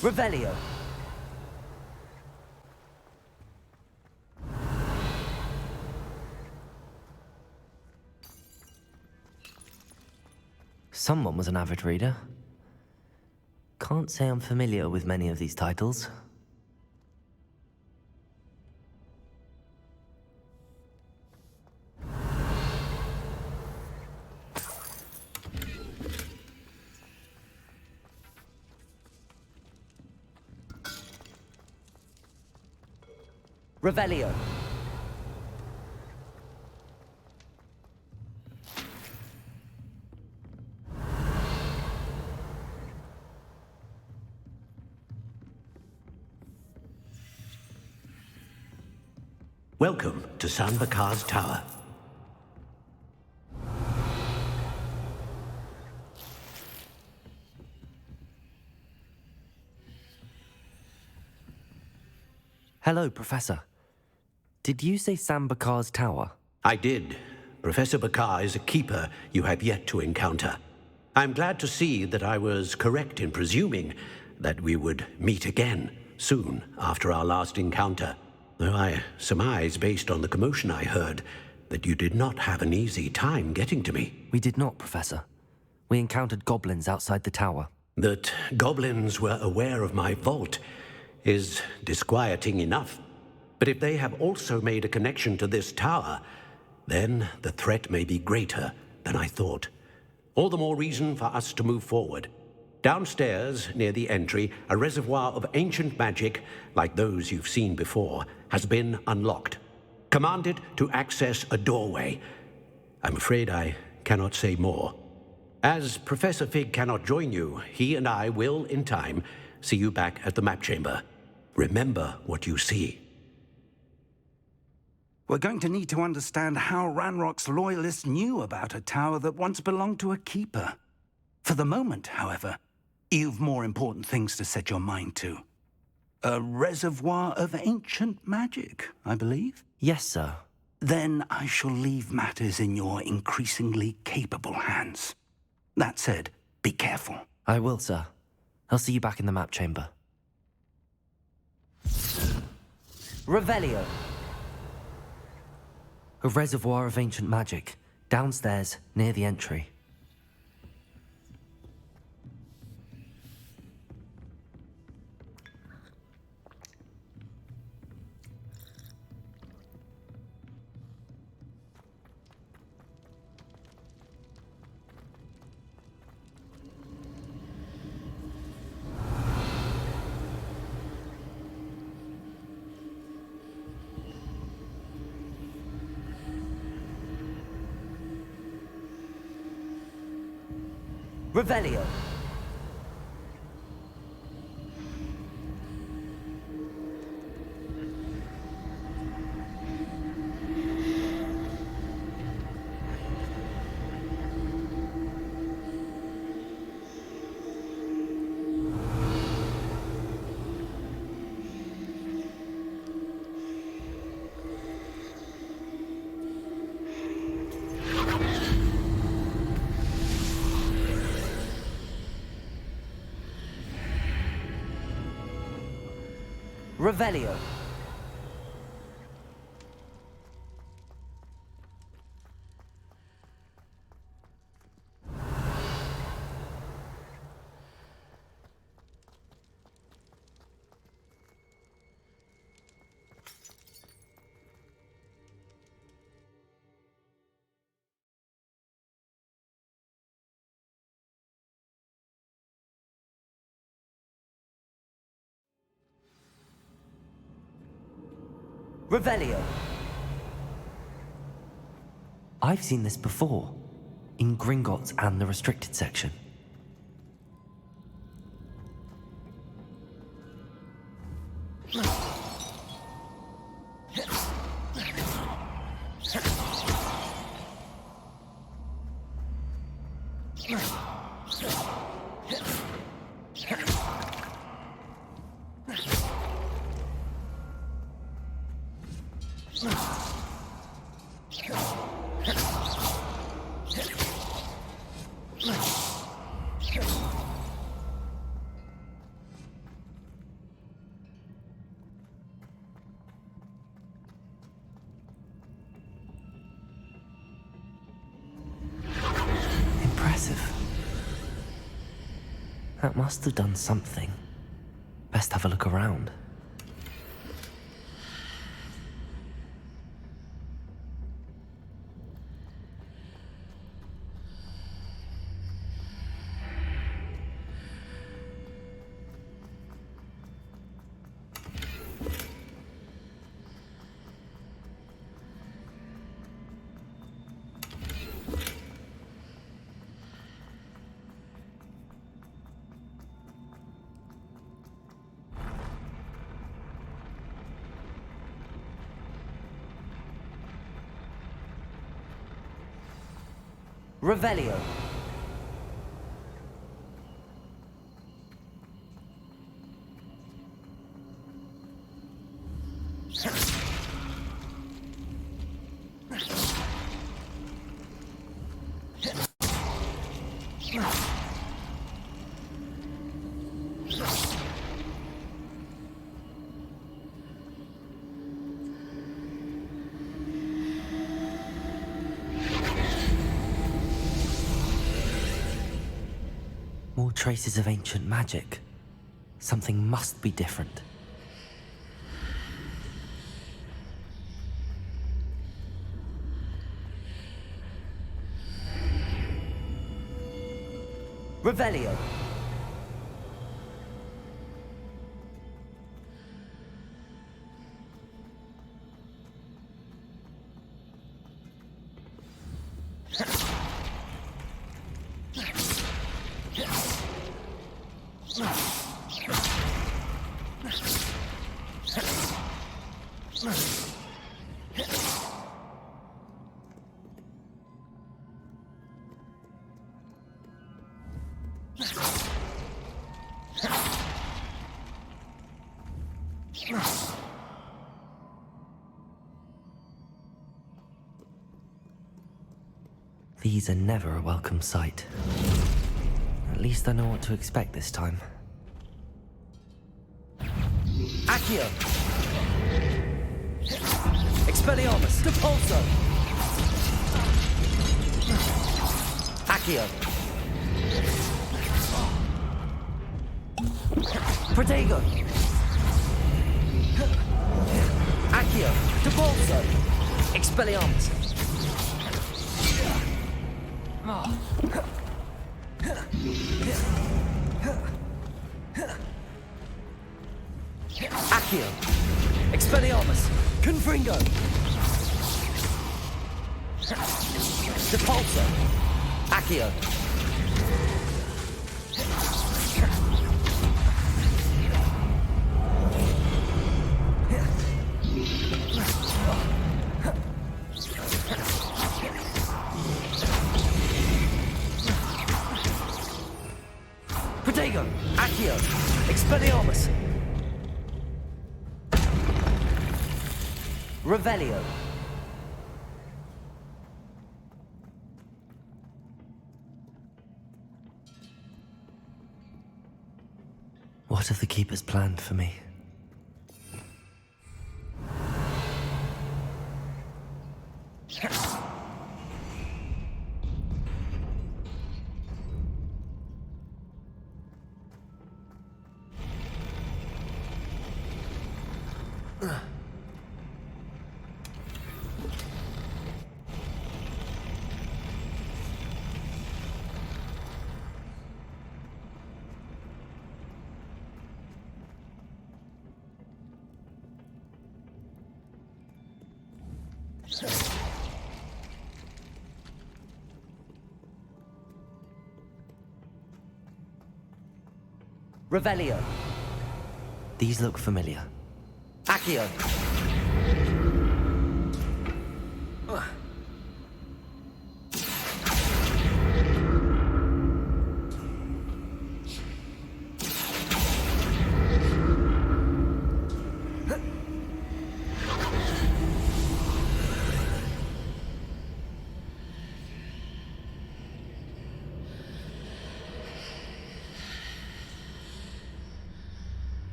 Revelio. Someone was an avid reader. Can't say I'm familiar with many of these titles. Revelio. Welcome to Sanbakar's Tower. Hello, Professor. Did you say Sanbakar's Tower? I did. Professor Bakar is a keeper you have yet to encounter. I'm glad to see that I was correct in presuming that we would meet again soon after our last encounter. Though I surmise, based on the commotion I heard, that you did not have an easy time getting to me. We did not, Professor. We encountered goblins outside the tower. That goblins were aware of my vault is disquieting enough. But if they have also made a connection to this tower, then the threat may be greater than I thought. All the more reason for us to move forward. Downstairs, near the entry, a reservoir of ancient magic, like those you've seen before, has been unlocked. Commanded to access a doorway. I'm afraid I cannot say more. As Professor Fig cannot join you, he and I will, in time, see you back at the map chamber. Remember what you see. We're going to need to understand how Ranrock's loyalists knew about a tower that once belonged to a keeper. For the moment, however, you've more important things to set your mind to. A reservoir of ancient magic, I believe? Yes, sir. Then I shall leave matters in your increasingly capable hands. That said, be careful. I will, sir. I'll see you back in the map chamber. Revelio. A reservoir of ancient magic, downstairs, near the entry. Revelio. Revelio. Revelio. I've seen this before, in Gringotts and the restricted section. impressive. That must have done something. Best have a look around. Revelio. More traces of ancient magic. Something must be different. Revelio. These are never a welcome sight. At least I know what to expect this time. Accio! Expelliarmus! Depulso! Accio! Protego! Accio! Depulso! Expelliarmus! Accio! Expelliarmus! Confringo! Depulso! Accio! Protego! Accio! Expelliarmus! Revelio. What have the Keepers planned for me? Revelio. These look familiar. Accio.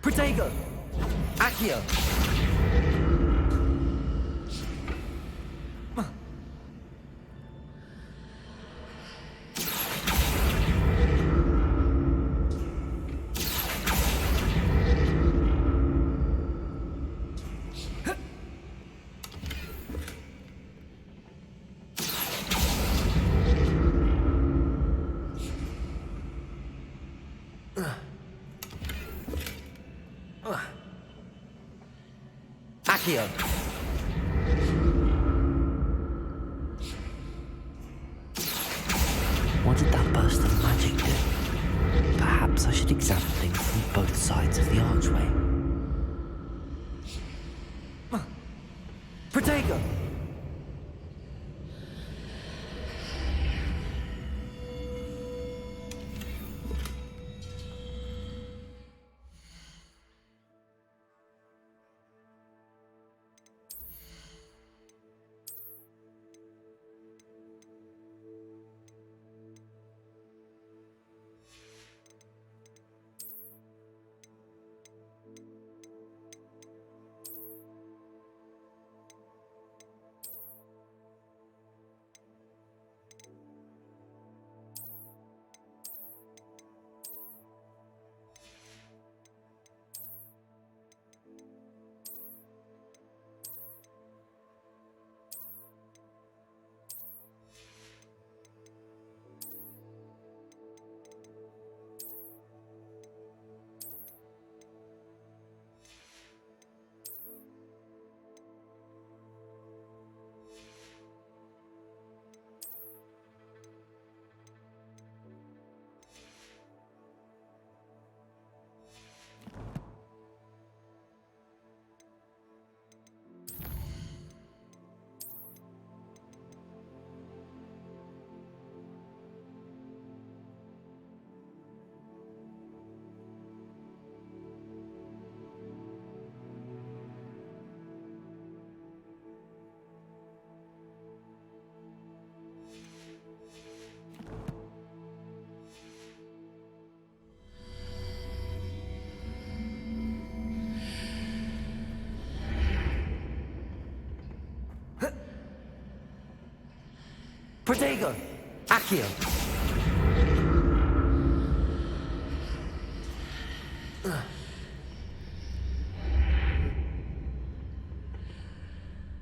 Protego! Accio! Accio! What did that burst of magic do? Perhaps I should examine things from both sides of the archway. Protego! Protego! Accio!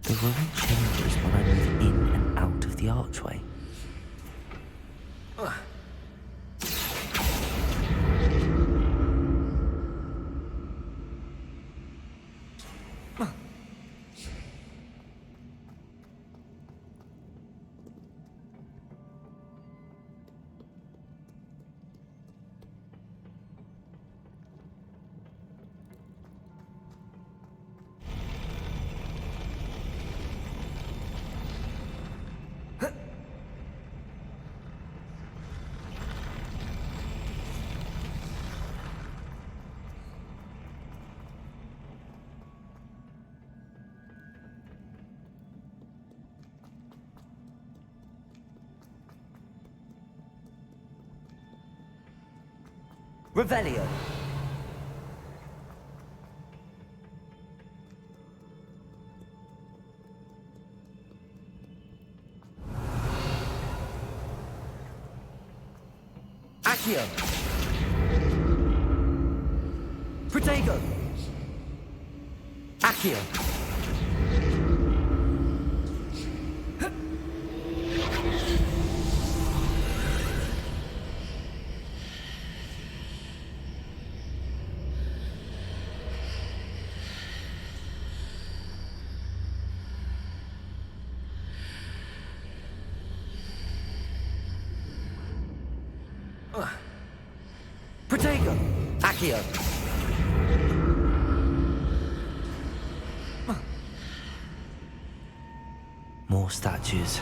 The room changes when I move in and out of the archway. Revelio. Accio. Protego. Accio. Protego! Accio! More statues.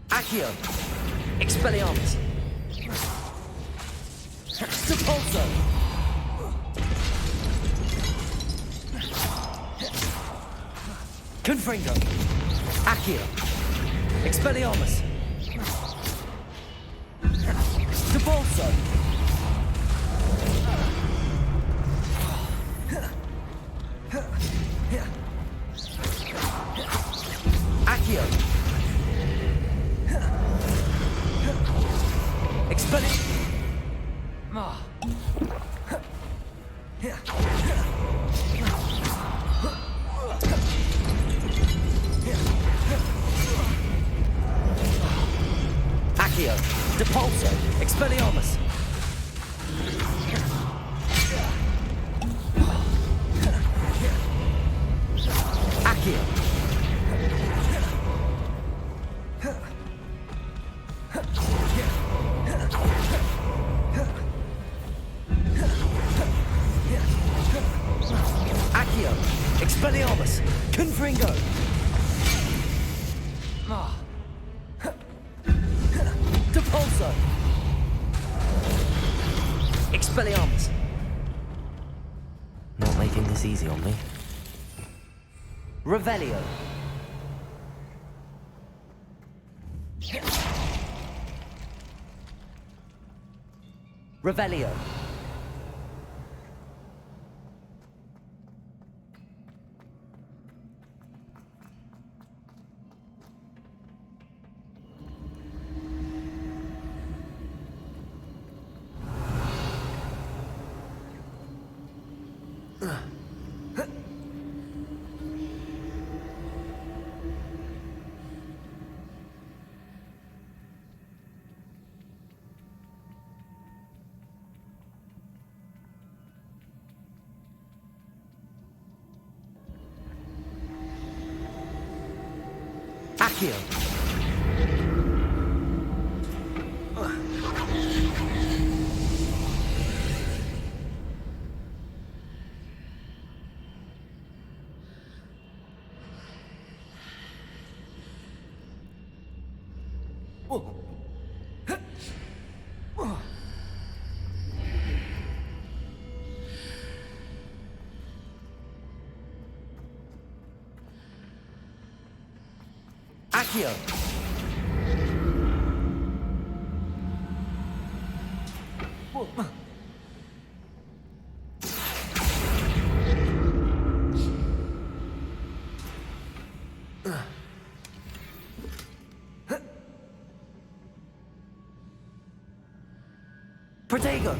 Accio! Expelliarmus! Sepulso! Confringo. Accio. Expelliarmus. Debolso. Accio. Expelli... Accio. Depulso. Expelliarmus. Accio. Accio. Expelliarmus. Confringo. Depulso. Expelliarmus. Not making this easy on me. Revelio. Revelio. Accio. Accio. Protego.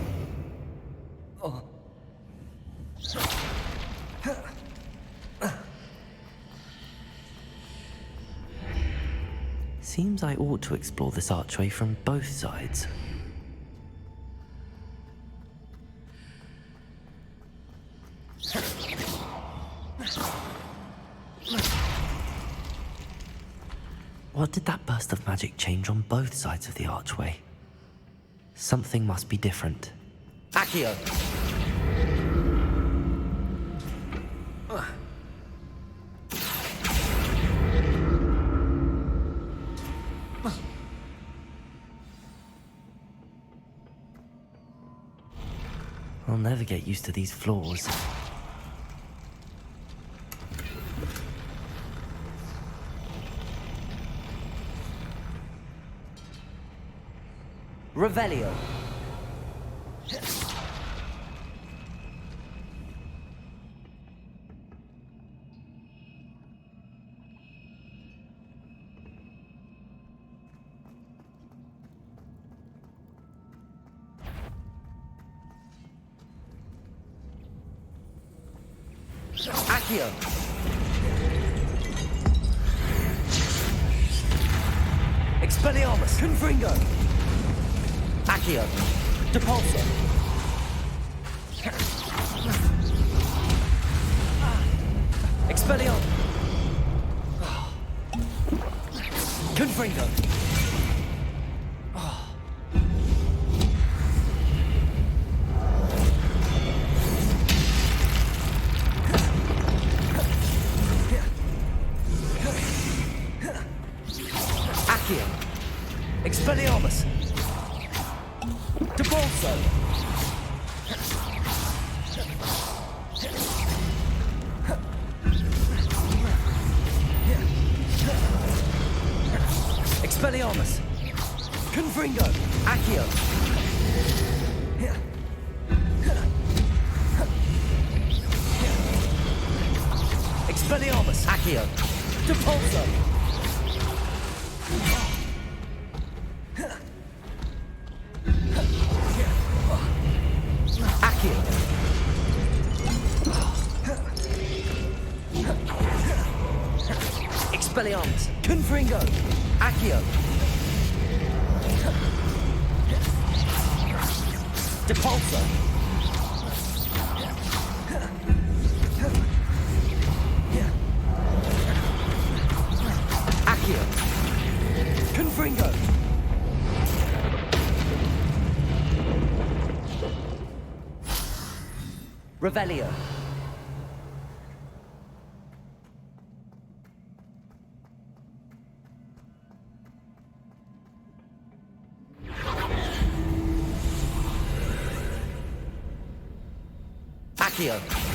Seems I ought to explore this archway from both sides. What did that burst of magic change on both sides of the archway? Something must be different. Accio! I'll never get used to these floors. Revelio. Accio. Expelliarmus. Confringo. Accio. Depulso. Expelliarmus. Confringo. Accio. Expelliarmus. Depulso. Expelliarmus! Confringo! Accio! Expelliarmus! Accio! Depulso! Accio! Expelliarmus! Confringo! Accio! Depulso! Accio! Confringo! Revelio! Accio!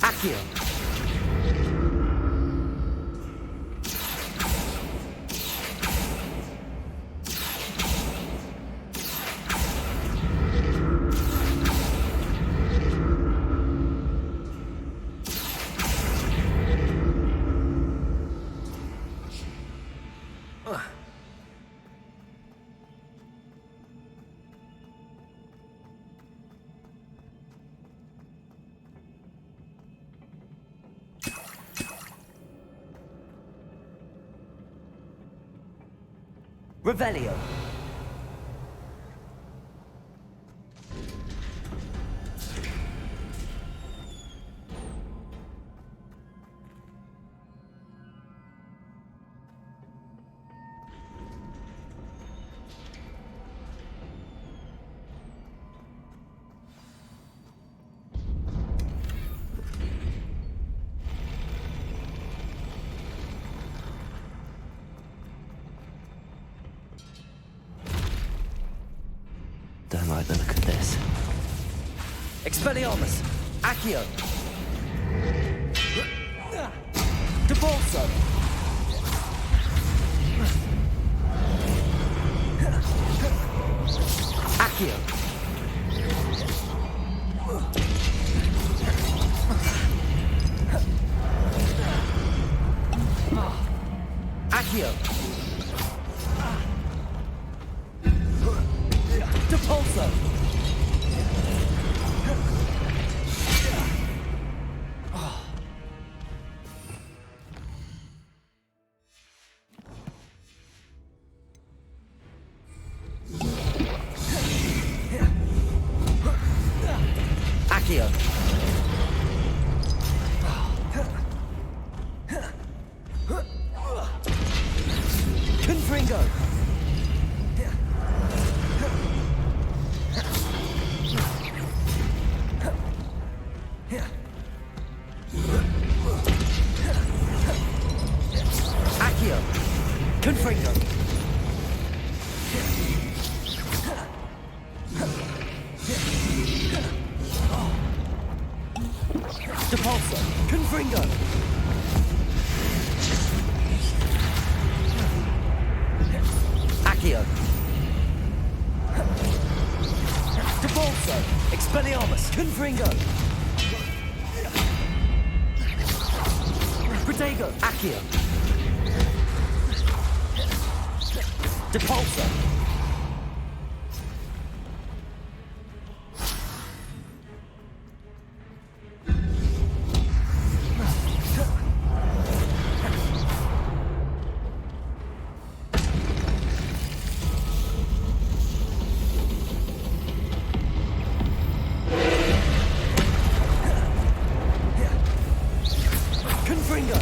Accio! Revelio! Don't like the look of this. Expelliarmus! Accio! Depulso! Accio! Accio! Depulso! Accio! Confringo! Accio! Confringo! Depulso! Confringo! Accio! Depulso! Expelliarmus! Confringo! Protego! Accio! Depulso! Confringo!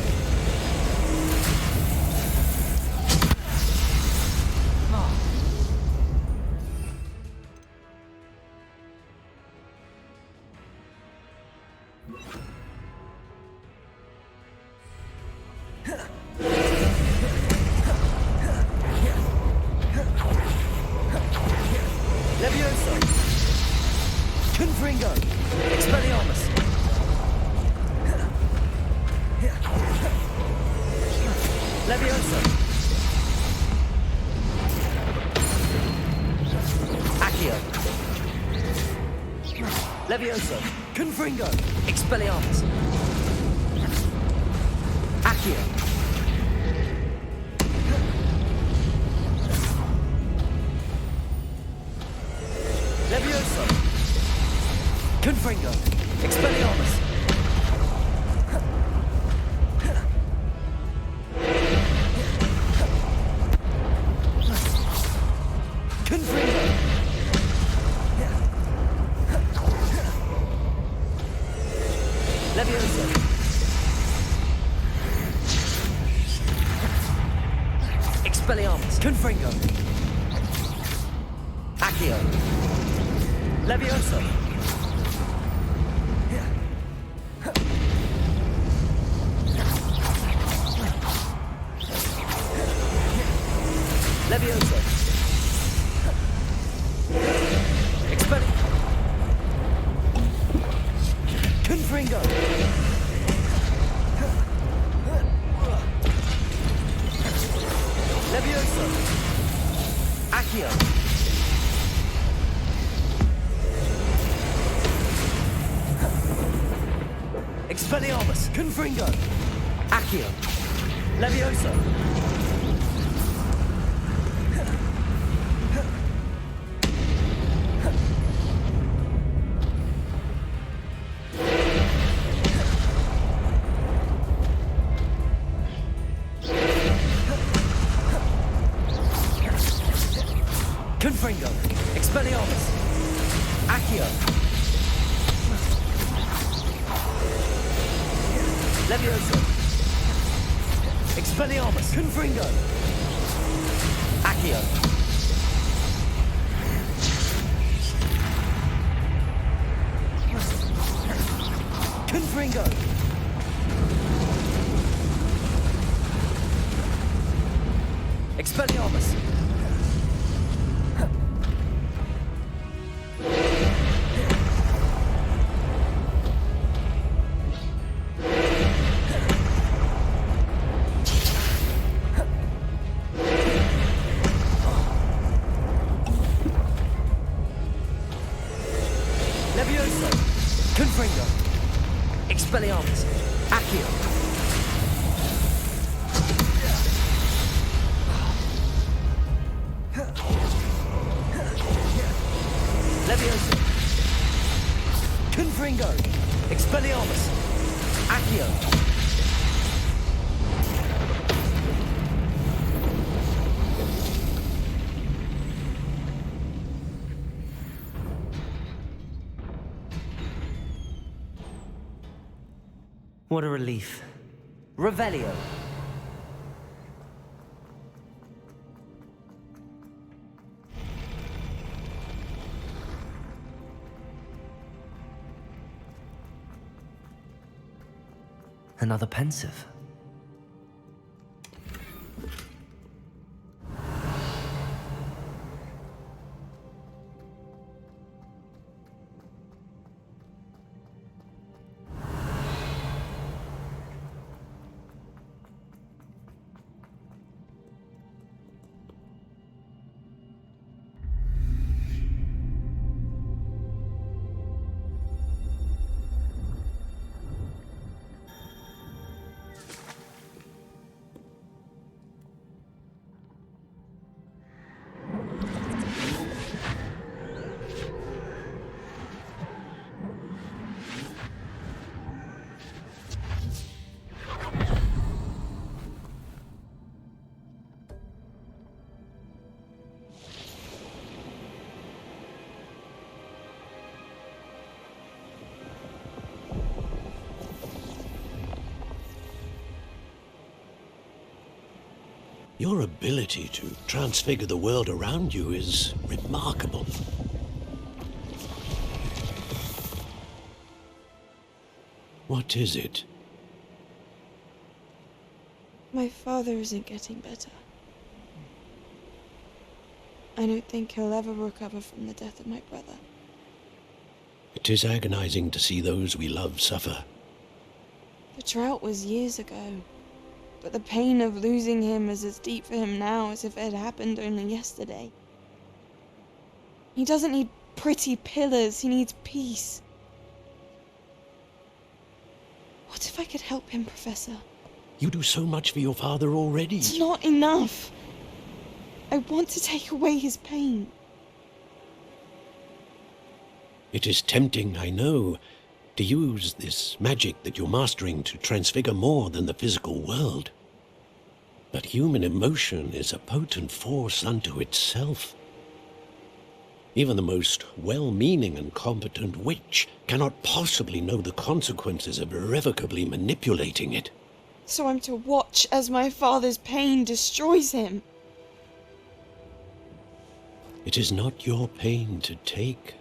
Levioso. Confringo. Expelliarmus. Accio. Levioso. Confringo. Expelliarmus. Confringo. Levioso. Expelliarmus. Confringo. Accio. Levioso. Levioso. Confringo. Levioso. Accio. Expelliarmus. Confringo. Accio. Levioso. Confringo. Expelliarmus. Accio. Levioso. Expelliarmus. Confringo. Accio. Confringo. Expelliarmus. Levioso. Confringo. Expelliarmus. Accio. Levioso. Confringo. Expelliarmus. Accio. What a relief. Revelio. Another pensive. Your ability to transfigure the world around you is remarkable. What is it? My father isn't getting better. I don't think he'll ever recover from the death of my brother. It is agonizing to see those we love suffer. The drought was years ago, but the pain of losing him is as deep for him now as if it had happened only yesterday. He doesn't need pretty pillars, he needs peace. if I could help him, Professor. You do so much for your father already. It's not enough. I want to take away his pain. It is tempting, I know, to use this magic that you're mastering to transfigure more than the physical world. But human emotion is a potent force unto itself. Even the most well-meaning and competent witch cannot possibly know the consequences of irrevocably manipulating it. So I'm to watch as my father's pain destroys him. It is not your pain to take.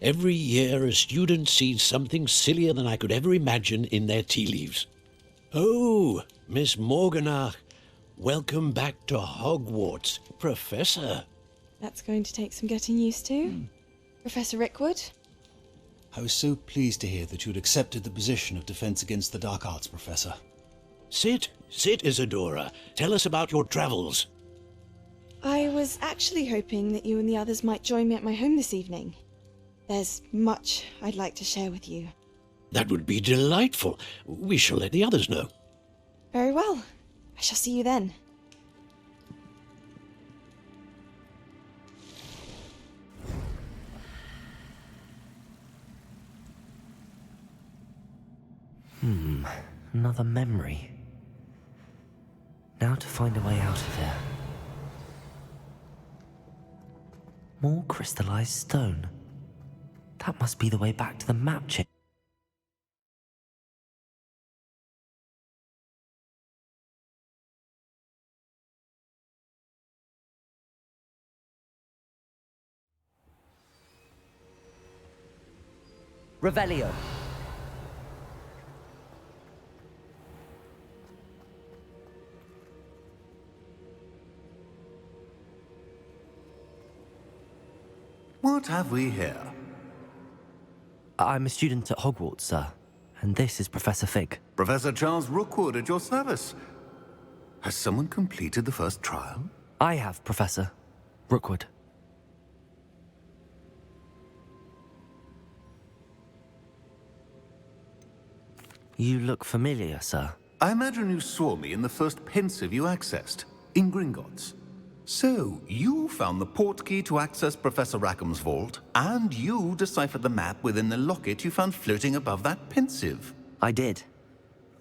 Every year, a student sees something sillier than I could ever imagine in their tea leaves. Oh, Miss Morganach, welcome back to Hogwarts, Professor. That's going to take some getting used to. Professor Rickwood? I was so pleased to hear that you'd accepted the position of Defense Against the Dark Arts, Professor. Sit, Isadora. Tell us about your travels. I was actually hoping that you and the others might join me at my home this evening. There's much I'd like to share with you. That would be delightful. We shall let the others know. Very well. I shall see you then. Another memory. Now to find a way out of here. More crystallized stone. That must be the way back to the map chip. Revelio. What have we here? I'm a student at Hogwarts, sir. And this is Professor Fig. Professor Charles Rookwood at your service. Has someone completed the first trial? I have, Professor Rookwood. You look familiar, sir. I imagine you saw me in the first pensive you accessed, in Gringotts. So, you found the portkey to access Professor Rackham's vault, and you deciphered the map within the locket you found floating above that pensive. I did.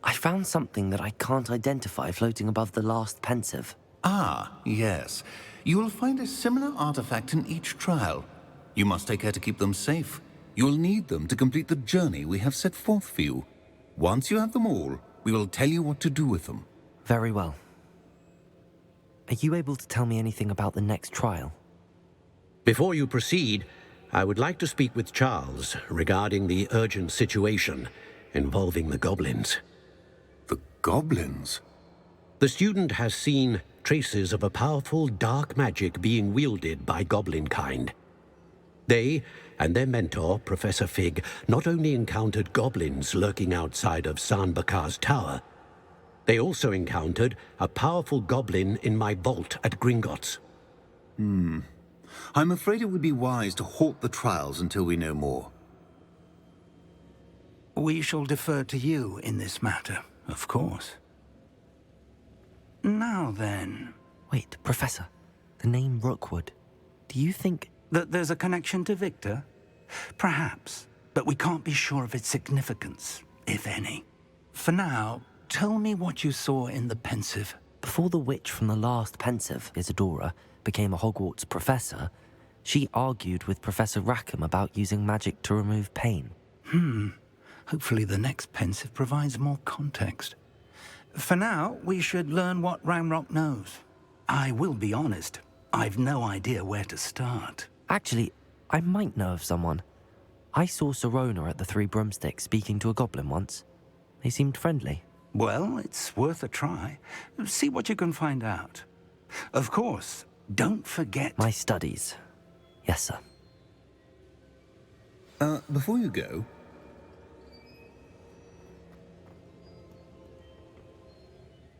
I found something that I can't identify floating above the last pensive. Ah, yes. You will find a similar artifact in each trial. You must take care to keep them safe. You will need them to complete the journey we have set forth for you. Once you have them all, we will tell you what to do with them. Very well. Are you able to tell me anything about the next trial? Before you proceed, I would like to speak with Charles regarding the urgent situation involving the goblins. The goblins? The student has seen traces of a powerful dark magic being wielded by goblin kind. They and their mentor, Professor Fig, not only encountered goblins lurking outside of Sanbakar's tower, they also encountered a powerful goblin in my vault at Gringotts. I'm afraid it would be wise to halt the trials until we know more. We shall defer to you in this matter, of course. Now then, Wait, Professor. The name Rookwood. Do you think... that there's a connection to Victor? Perhaps, but we can't be sure of its significance, if any. For now, tell me what you saw in the pensive. Before the witch from the last pensive, Isadora, became a Hogwarts professor, she argued with Professor Rackham about using magic to remove pain. Hopefully the next pensive provides more context. For now, we should learn what Ranrock knows. I will be honest, I've no idea where to start. Actually, I might know of someone. I saw Serona at the Three Broomsticks speaking to a goblin once. They seemed friendly. Well, it's worth a try. See what you can find out. Of course, don't forget... My studies. Yes, sir. Before you go...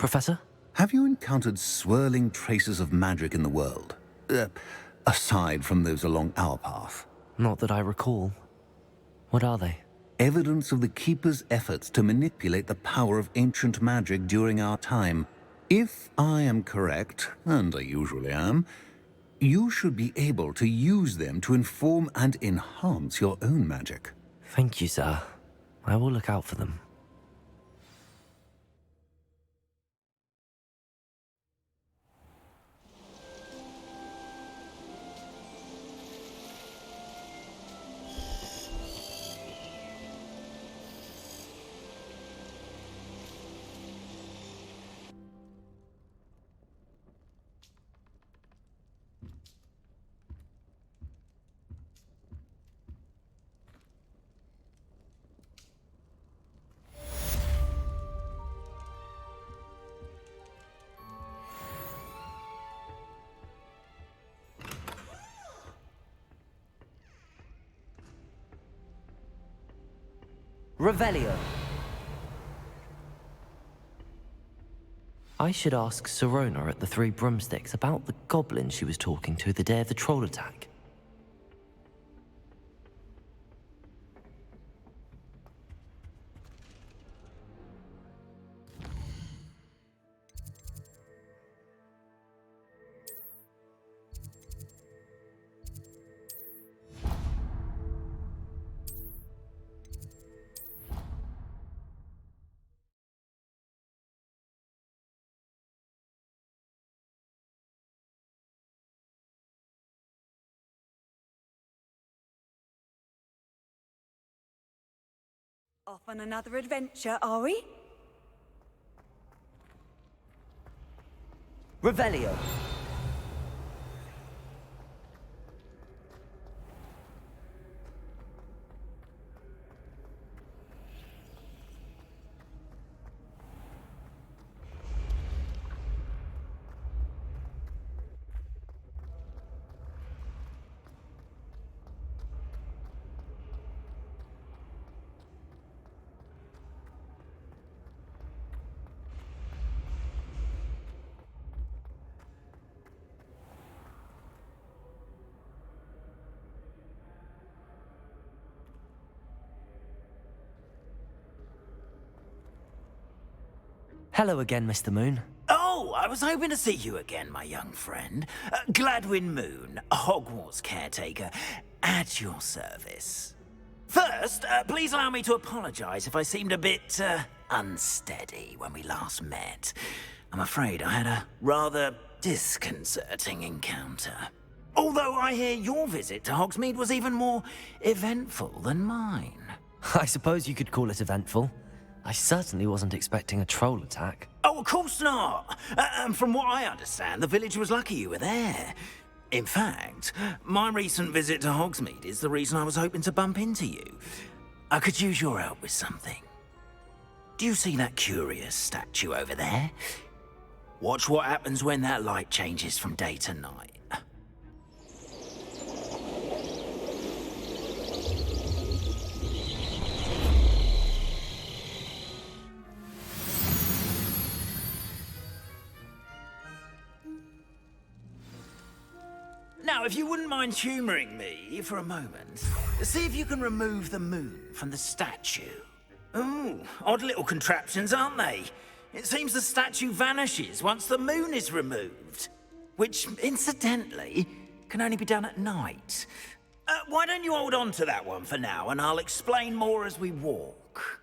Professor? Have you encountered swirling traces of magic in the world? Aside from those along our path. Not that I recall. What are they? Evidence of the Keeper's efforts to manipulate the power of ancient magic during our time. If I am correct, and I usually am, you should be able to use them to inform and enhance your own magic. Thank you, sir. I will look out for them. Revelio. I should ask Sirona at the Three Broomsticks about the goblin she was talking to the day of the troll attack. Off on another adventure, are we? Revelio. Hello again, Mr. Moon. Oh, I was hoping to see you again, my young friend. Gladwin Moon, Hogwarts caretaker, at your service. First, please allow me to apologize if I seemed a bit, unsteady when we last met. I'm afraid I had a rather disconcerting encounter. Although I hear your visit to Hogsmeade was even more eventful than mine. I suppose you could call it eventful. I certainly wasn't expecting a troll attack. Oh, of course not. And from what I understand, the village was lucky you were there. In fact, my recent visit to Hogsmeade is the reason I was hoping to bump into you. I could use your help with something. Do you see that curious statue over there? Watch what happens when that light changes from day to night. Now, if you wouldn't mind humouring me for a moment, see if you can remove the moon from the statue. Ooh, odd little contraptions, aren't they? It seems the statue vanishes once the moon is removed, which, incidentally, can only be done at night. Why don't you hold on to that one for now, and I'll explain more as we walk.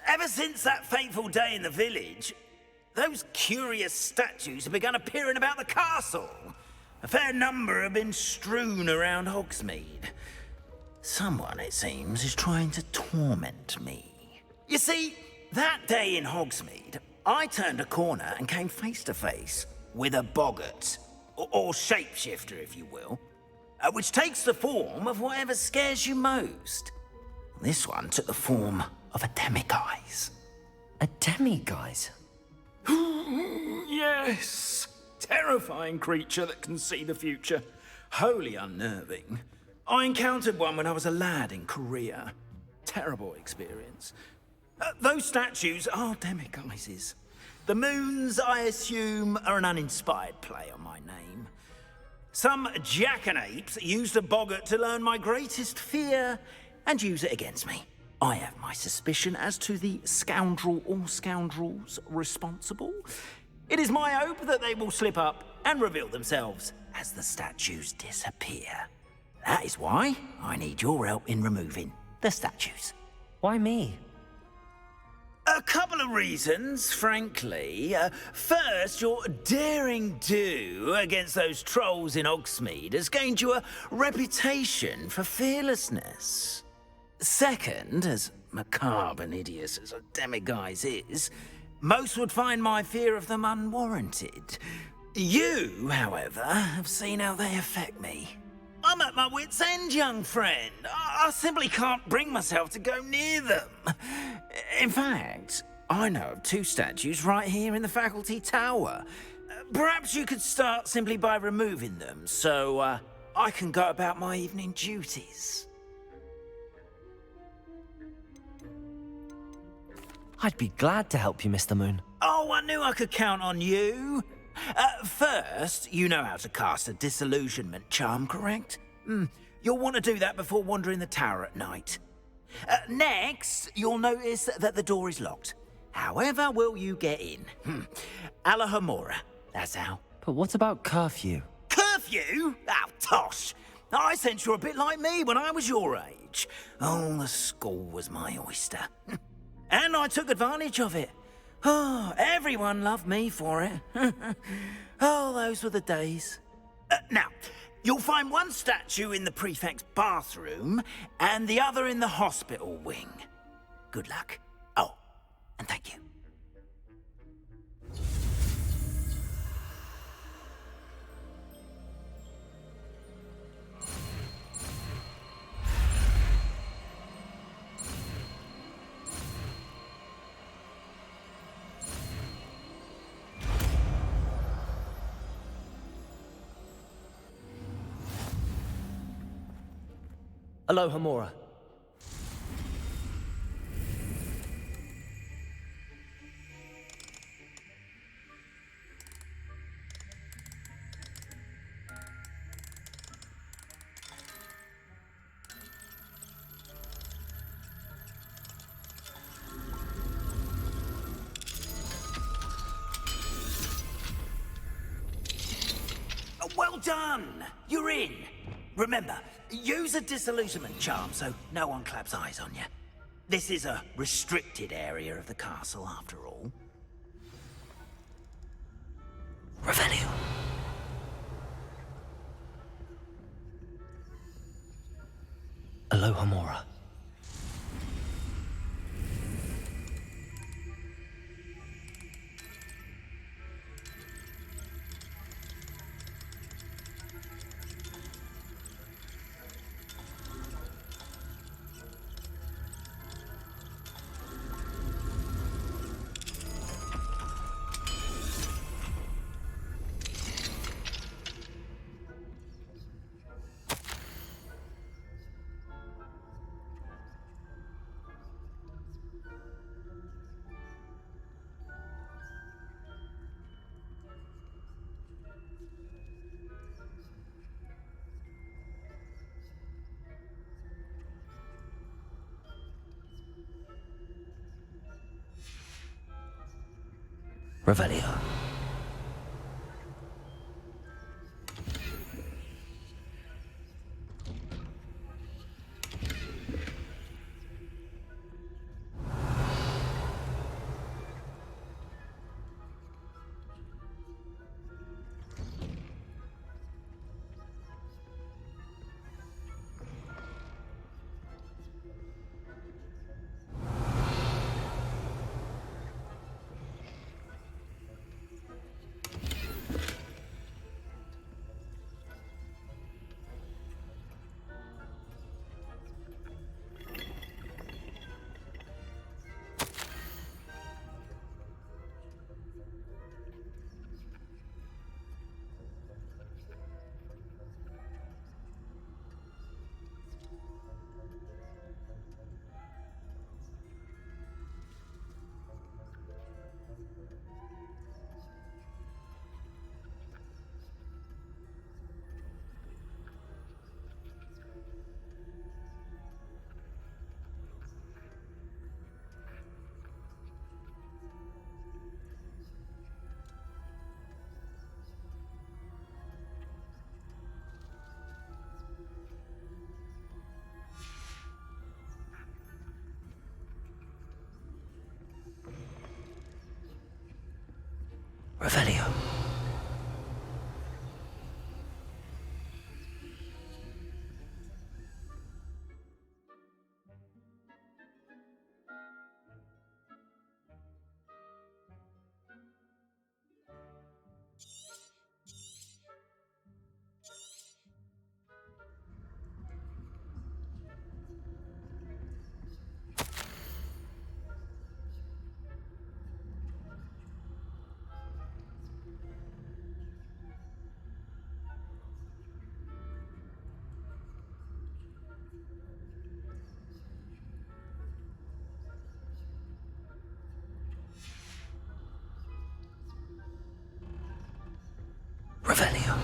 Ever since that fateful day in the village, those curious statues have begun appearing about the castle. A fair number have been strewn around Hogsmeade. Someone, it seems, is trying to torment me. You see, that day in Hogsmeade, I turned a corner and came face to face with a boggart, or shapeshifter, if you will, which takes the form of whatever scares you most. This one took the form of a demiguise. A demiguise? Yes! Terrifying creature that can see the future. Wholly unnerving. I encountered one when I was a lad in Korea. Terrible experience. Those statues are demiguises. The moons, I assume, are an uninspired play on my name. Some jackanapes used a boggart to learn my greatest fear and use it against me. I have my suspicion as to the scoundrel or scoundrels responsible. It is my hope that they will slip up and reveal themselves as the statues disappear. That is why I need your help in removing the statues. Why me? A couple of reasons, frankly. First, your daring do against those trolls in Hogsmeade has gained you a reputation for fearlessness. Second, as macabre and hideous as a demiguise is, most would find my fear of them unwarranted. You, however, have seen how they affect me. I'm at my wit's end, young friend. I simply can't bring myself to go near them. In fact, I know of 2 statues right here in the faculty tower. Perhaps you could start simply by removing them, so I can go about my evening duties. I'd be glad to help you, Mr. Moon. Oh, I knew I could count on you. First, you know how to cast a disillusionment charm, correct? You'll want to do that before wandering the tower at night. Next, you'll notice that the door is locked. However will you get in? Alahomora, that's how. But what about curfew? Curfew? Oh, tosh. I sense you're a bit like me when I was your age. Oh, the school was my oyster. And I took advantage of it. Oh, everyone loved me for it. Oh, those were the days. Now, you'll find one statue in the prefect's bathroom and the other in the hospital wing. Good luck. Oh, and thank you. Alohomora. Well done! You're in. Remember, use a disillusionment charm so no one claps eyes on you. This is a restricted area of the castle, after all. Revelio. Alohomora. Revelio. Revelio. Revelio.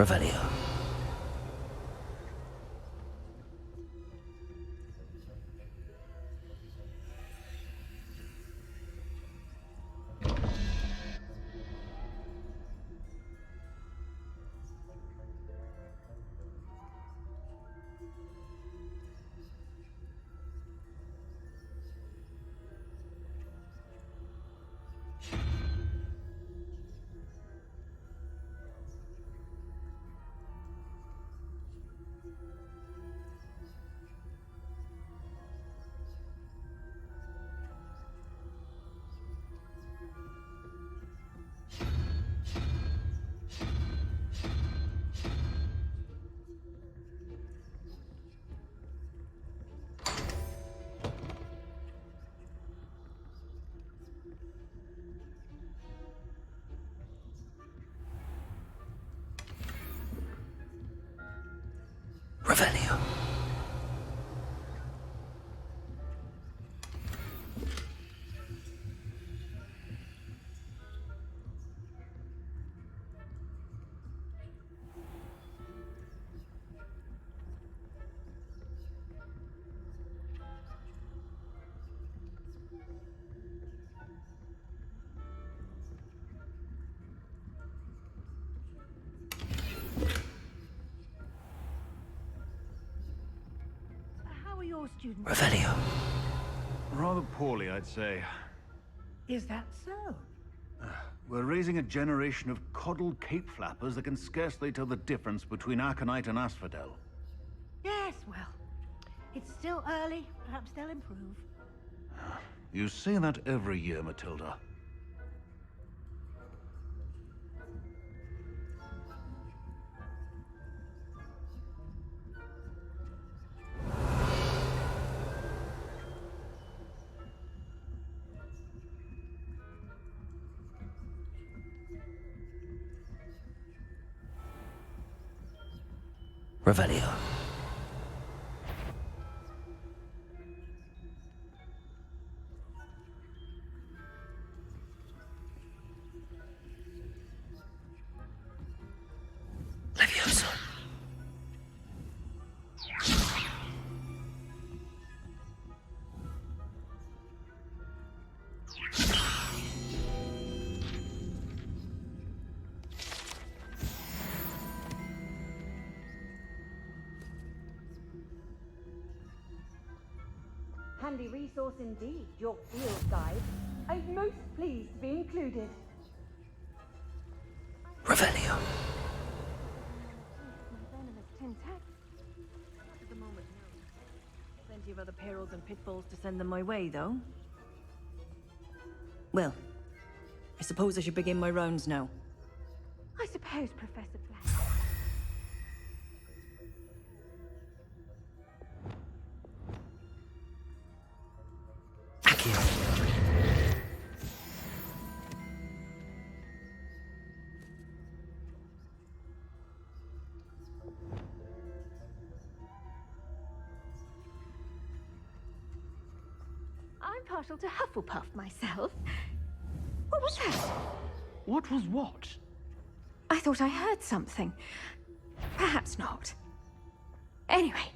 Revelio. Revelio. Revelio. How are your students? Revelio. Rather poorly, I'd say. Is that so? We're raising a generation of coddled cape flappers that can scarcely tell the difference between aconite and asphodel. Yes, well, it's still early. Perhaps they'll improve. You say that every year, Matilda. Revelio. Levioso. handy resource indeed, your field guide. I'm most pleased to be included. Revelio. At the moment, no. Plenty of other perils and pitfalls to send them my way, though. Well, I suppose I should begin my rounds now. I suppose, Professor Black. Accio. I'm partial to Hufflepuff myself. What was that? What was what? I thought I heard something. Perhaps not. Anyway,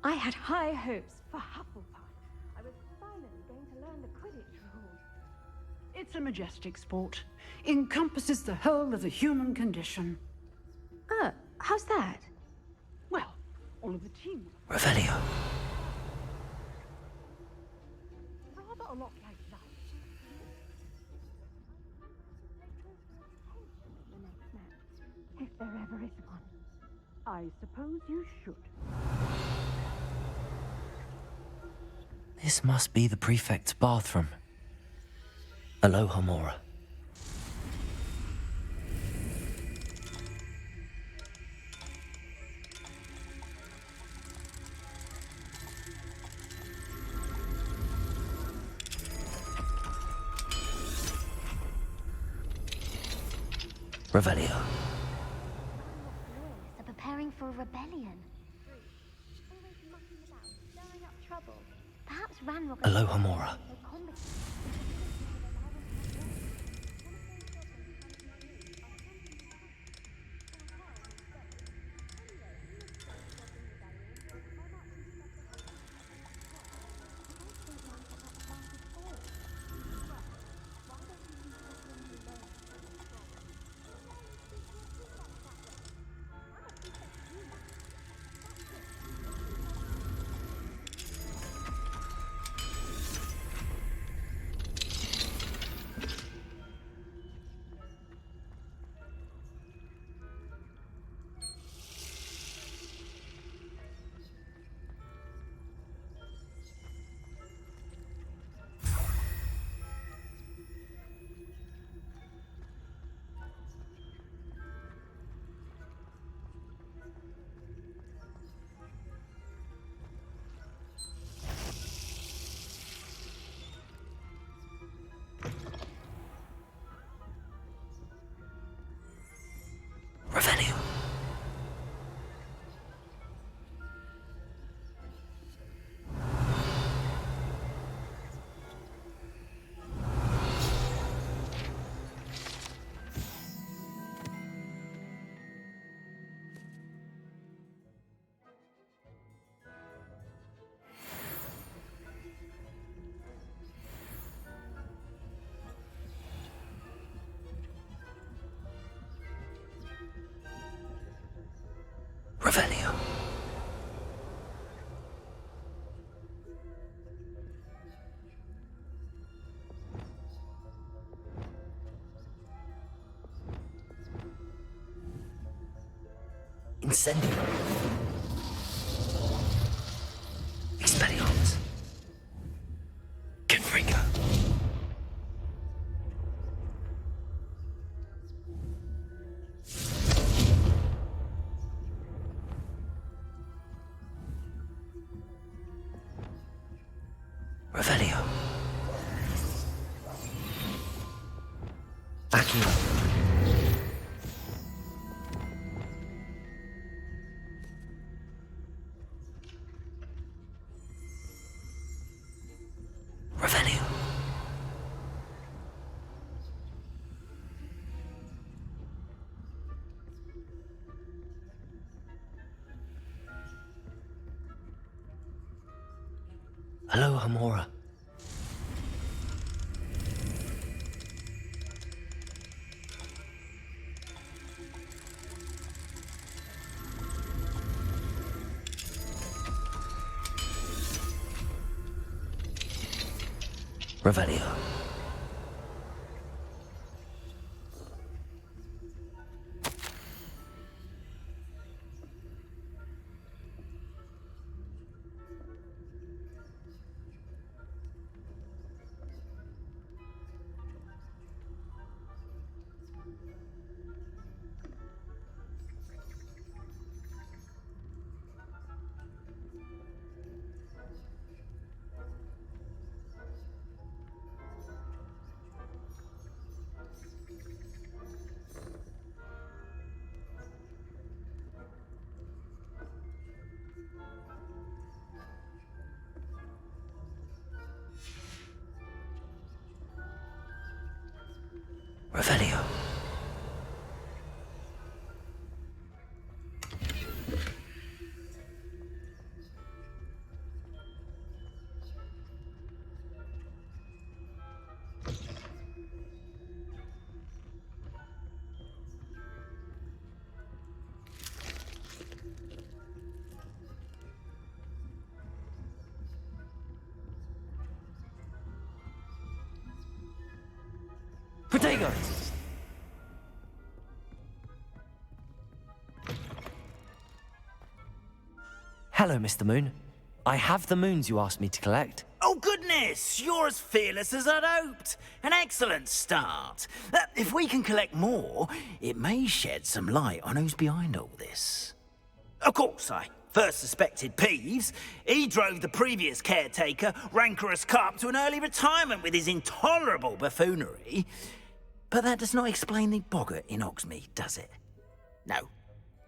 I had high hopes for Hufflepuff. I was finally going to learn the Quidditch rules. It's a majestic sport. Encompasses the whole of the human condition. How's that? Well, all of the teamwork. Revelio. Rather a lot like that. The next match, if there ever is one. I suppose you should. This must be the prefect's bathroom. Aloha Mora. Revelio. Are preparing for a rebellion. Always mucking about, stirring up trouble. Perhaps Ranrock... Aloha Mora. Revelio. Revelio. Incendio. Expelliarmus. Confringo. Revelio. Accio. Revelio. Aloha Mora. Revelio. Revelio. Protego! Hello, Mr. Moon. I have the moons you asked me to collect. Oh, goodness! You're as fearless as I'd hoped. An excellent start. If we can collect more, it may shed some light on who's behind all this. Of course, I first suspected Peeves. He drove the previous caretaker, rancorous Carp, to an early retirement with his intolerable buffoonery. But that does not explain the boggart in Hogsmeade, does it? No.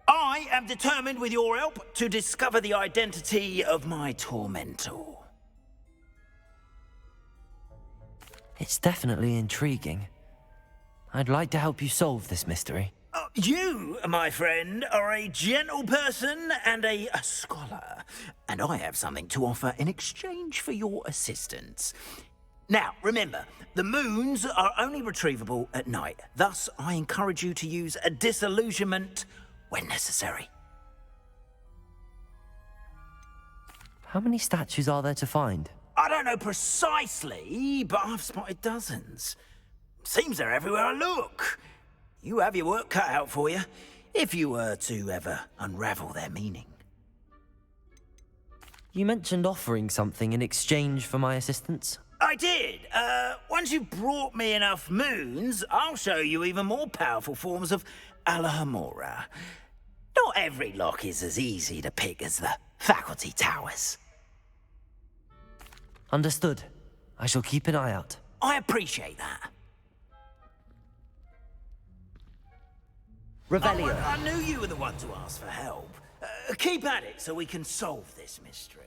I am determined, with your help, to discover the identity of my tormentor. It's definitely intriguing. I'd like to help you solve this mystery. You, my friend, are a gentle person and a scholar, and I have something to offer in exchange for your assistance. Now, remember, the moons are only retrievable at night. Thus, I encourage you to use a disillusionment when necessary. How many statues are there to find? I don't know precisely, but I've spotted dozens. Seems they're everywhere I look. You have your work cut out for you, if you were to ever unravel their meaning. You mentioned offering something in exchange for my assistance? I did. Once you've brought me enough moons, I'll show you even more powerful forms of Alohomora. Not every lock is as easy to pick as the faculty towers. Understood. I shall keep an eye out. I appreciate that. Revelio. Oh, I knew you were the one to ask for help. Keep at it so we can solve this mystery.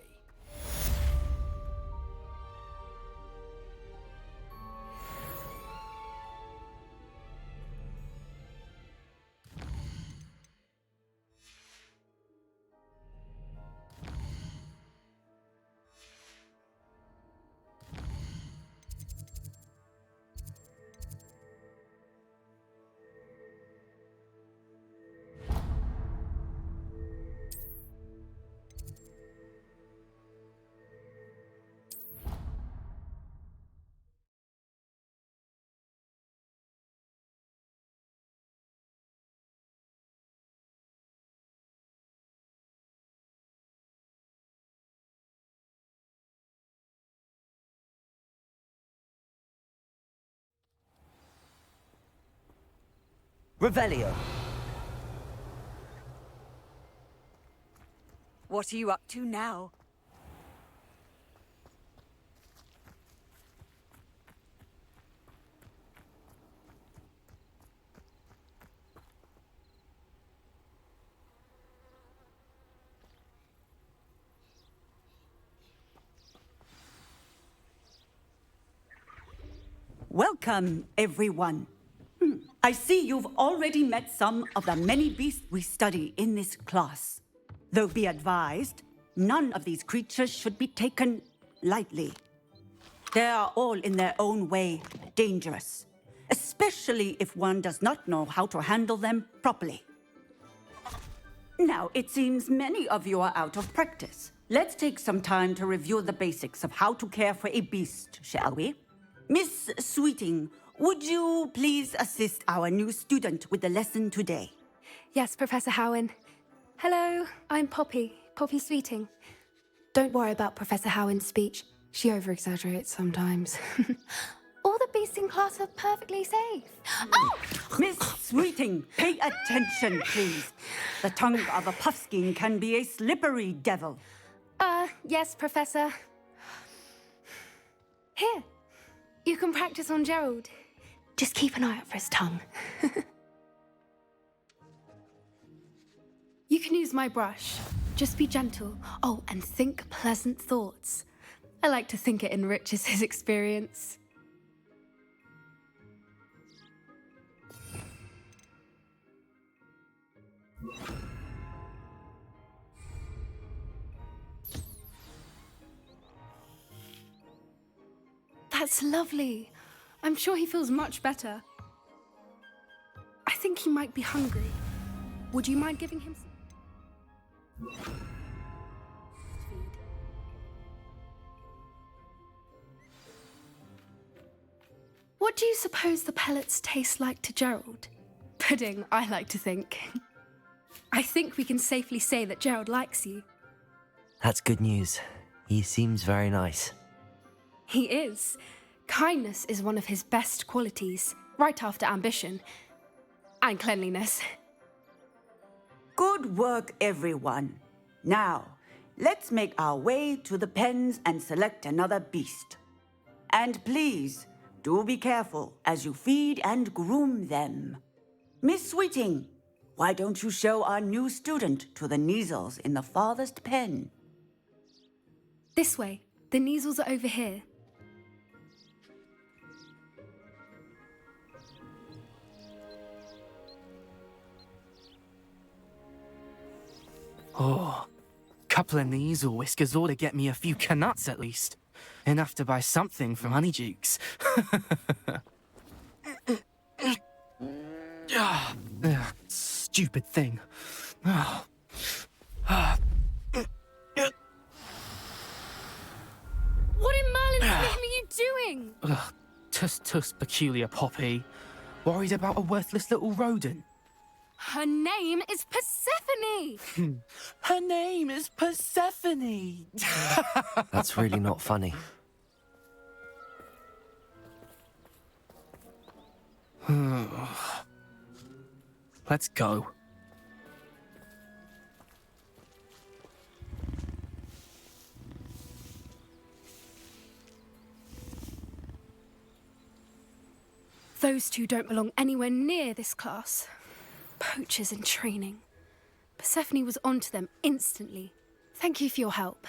Revelio. What are you up to now? Welcome, everyone. I see you've already met some of the many beasts we study in this class. Though be advised, none of these creatures should be taken lightly. They are all in their own way dangerous, especially if one does not know how to handle them properly. Now, it seems many of you are out of practice. Let's take some time to review the basics of how to care for a beast, shall we? Miss Sweeting, would you please assist our new student with the lesson today? Yes, Professor Howen. Hello, I'm Poppy Sweeting. Don't worry about Professor Howen's speech. She over-exaggerates sometimes. All the beasts in class are perfectly safe. Oh! Miss Sweeting, pay attention, please. The tongue of a puffskein can be a slippery devil. Yes, Professor. Here, you can practice on Gerald. Just keep an eye out for his tongue. You can use my brush. Just be gentle. Oh, and think pleasant thoughts. I like to think it enriches his experience. That's lovely. I'm sure he feels much better. I think he might be hungry. Would you mind giving him some feed? What do you suppose the pellets taste like to Gerald? Pudding, I like to think. I think we can safely say that Gerald likes you. That's good news. He seems very nice. He is. Kindness is one of his best qualities, right after ambition. And cleanliness. Good work, everyone. Now, let's make our way to the pens and select another beast. And please, do be careful as you feed and groom them. Miss Sweeting, why don't you show our new student to the Kneazles in the farthest pen? This way. The Kneazles are over here. Oh, couple of Kneazle whiskers ought to get me a few canuts at least. Enough to buy something from Honeydukes. Stupid thing. What in Merlin's name are you doing? Tuss, peculiar Poppy. Worried about a worthless little rodent? Her name is Persephone! Her name is Persephone! That's really not funny. Let's go. Those two don't belong anywhere near this class. Poachers in training. Persephone was onto them instantly. Thank you for your help.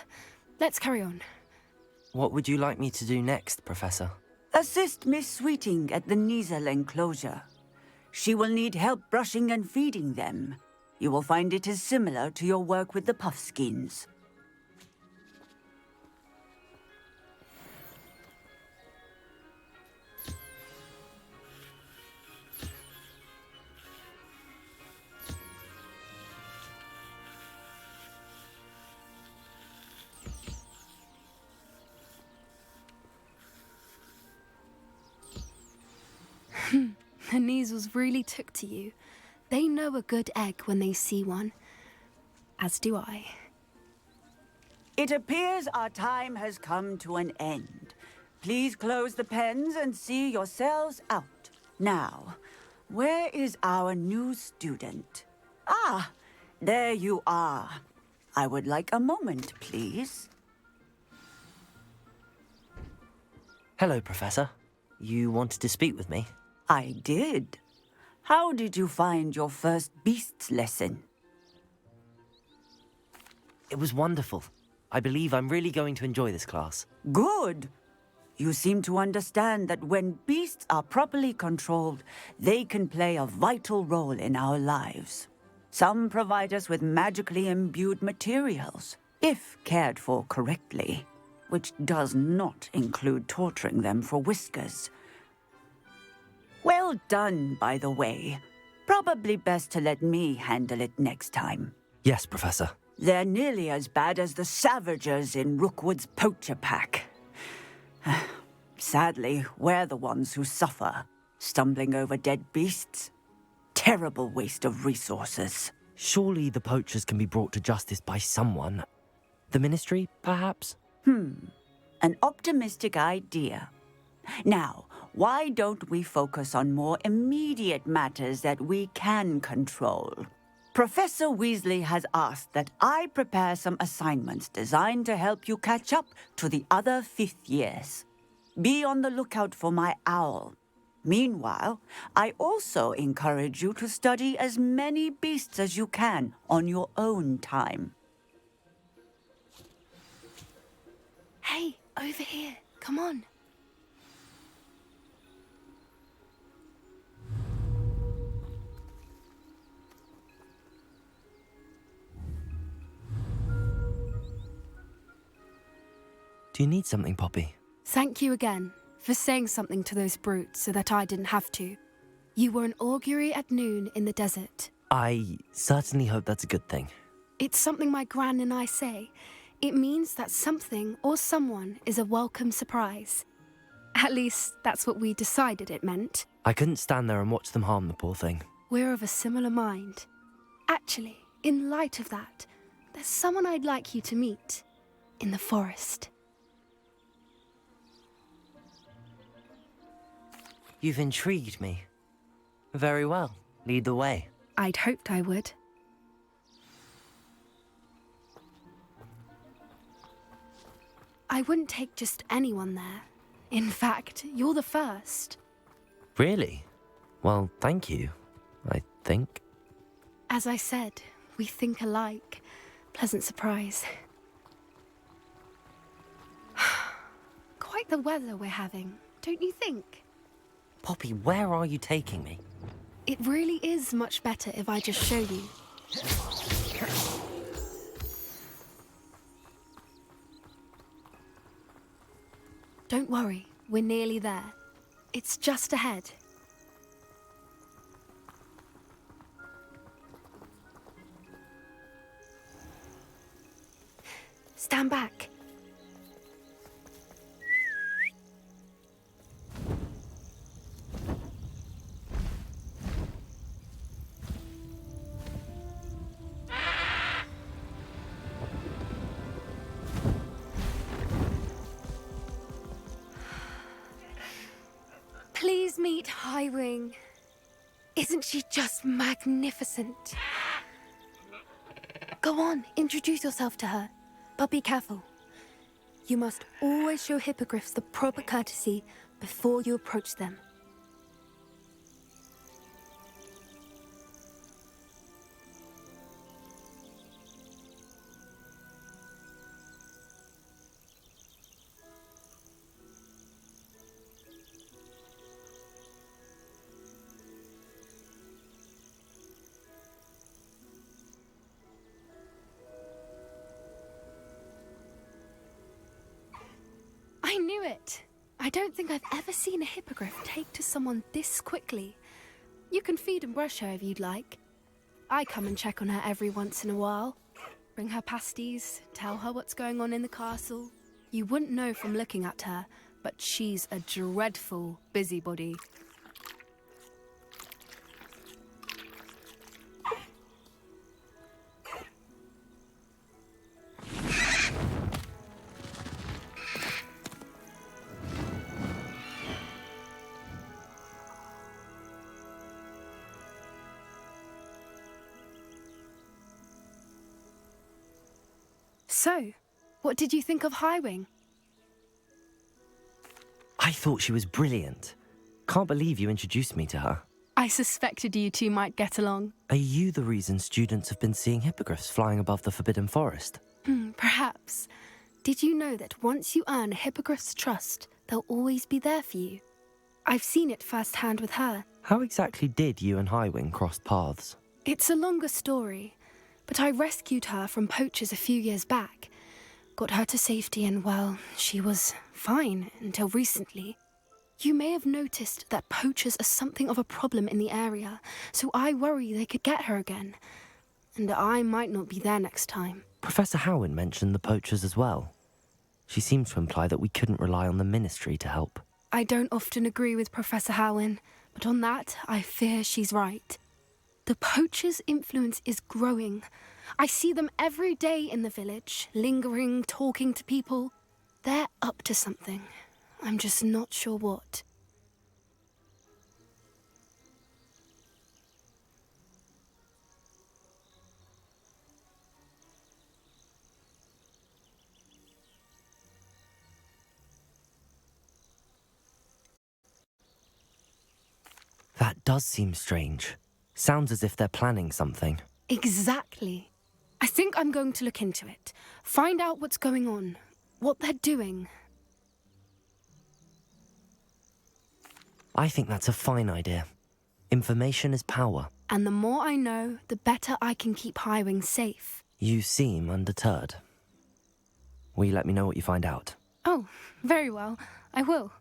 Let's carry on. What would you like me to do next, Professor? Assist Miss Sweeting at the Kneazle enclosure. She will need help brushing and feeding them. You will find it is similar to your work with the puffskins. The Kneazles really took to you. They know a good egg when they see one. As do I. It appears our time has come to an end. Please close the pens and see yourselves out. Now, where is our new student? Ah, there you are. I would like a moment, please. Hello, Professor. You wanted to speak with me? I did. How did you find your first beasts lesson? It was wonderful. I believe I'm really going to enjoy this class. Good. You seem to understand that when beasts are properly controlled, they can play a vital role in our lives. Some provide us with magically imbued materials, if cared for correctly, which does not include torturing them for whiskers. Well done, by the way. Probably best to let me handle it next time. Yes, Professor. They're nearly as bad as the Savagers in Rookwood's poacher pack. Sadly, we're the ones who suffer, stumbling over dead beasts. Terrible waste of resources. Surely the poachers can be brought to justice by someone. The Ministry, perhaps? An optimistic idea. Now, why don't we focus on more immediate matters that we can control? Professor Weasley has asked that I prepare some assignments designed to help you catch up to the other 5th years. Be on the lookout for my owl. Meanwhile, I also encourage you to study as many beasts as you can on your own time. Hey, over here. Come on. Do you need something, Poppy? Thank you again for saying something to those brutes so that I didn't have to. You were an augury at noon in the desert. I certainly hope that's a good thing. It's something my gran and I say. It means that something or someone is a welcome surprise. At least, that's what we decided it meant. I couldn't stand there and watch them harm the poor thing. We're of a similar mind. Actually, in light of that, there's someone I'd like you to meet. In the forest. You've intrigued me. Very well. Lead the way. I'd hoped I would. I wouldn't take just anyone there. In fact, you're the first. Really? Well, thank you, I think. As I said, we think alike. Pleasant surprise. Quite the weather we're having, don't you think? Poppy, where are you taking me? It really is much better if I just show you. Don't worry, we're nearly there. It's just ahead. Stand back. Please meet Highwing. Isn't she just magnificent? Go on, introduce yourself to her. But be careful. You must always show hippogriffs the proper courtesy before you approach them. I knew it! I don't think I've ever seen a hippogriff take to someone this quickly. You can feed and brush her if you'd like. I come and check on her every once in a while. Bring her pasties, tell her what's going on in the castle. You wouldn't know from looking at her, but she's a dreadful busybody. So, what did you think of Highwing? I thought she was brilliant. Can't believe you introduced me to her. I suspected you two might get along. Are you the reason students have been seeing hippogriffs flying above the Forbidden Forest? Perhaps. Did you know that once you earn a hippogriff's trust, they'll always be there for you? I've seen it firsthand with her. How exactly did you and Highwing cross paths? It's a longer story, but I rescued her from poachers a few years back. Got her to safety and, well, she was fine until recently. You may have noticed that poachers are something of a problem in the area, so I worry they could get her again. And I might not be there next time. Professor Howin mentioned the poachers as well. She seemed to imply that we couldn't rely on the Ministry to help. I don't often agree with Professor Howin, but on that, I fear she's right. The poachers' influence is growing. I see them every day in the village, lingering, talking to people. They're up to something. I'm just not sure what. That does seem strange. Sounds as if they're planning something. Exactly. I think I'm going to look into it. Find out what's going on. What they're doing. I think that's a fine idea. Information is power. And the more I know, the better I can keep Highwing safe. You seem undeterred. Will you let me know what you find out? Oh, very well. I will.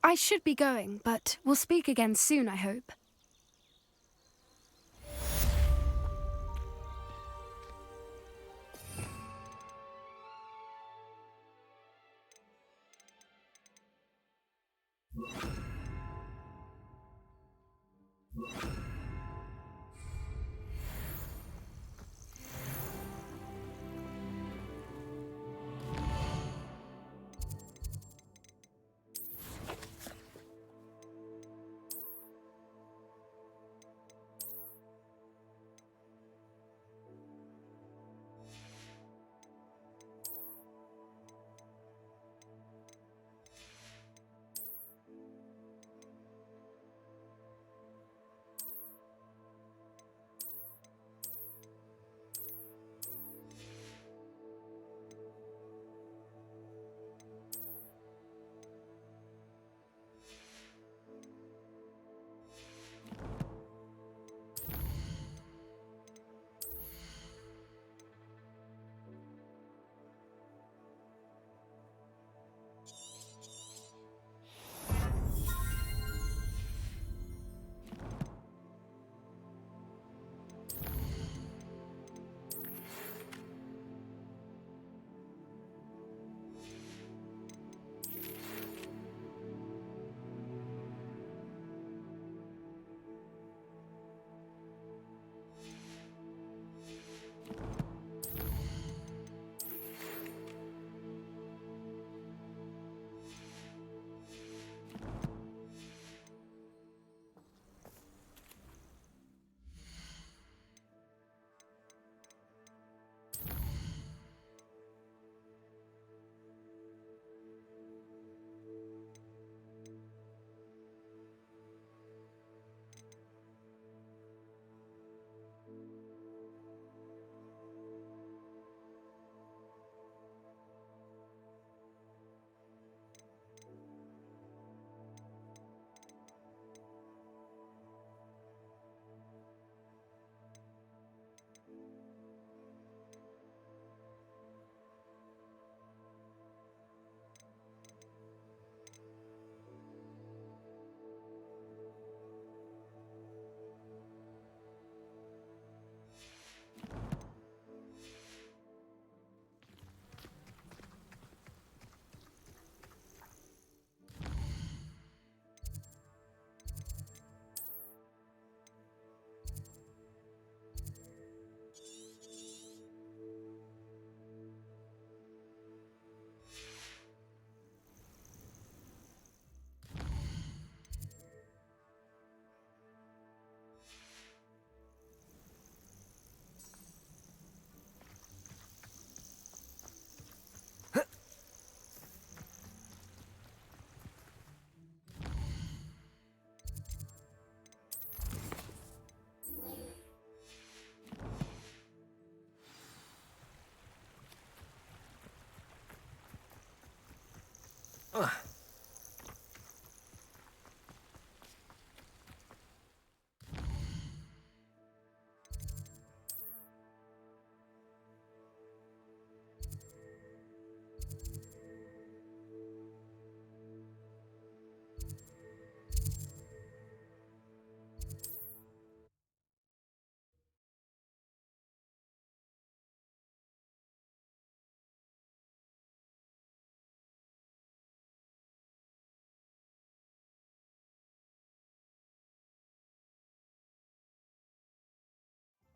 I should be going, but we'll speak again soon, I hope.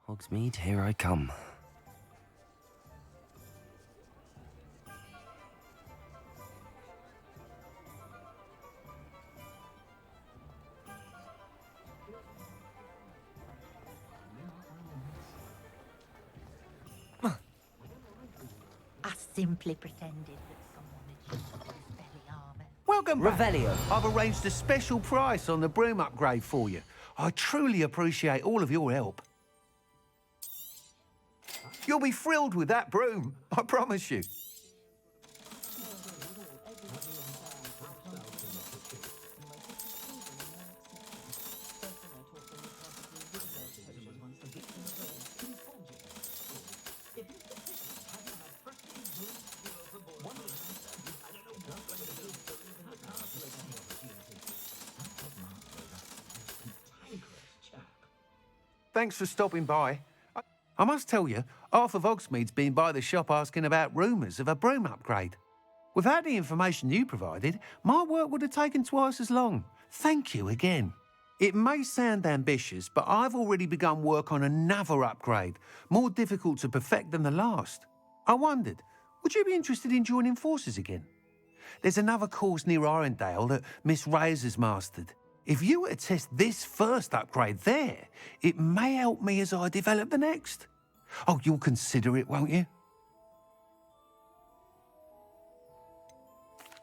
Hogsmeade, here I come. I simply pretended that someone had used this belly armor. Welcome back. Revelio. I've arranged a special price on the broom upgrade for you. I truly appreciate all of your help. You'll be thrilled with that broom, I promise you. Thanks for stopping by. I must tell you, half of Hogsmeade's been by the shop asking about rumours of a broom upgrade. Without the information you provided, my work would have taken twice as long. Thank you again. It may sound ambitious, but I've already begun work on another upgrade, more difficult to perfect than the last. I wondered, would you be interested in joining forces again? There's another course near Irondale that Miss Reyes has mastered. If you were to test this first upgrade there, it may help me as I develop the next. Oh, you'll consider it, won't you?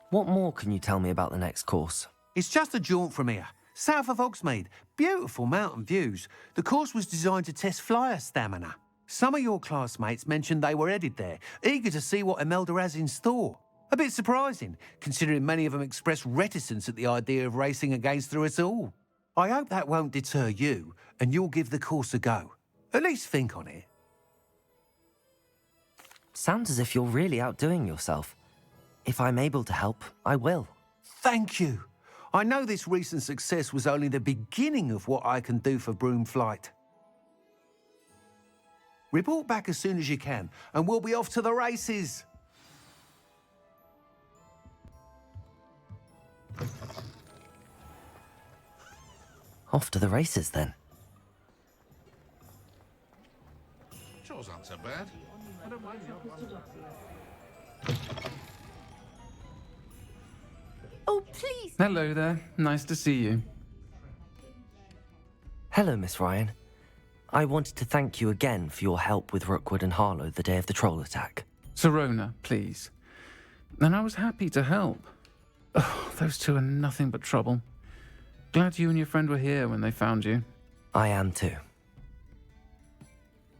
What more can you tell me about the next course? It's just a jaunt from here, south of Hogsmeade. Beautiful mountain views. The course was designed to test flyer stamina. Some of your classmates mentioned they were headed there, eager to see what Imelda has in store. A bit surprising, considering many of them expressed reticence at the idea of racing against her at all. I hope that won't deter you, and you'll give the course a go. At least think on it. Sounds as if you're really outdoing yourself. If I'm able to help, I will. Thank you. I know this recent success was only the beginning of what I can do for broom flight. Report back as soon as you can, and we'll be off to the races. Off to the races, then. Chores aren't so bad. I don't mind Oh, please! Hello there. Nice to see you. Hello, Miss Ryan. I wanted to thank you again for your help with Rookwood and Harlow the day of the troll attack. Sirona, please. And I was happy to help. Oh, those two are nothing but trouble. Glad you and your friend were here when they found you. I am too.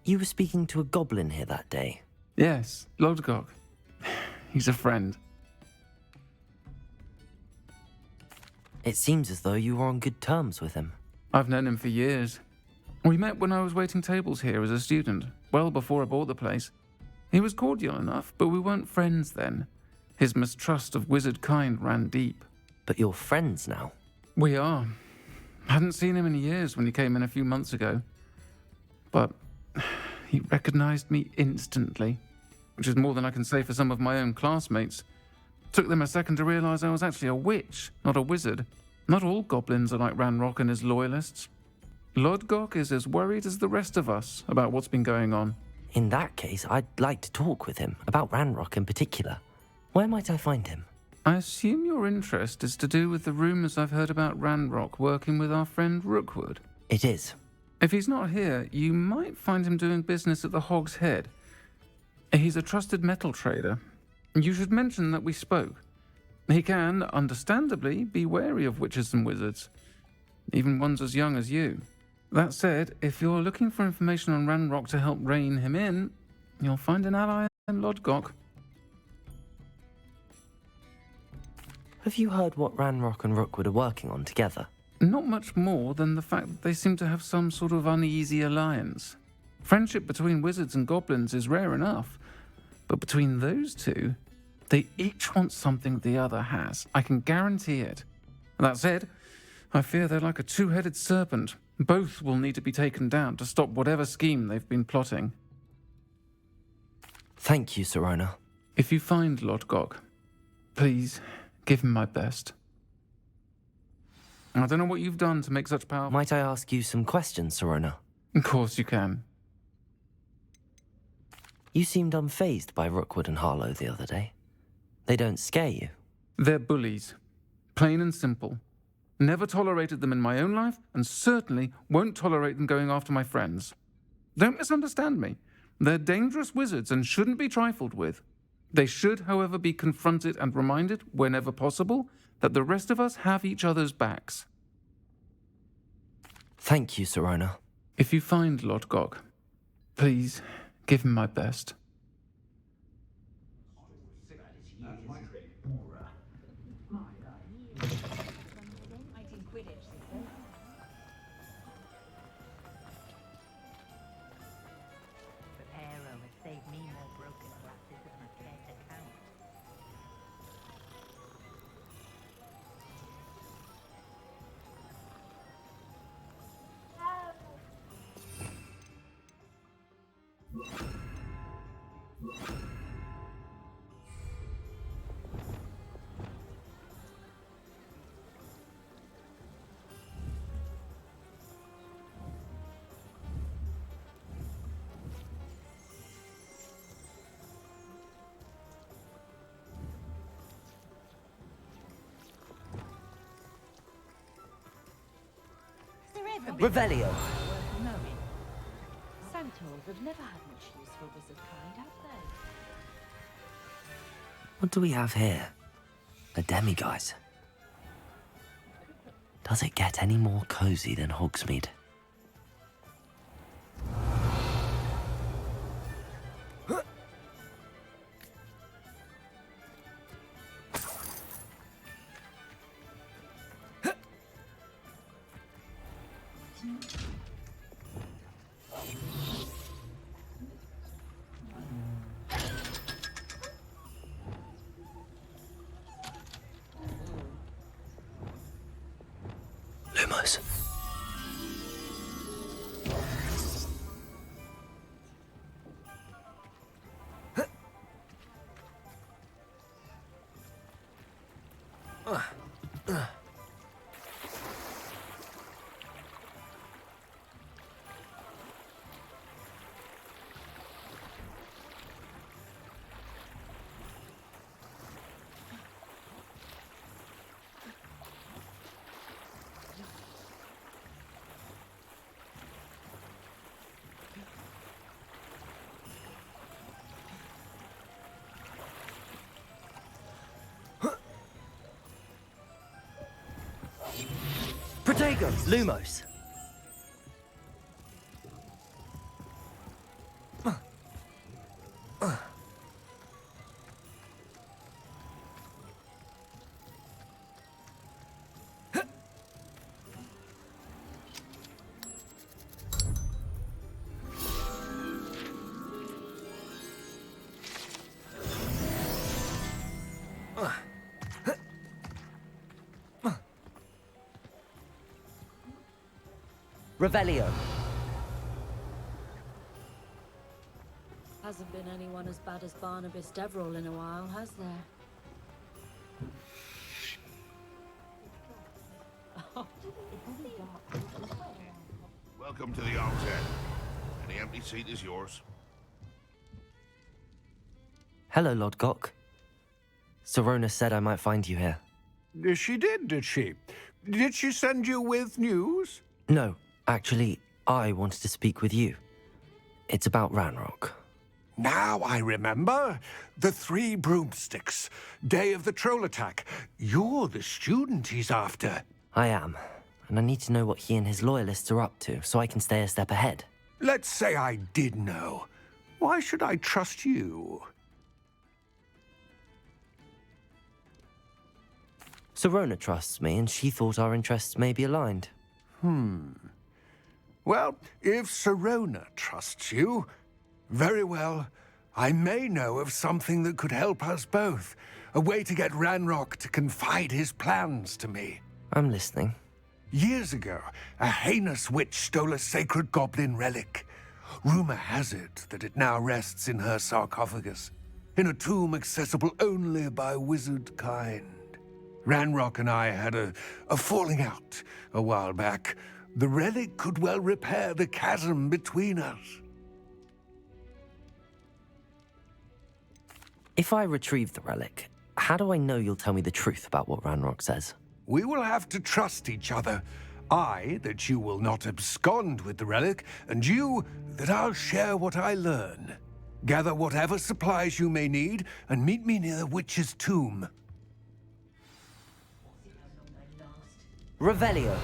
You were speaking to a goblin here that day. Yes, Lodgok. He's a friend. It seems as though you were on good terms with him. I've known him for years. We met when I was waiting tables here as a student, well before I bought the place. He was cordial enough, but we weren't friends then. His mistrust of wizard kind ran deep. But you're friends now? We are. Hadn't seen him in years when he came in a few months ago. But he recognized me instantly, which is more than I can say for some of my own classmates. Took them a second to realize I was actually a witch, not a wizard. Not all goblins are like Ranrock and his loyalists. Lodgok is as worried as the rest of us about what's been going on. In that case, I'd like to talk with him, about Ranrock in particular. Where might I find him? I assume your interest is to do with the rumours I've heard about Ranrock working with our friend Rookwood. It is. If he's not here, you might find him doing business at the Hog's Head. He's a trusted metal trader. You should mention that we spoke. He can, understandably, be wary of witches and wizards, even ones as young as you. That said, if you're looking for information on Ranrock to help rein him in, you'll find an ally in Lodgok. Have you heard what Ranrock and Rookwood are working on together? Not much more than the fact that they seem to have some sort of uneasy alliance. Friendship between wizards and goblins is rare enough, but between those two, they each want something the other has. I can guarantee it. That said, I fear they're like a two-headed serpent. Both will need to be taken down to stop whatever scheme they've been plotting. Thank you, Sirona. If you find Lodgok, please give him my best. I don't know what you've done to make such power. Might I ask you some questions, Sirona? Of course you can. You seemed unfazed by Rookwood and Harlow the other day. They don't scare you. They're bullies. Plain and simple. Never tolerated them in my own life, and certainly won't tolerate them going after my friends. Don't misunderstand me. They're dangerous wizards and shouldn't be trifled with. They should, however, be confronted and reminded, whenever possible, that the rest of us have each other's backs. Thank you, Sirona. If you find Lord Gog, please give him my best. Revelio. Centaurs have never had much use for wizard kind, have they? What do we have here? A demiguise. Does it get any more cozy than Hogsmeade? Lumos. Protego, Lumos. Revelio. Hasn't been anyone as bad as Barnabas Deverell in a while, has there? Welcome to the Ox Head. Any empty seat is yours. Hello, Lord Gok. Sirona said I might find you here. She did she? Did she send you with news? No, actually, I wanted to speak with you. It's about Ranrock. Now I remember. The 3 broomsticks. Day of the troll attack. You're the student he's after. I am, and I need to know what he and his loyalists are up to so I can stay a step ahead. Let's say I did know. Why should I trust you? Sirona trusts me, and she thought our interests may be aligned. Well, if Sirona trusts you, very well. I may know of something that could help us both. A way to get Ranrock to confide his plans to me. I'm listening. Years ago, a heinous witch stole a sacred goblin relic. Rumor has it that it now rests in her sarcophagus, in a tomb accessible only by wizard kind. Ranrock and I had a falling out a while back. The relic could well repair the chasm between us. If I retrieve the relic, how do I know you'll tell me the truth about what Ranrock says? We will have to trust each other. I, that you will not abscond with the relic, and you, that I'll share what I learn. Gather whatever supplies you may need, and meet me near the witch's tomb. Revelio.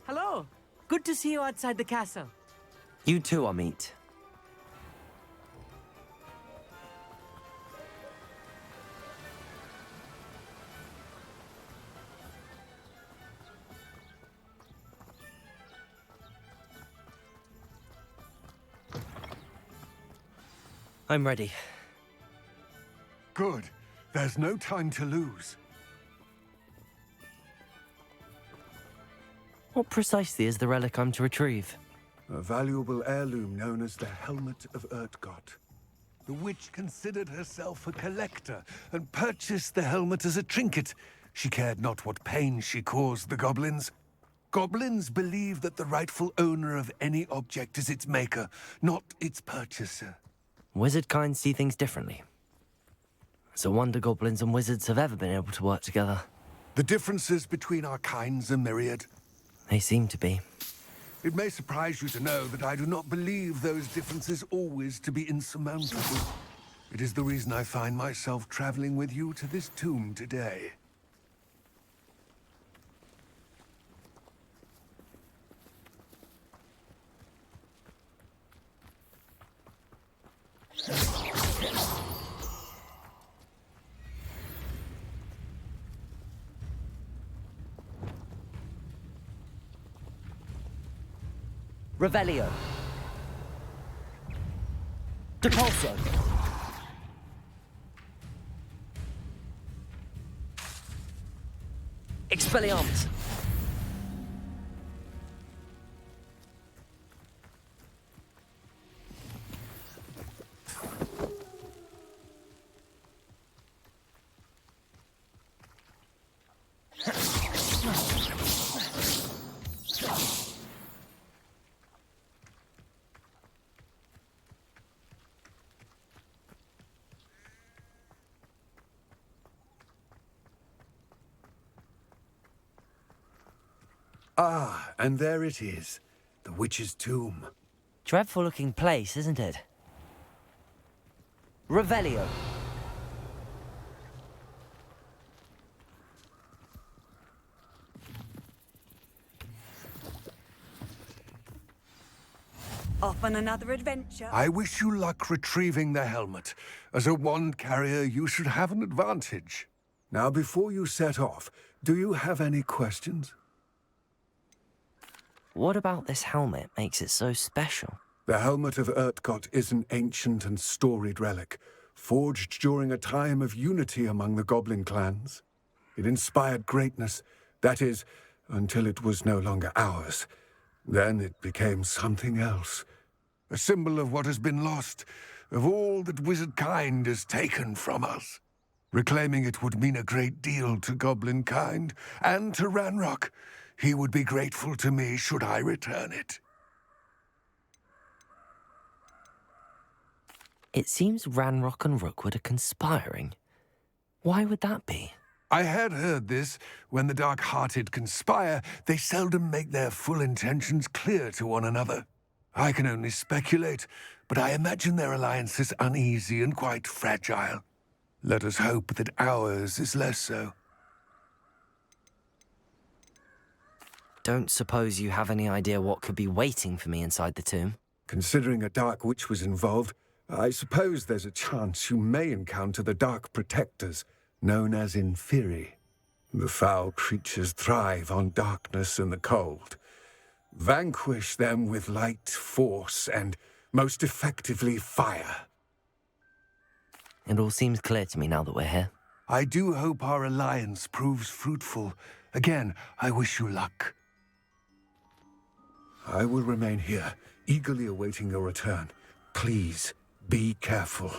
Hello. Good to see you outside the castle. You too, Amit. I'm ready. Good. There's no time to lose. What precisely is the relic I'm to retrieve? A valuable heirloom known as the Helmet of Urtkot. The witch considered herself a collector and purchased the helmet as a trinket. She cared not what pain she caused the goblins. Goblins believe that the rightful owner of any object is its maker, not its purchaser. Wizard kind see things differently. It's a wonder goblins and wizards have ever been able to work together. The differences between our kinds are myriad. They seem to be. It may surprise you to know that I do not believe those differences always to be insurmountable. It is the reason I find myself traveling with you to this tomb today. Revelio. Depulso. Expelliarmus. Ah, and there it is. The witch's tomb. Dreadful looking place, isn't it? Revelio. Off on another adventure. I wish you luck retrieving the helmet. As a wand carrier, you should have an advantage. Now, before you set off, do you have any questions? What about this helmet makes it so special? The Helmet of Urtkot is an ancient and storied relic, forged during a time of unity among the goblin clans. It inspired greatness, that is, until it was no longer ours. Then it became something else. A symbol of what has been lost, of all that wizard kind has taken from us. Reclaiming it would mean a great deal to goblin kind, and to Ranrock. He would be grateful to me should I return it. It seems Ranrock and Rookwood are conspiring. Why would that be? I had heard this. When the dark-hearted conspire, they seldom make their full intentions clear to one another. I can only speculate, but I imagine their alliance is uneasy and quite fragile. Let us hope that ours is less so. Don't suppose you have any idea what could be waiting for me inside the tomb? Considering a dark witch was involved, I suppose there's a chance you may encounter the Dark Protectors, known as Inferi. The foul creatures thrive on darkness and the cold. Vanquish them with light, force, and, most effectively, fire. It all seems clear to me now that we're here. I do hope our alliance proves fruitful. Again, I wish you luck. I will remain here, eagerly awaiting your return. Please, be careful.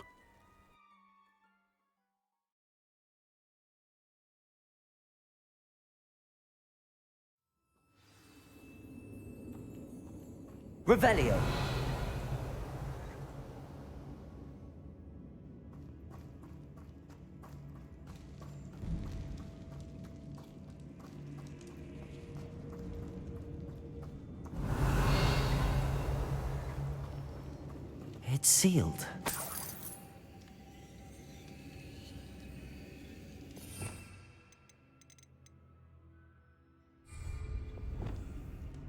Revelio. It's sealed.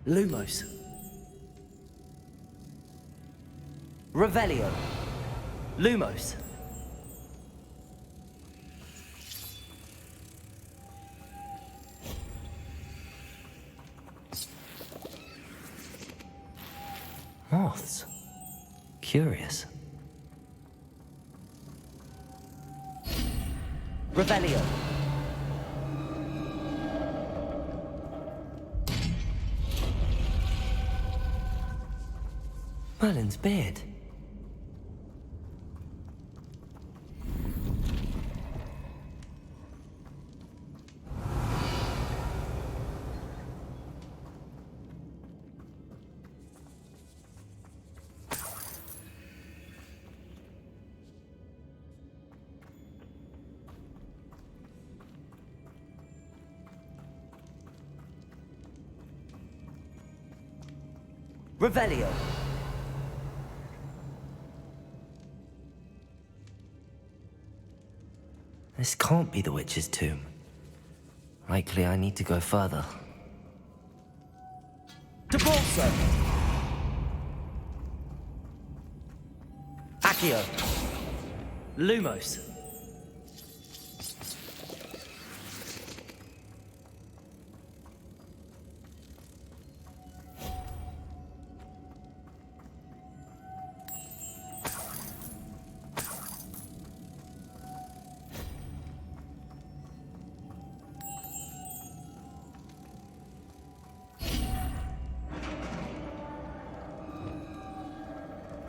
Lumos. Revelio. Lumos. Moths. Curious. Revelio. Merlin's beard. Revelio. This can't be the witch's tomb. Likely I need to go further. Debolso! Accio! Lumos!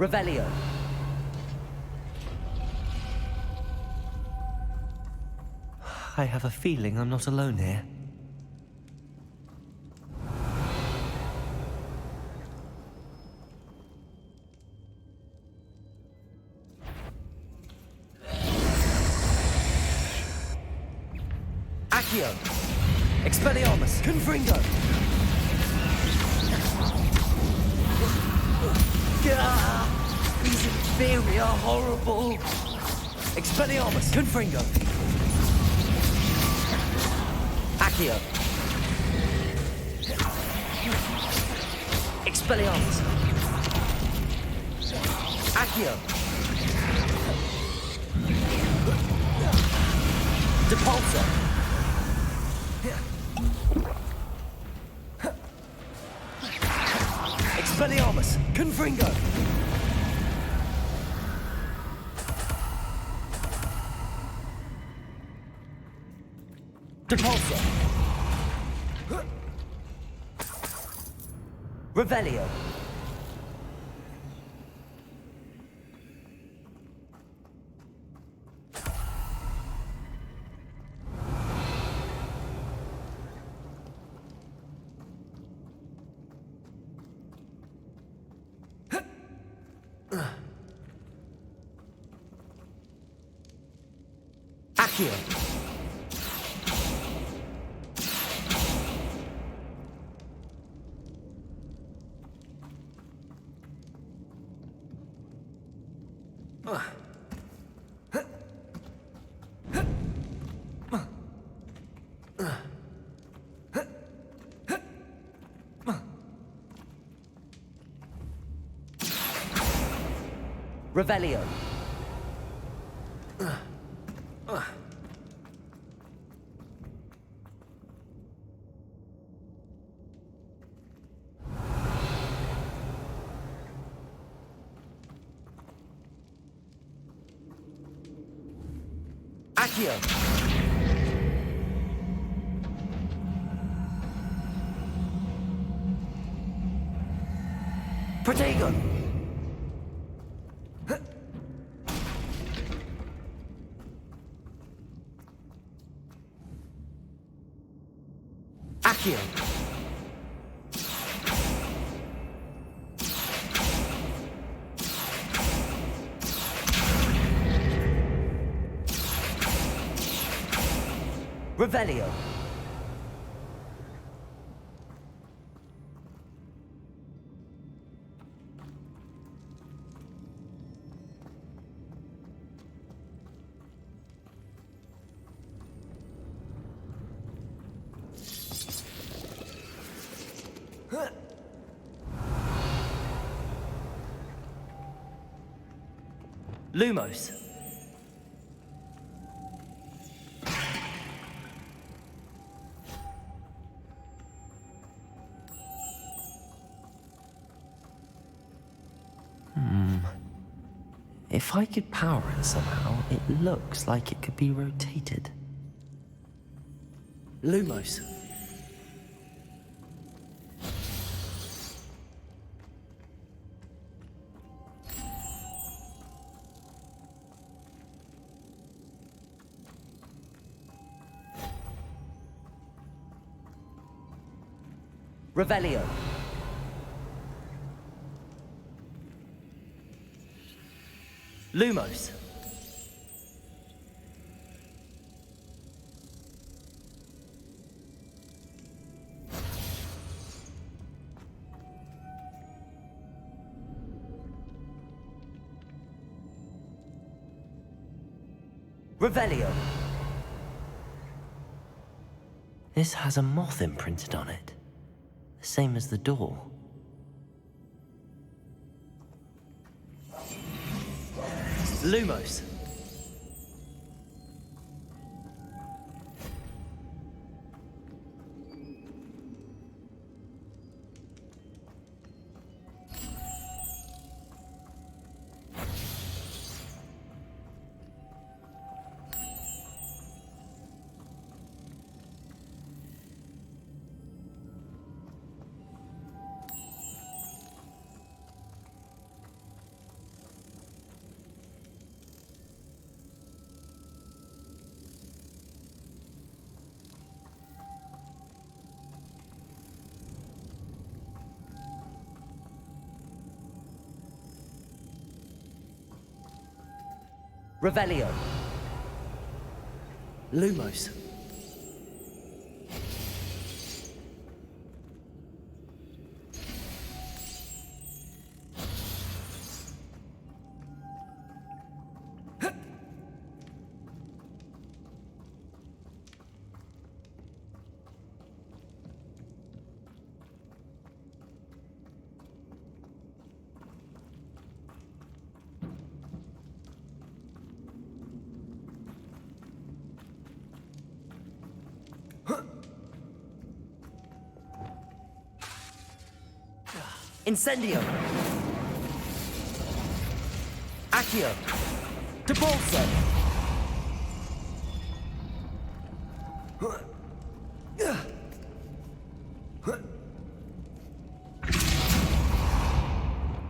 Revelio. I have a feeling I'm not alone here. Accio. Expelliarmus. Confringo. These inferior, horrible. Expelliarmus. Confringo. Accio. Expelliarmus. Accio. Depulso. Expelliarmus. Confringo. Depulso. Revelio. Accio. Revelio. Accio. Protego. Accio. Revelio. Lumos. If I could power it somehow, it looks like it could be rotated. Lumos. Revelio. Lumos. Revelio. This has a moth imprinted on it. The same as the door. Lumos. Revelio. Lumos. Incendio. Accio. Depulso.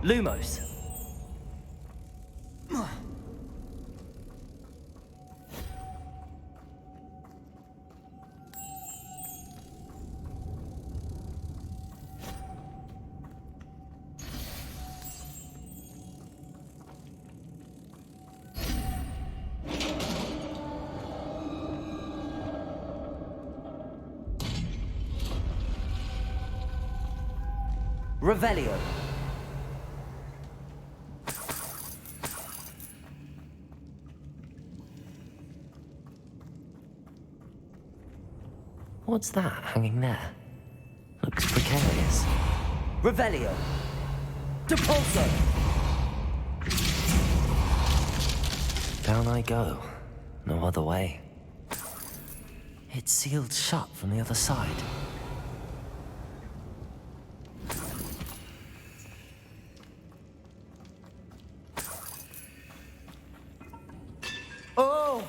Lumos. Revelio. What's that hanging there? Looks precarious. Revelio. Depulso. Down I go. No other way. It's sealed shut from the other side. Oh!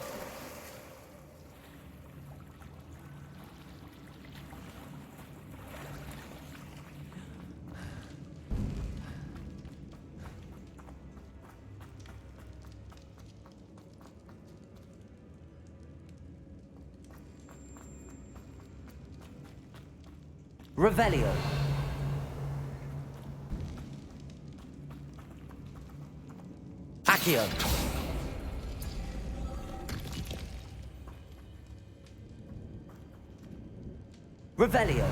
Revelio. Accio. Revelio.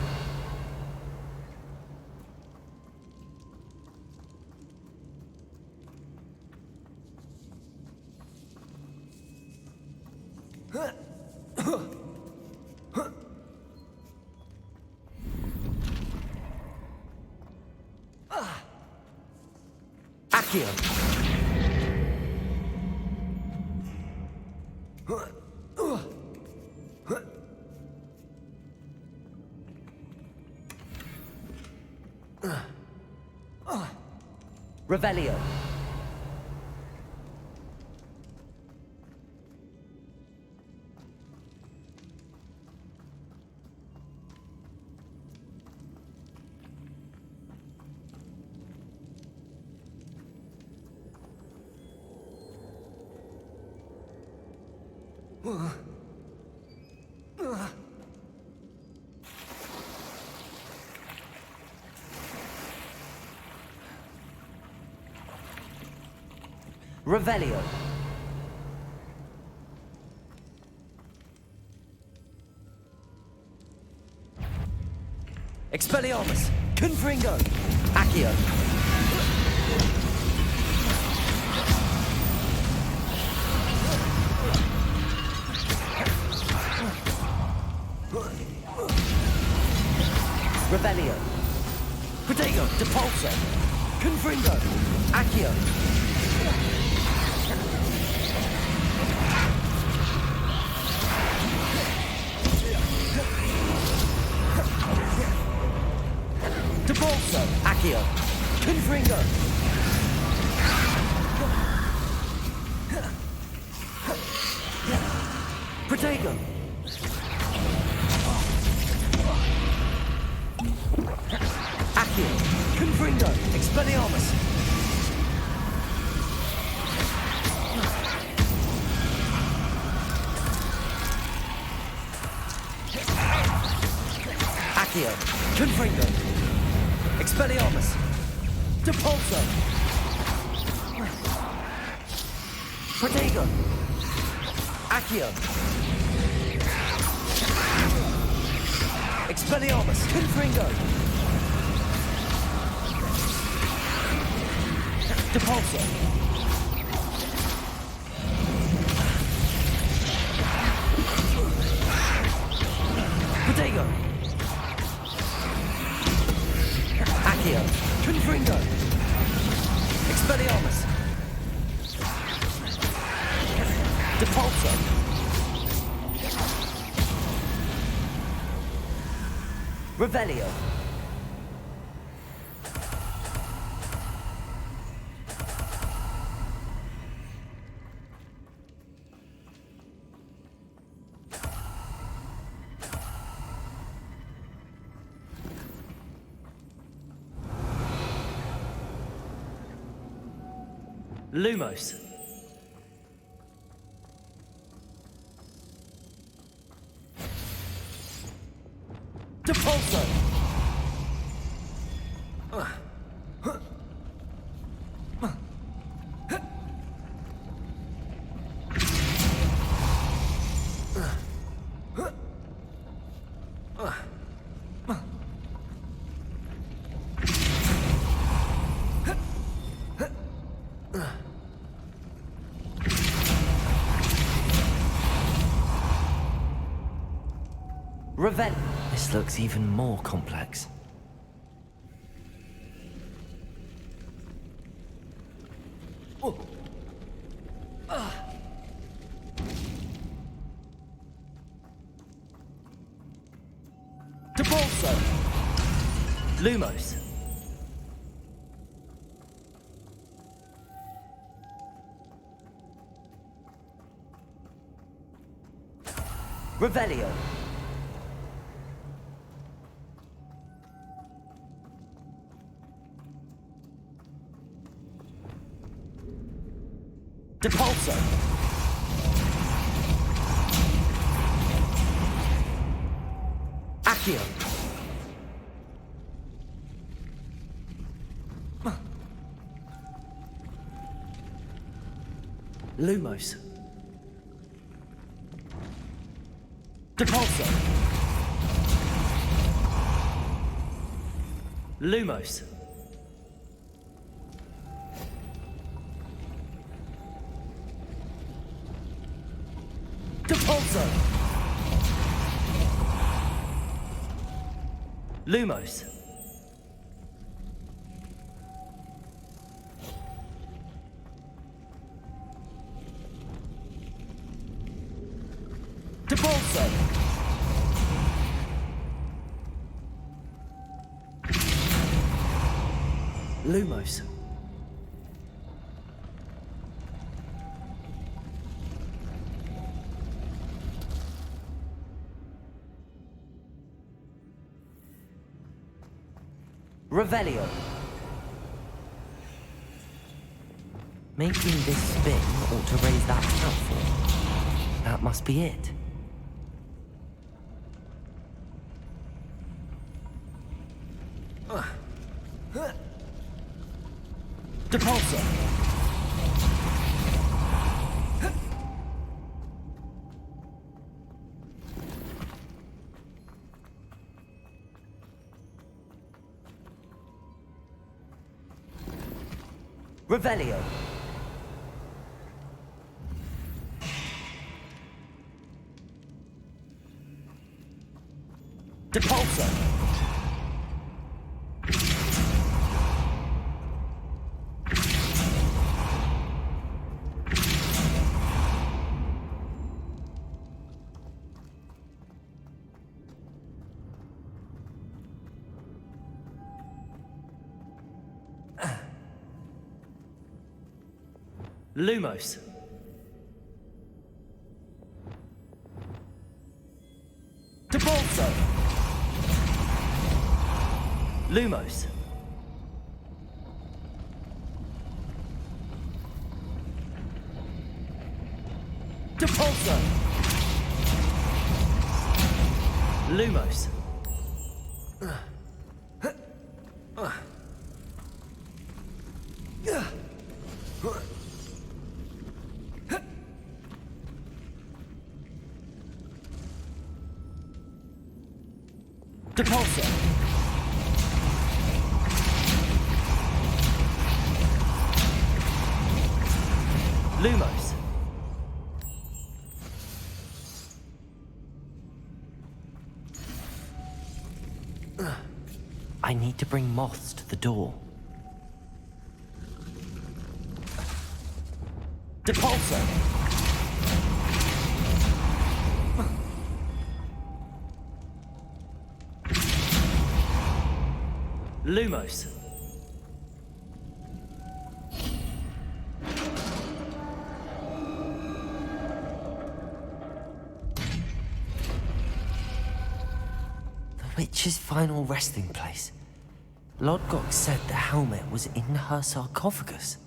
Accio. Revelio. Revelio. Expelliarmus. Confringo. Accio. Revelio. Protego. Depulso. Confringo. Accio. Depulso. Accio. Confringo. Protego. Accio. Confringo. Expelliarmus. Accio. Confringo. Expelliarmus. Depulso. Protego. Accio. Expelliarmus. Confringo. Depulso. Protego. Accio. Confringo. Expelliarmus. Depulso. Revelio. Lumos. Depulso. Revel. This looks even more complex. Depulso. Lumos. Revelio. Depulso. Accio. Lumos. Depulso. Lumos. Depulso. Lumos. Depulso. Lumos. Revelio. Making this spin ought to raise that platform. That must be it. Depulso. Revelio. Depulso. Lumos. Depulso. Lumos. Depulso. Lumos. Depulso. Lumos. I need to bring moths to the door. Depulso. Lumos. The witch's final resting place. Lodgok said the helmet was in her sarcophagus.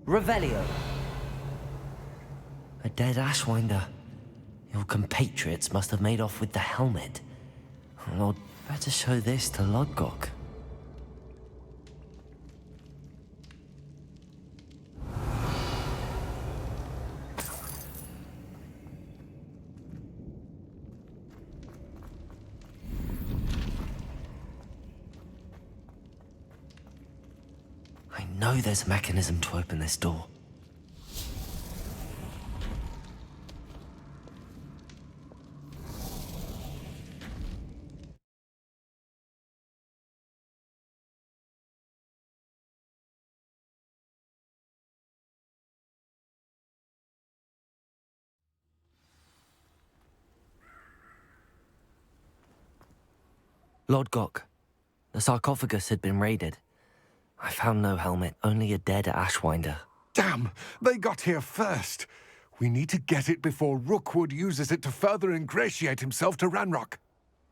Revelio. A dead Ashwinder. Your compatriots must have made off with the helmet. Lord, better show this to Lodgok. I know there's a mechanism to open this door. Lodgok, the sarcophagus had been raided. I found no helmet, only a dead Ashwinder. Damn! They got here first. We need to get it before Rookwood uses it to further ingratiate himself to Ranrock.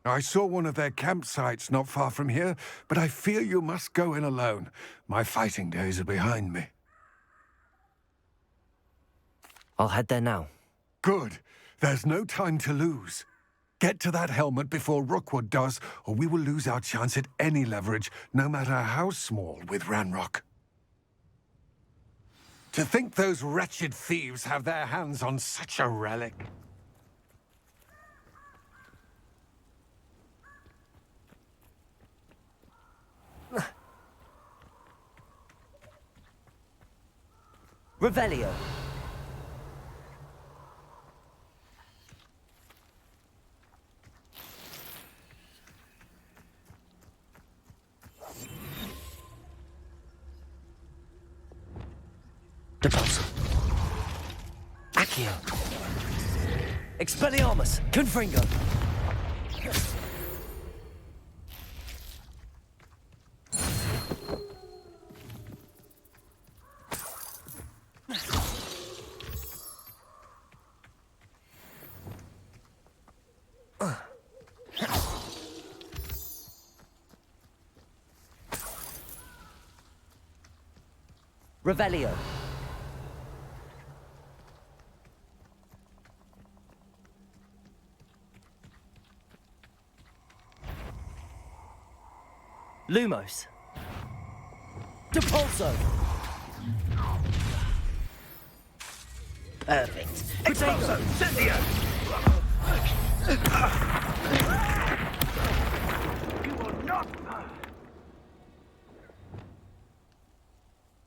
I saw one of their campsites not far from here, but I fear you must go in alone. My fighting days are behind me. I'll head there now. Good. There's no time to lose. Get to that helmet before Rookwood does, or we will lose our chance at any leverage, no matter how small, with Ranrock. To think those wretched thieves have their hands on such a relic. Revelio. Depulso. Accio. Expelliarmus. Confringo. Revelio. Lumos. Depulso. Perfect. Expulso! Incendio! You will not!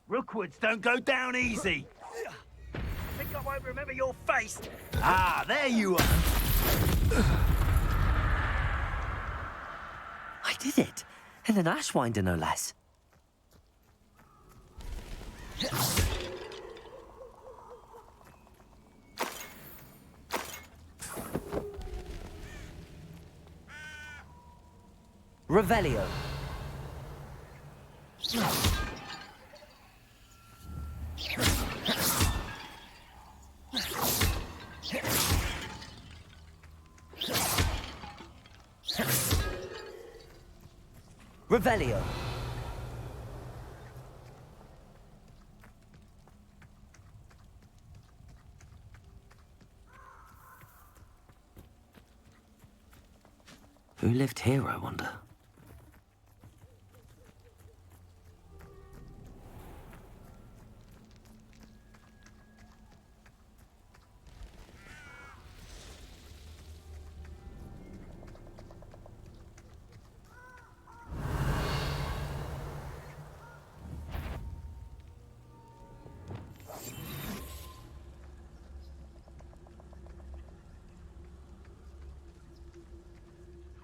Rookwoods don't go down easy. I think I won't remember your face. Ah, there you are. I did it. And an Ashwinder, no less. Revelio. Revelio. Who lived here, I wonder?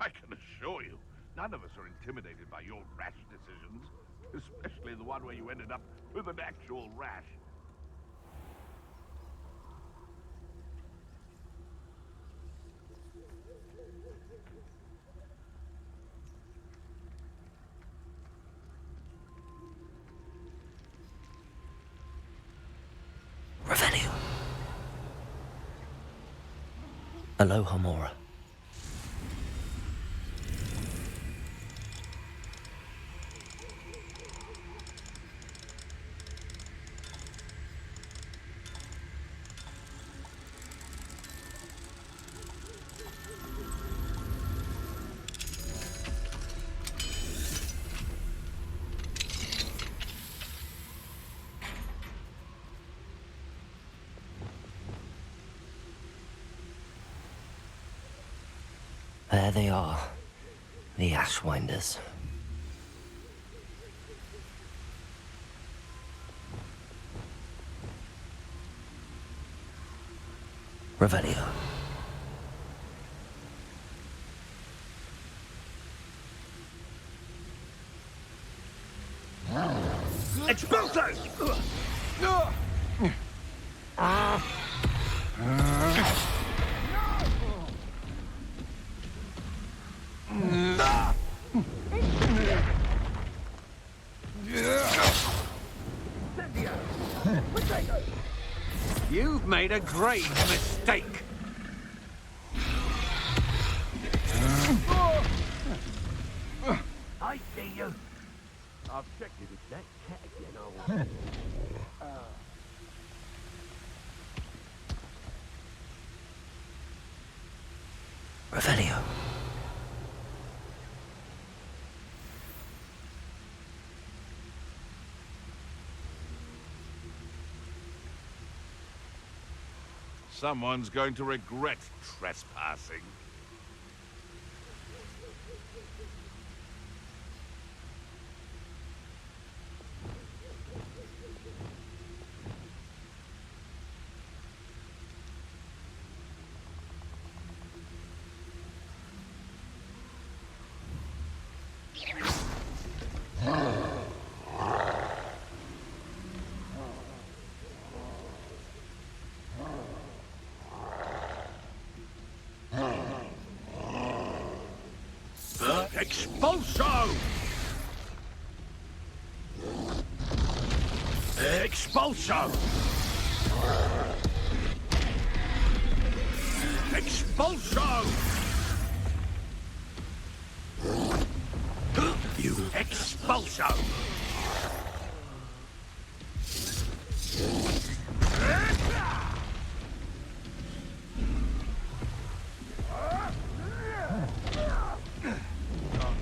I can assure you, none of us are intimidated by your rash decisions, especially the one where you ended up with an actual rash. Revelio. Aloha Mora. There they are, the Ashwinders. Revelio. Expulso! You've made a grave mistake. I see you. I've checked if it's that cat again, I will. Revelio. Someone's going to regret trespassing. Expulso! Expulso! Expulso! You expulso!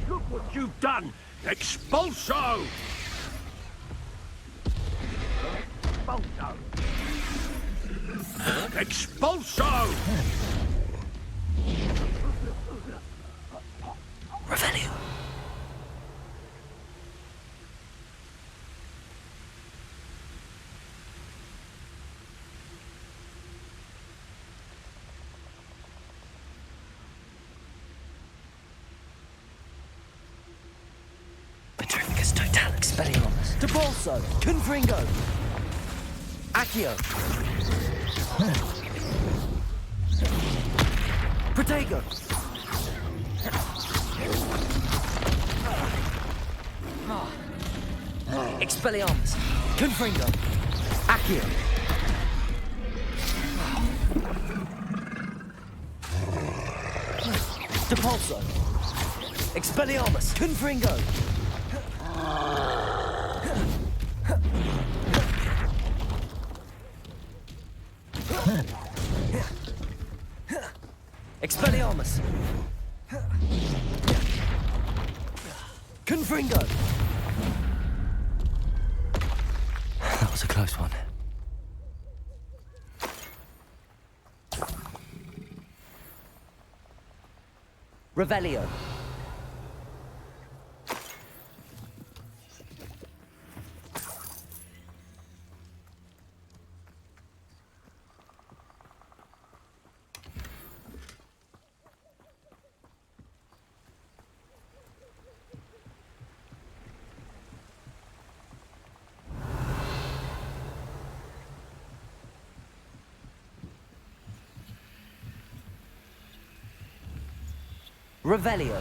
Look what you've done! Expulso! Expulso! Expulso! Revelio. Petrificus total expelliarmus. Debolso! Confringo! Accio! Protego! Expelliarmus! Confringo! Accio! Depulso! Expelliarmus! Confringo! Expelliarmus! Confringo! That was a close one. Revelio! Revelio.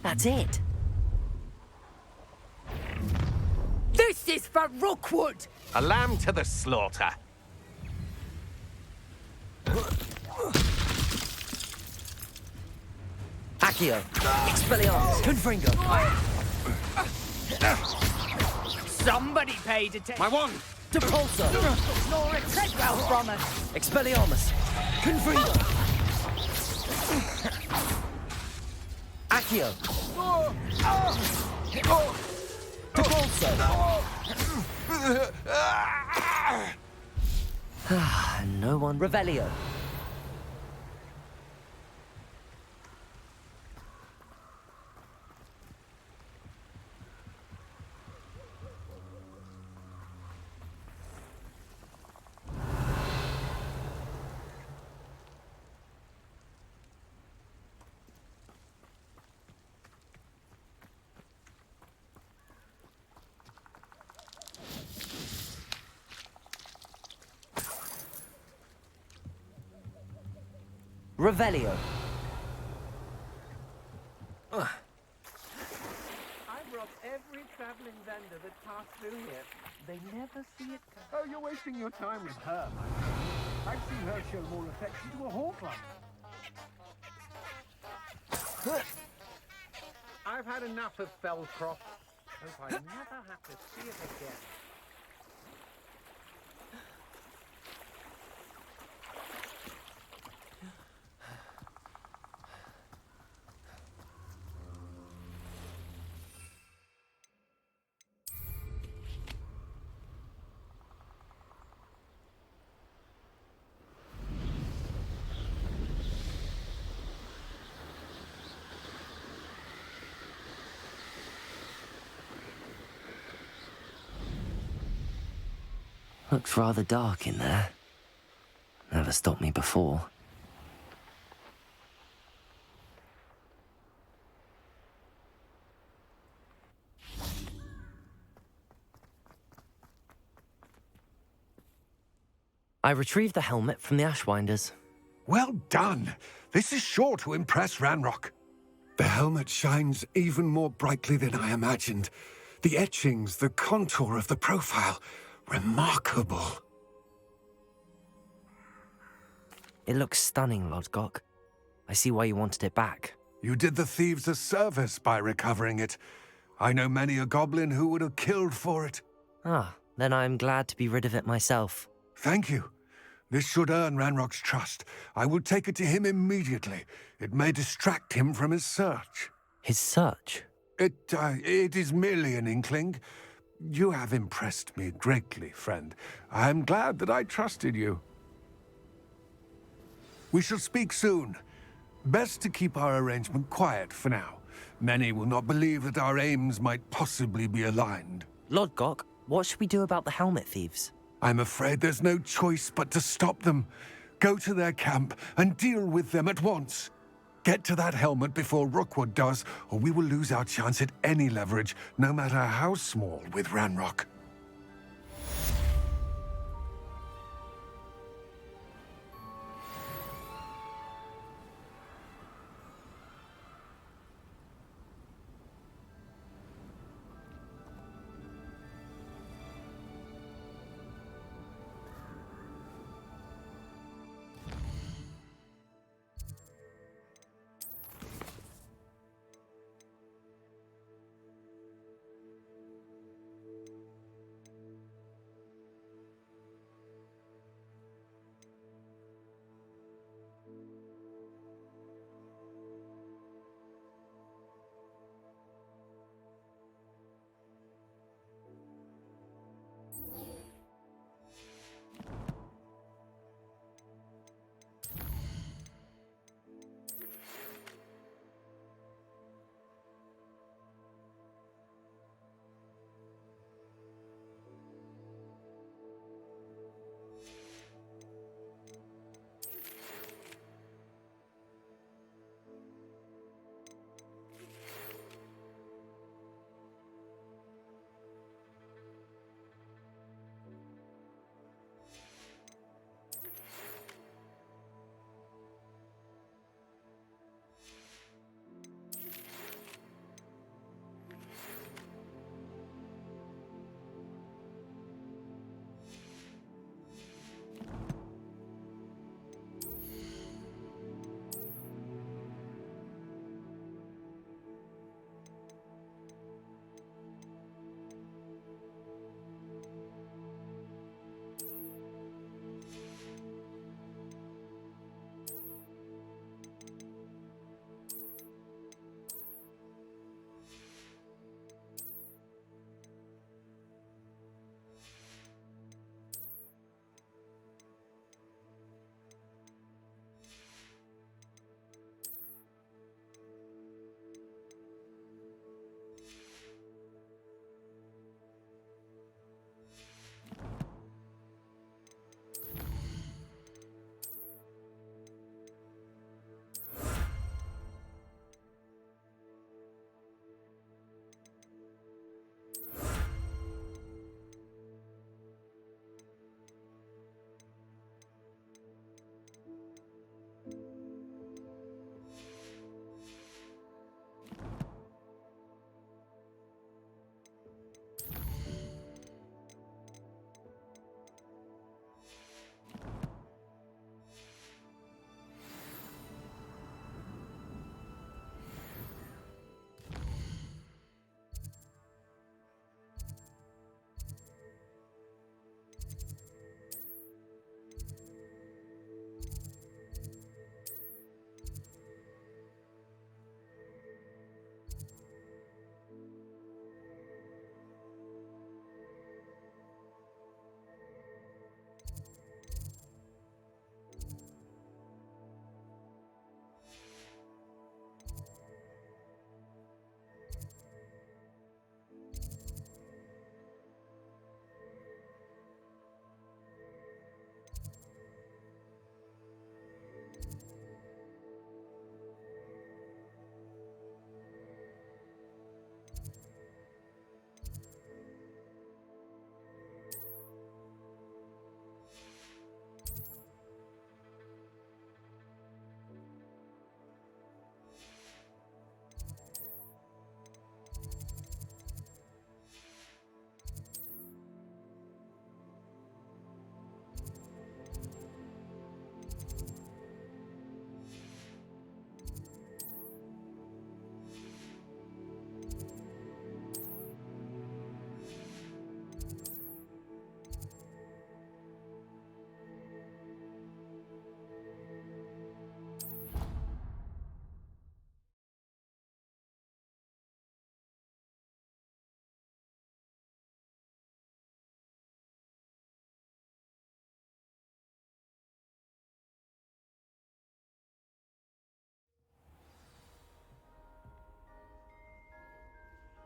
That's it. This is for Rookwood! A lamb to the slaughter. Accio. Expelliarmus. Confringo. Somebody paid attention. My one! Depulso. Nor a treadwell from us. Expelliarmus. Confringo. Accio. Depulso. No one. Revelio. Revelio. I've robbed every traveling vendor that passed through here. They never see it come. Oh, you're wasting your time with her. I've seen her show more affection to a horse. I've had enough of Fellcroft. Hope I never have to see it again. Looks rather dark in there. Never stopped me before. I retrieved the helmet from the Ashwinders. Well done. This is sure to impress Ranrock. The helmet shines even more brightly than I imagined. The etchings, the contour of the profile. Remarkable. It looks stunning, Lodgok. I see why you wanted it back. You did the thieves a service by recovering it. I know many a goblin who would have killed for it. Ah, then I am glad to be rid of it myself. Thank you. This should earn Ranrock's trust. I will take it to him immediately. It may distract him from his search. His search? It is merely an inkling. You have impressed me greatly, friend. I am glad that I trusted you. We shall speak soon. Best to keep our arrangement quiet for now. Many will not believe that our aims might possibly be aligned. Lodgok, what should we do about the helmet thieves? I'm afraid there's no choice but to stop them. Go to their camp and deal with them at once. Get to that helmet before Rookwood does, or we will lose our chance at any leverage, no matter how small, with Ranrock.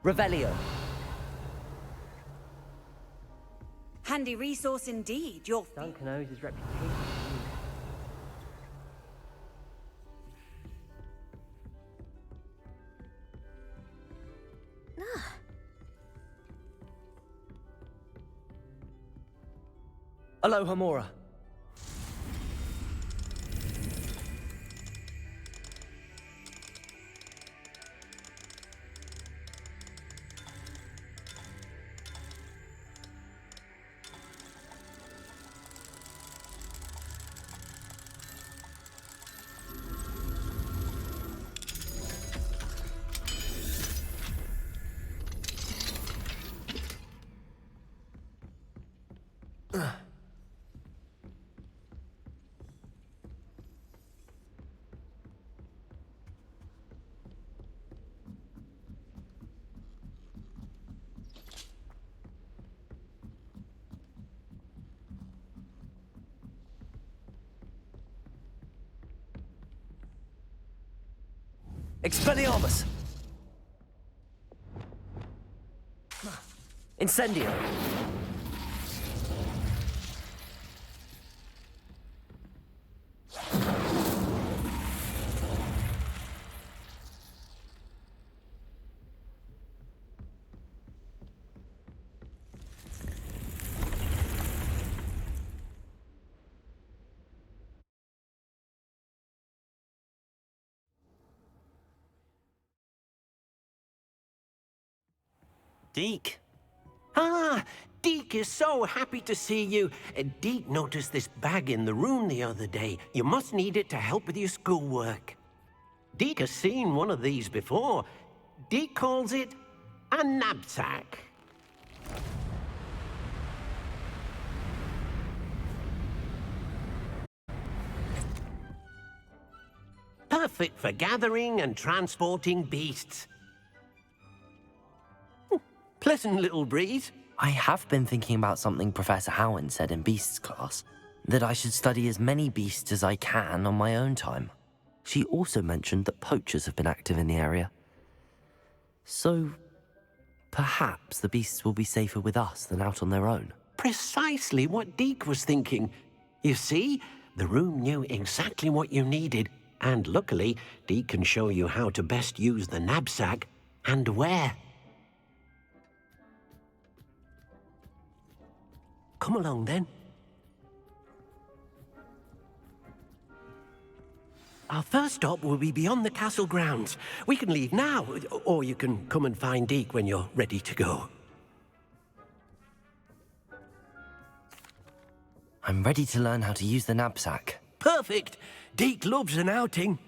Revelio. Handy resource indeed. Your Duncan owes his reputation. Aloha Mora. Expelliarmus! Incendio! Deke. Ah, Deke is so happy to see you. Deke noticed this bag in the room the other day. You must need it to help with your schoolwork. Deke has seen one of these before. Deke calls it a knapsack. Perfect for gathering and transporting beasts. Pleasant little breeze. I have been thinking about something Professor Howin said in Beasts class, that I should study as many beasts as I can on my own time. She also mentioned that poachers have been active in the area. So, perhaps the beasts will be safer with us than out on their own. Precisely what Deke was thinking. You see, the room knew exactly what you needed, and luckily, Deke can show you how to best use the knapsack and where. Come along, then. Our first stop will be beyond the castle grounds. We can leave now, or you can come and find Deke when you're ready to go. I'm ready to learn how to use the knapsack. Perfect! Deke loves an outing.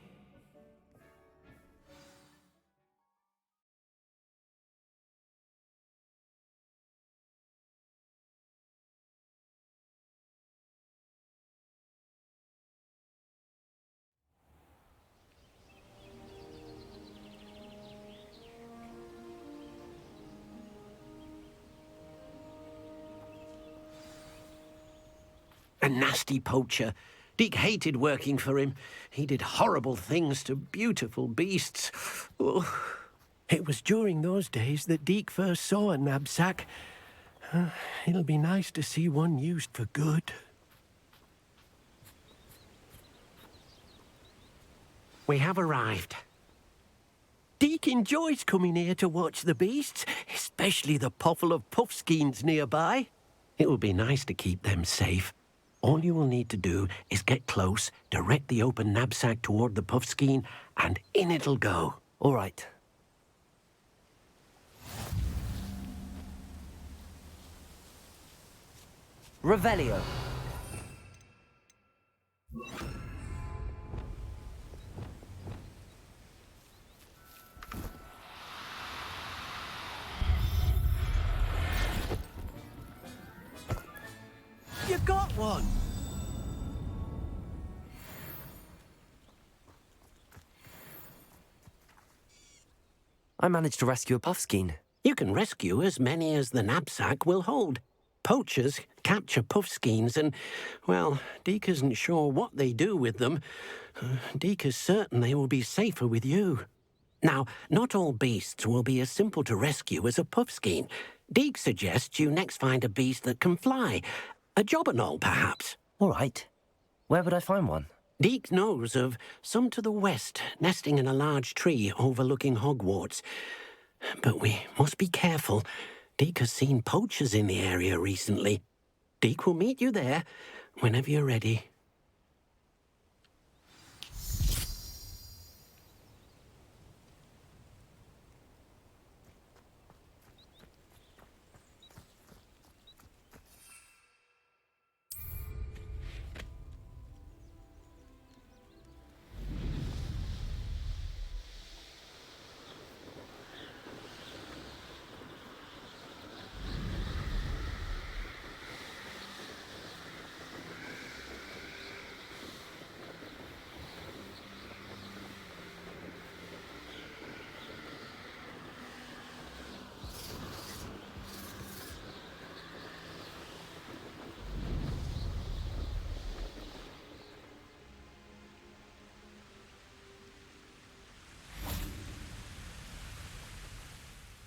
A nasty poacher. Deke hated working for him. He did horrible things to beautiful beasts. Oh, it was during those days that Deke first saw a knapsack. It'll be nice to see one used for good. We have arrived. Deke enjoys coming here to watch the beasts, especially the potful of puffskeins nearby. It will be nice to keep them safe. All you will need to do is get close, direct the open knapsack toward the puffskein, and in it'll go. All right. Revelio. You got one! I managed to rescue a puffskein. You can rescue as many as the knapsack will hold. Poachers capture puffskeins and, well, Deke isn't sure what they do with them. Deke is certain they will be safer with you. Now, not all beasts will be as simple to rescue as a puffskein. Deke suggests you next find a beast that can fly. A jobberknoll, perhaps. All right. Where would I find one? Deke knows of some to the west, nesting in a large tree overlooking Hogwarts. But we must be careful. Deke has seen poachers in the area recently. Deke will meet you there whenever you're ready.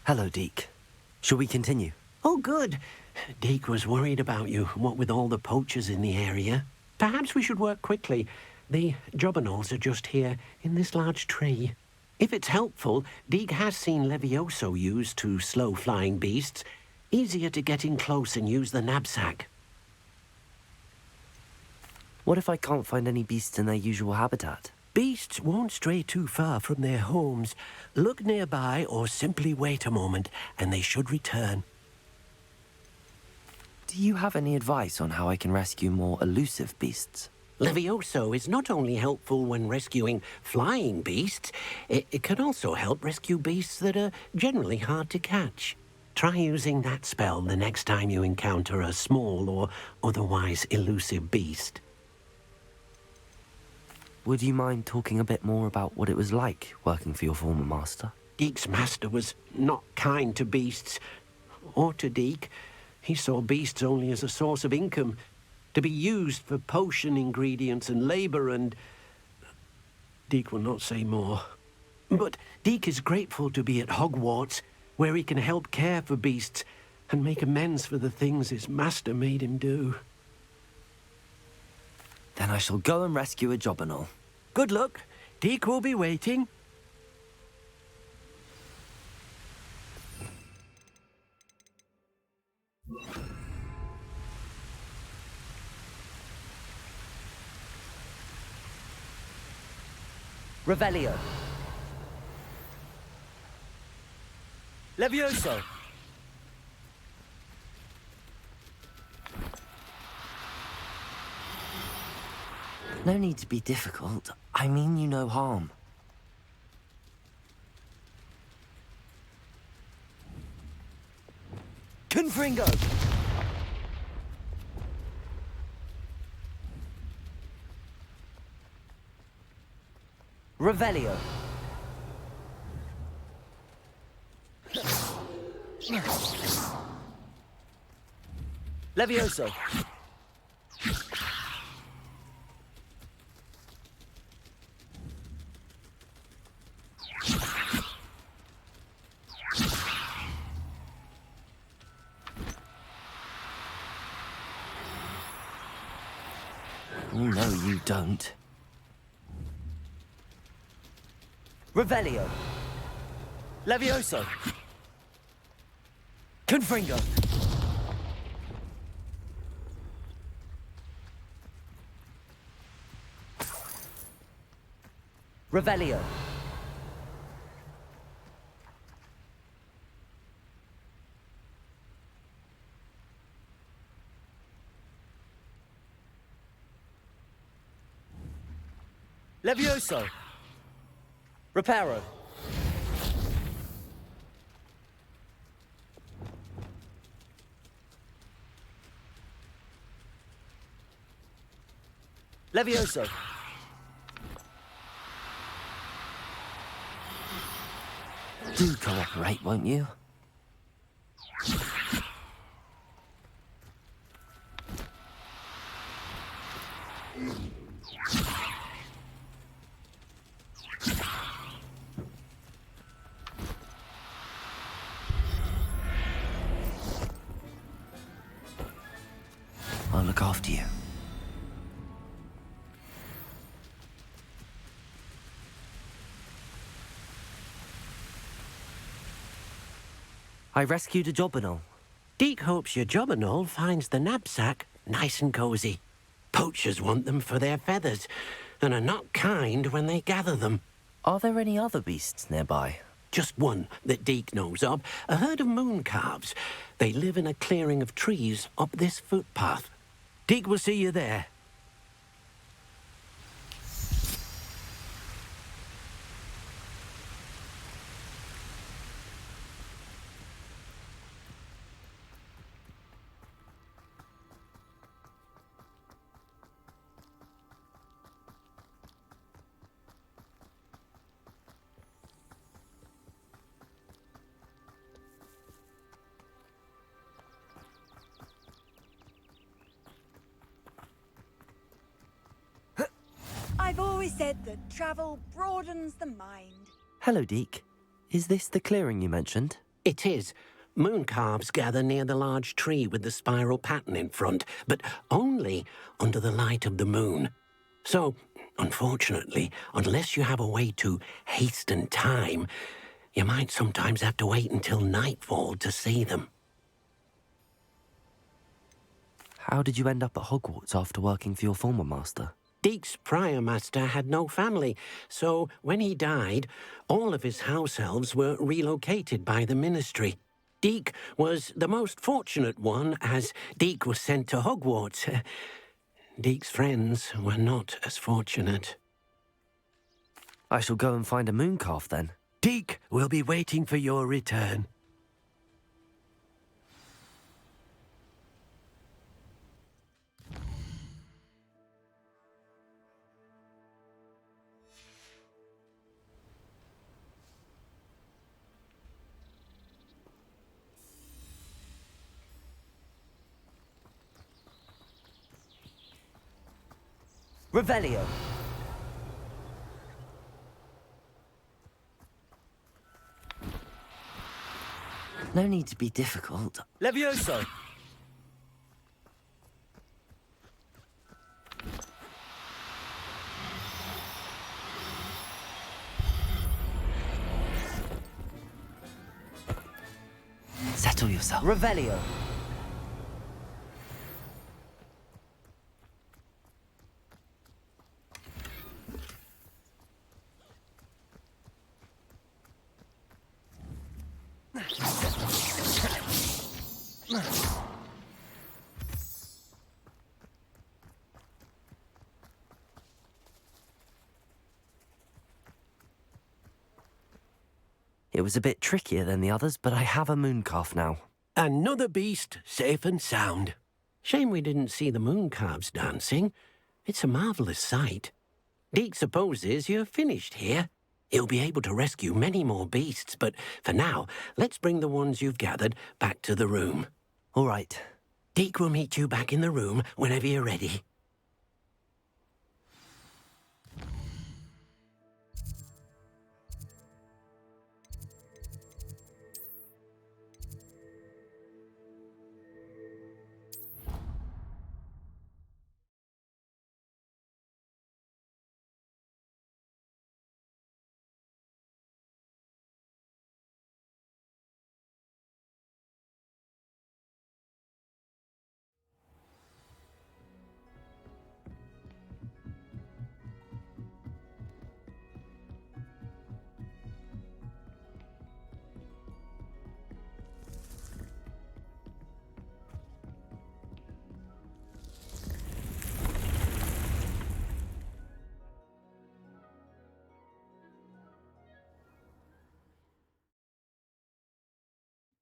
Hello, Deke. Shall we continue? Oh, good. Deke was worried about you, what with all the poachers in the area. Perhaps we should work quickly. The jobberknolls are just here, in this large tree. If it's helpful, Deke has seen Levioso used to slow flying beasts. Easier to get in close and use the knapsack. What if I can't find any beasts in their usual habitat? Beasts won't stray too far from their homes. Look nearby or simply wait a moment, and they should return. Do you have any advice on how I can rescue more elusive beasts? Levioso is not only helpful when rescuing flying beasts, it can also help rescue beasts that are generally hard to catch. Try using that spell the next time you encounter a small or otherwise elusive beast. Would you mind talking a bit more about what it was like working for your former master? Deke's master was not kind to beasts, or to Deke. He saw beasts only as a source of income, to be used for potion ingredients and labour, and Deke will not say more. But Deke is grateful to be at Hogwarts, where he can help care for beasts and make amends for the things his master made him do. Then I shall go and rescue a jobberknoll. Good luck. Deke will be waiting. Revelio. Levioso. No need to be difficult. I mean you no harm. Confringo! Revelio. Levioso. Oh, no, you don't. Revelio. Levioso. Confringo. Revelio. Levioso. Reparo. Levioso. Do cooperate, won't you? NASLEDIE. I rescued a jobberknoll. Deek hopes your jobberknoll finds the knapsack nice and cozy. Poachers want them for their feathers, and are not kind when they gather them. Are there any other beasts nearby? Just one that Deek knows of, a herd of moon calves. They live in a clearing of trees up this footpath. Deek will see you there. I've always said that travel broadens the mind. Hello, Deek. Is this the clearing you mentioned? It is. Moon calves gather near the large tree with the spiral pattern in front, but only under the light of the moon. So, unfortunately, unless you have a way to hasten time, you might sometimes have to wait until nightfall to see them. How did you end up at Hogwarts after working for your former master? Deek's prior master had no family, so when he died, all of his house elves were relocated by the ministry. Deek was the most fortunate one, as Deek was sent to Hogwarts. Deek's friends were not as fortunate. I shall go and find a mooncalf then. Deek will be waiting for your return. Revelio. No need to be difficult. Levioso! Settle yourself. Revelio. It was a bit trickier than the others, but I have a mooncalf now. Another beast, safe and sound. Shame we didn't see the moon calves dancing. It's a marvellous sight. Deek supposes you're finished here. He'll be able to rescue many more beasts, but for now, let's bring the ones you've gathered back to the room. All right. Deek will meet you back in the room whenever you're ready.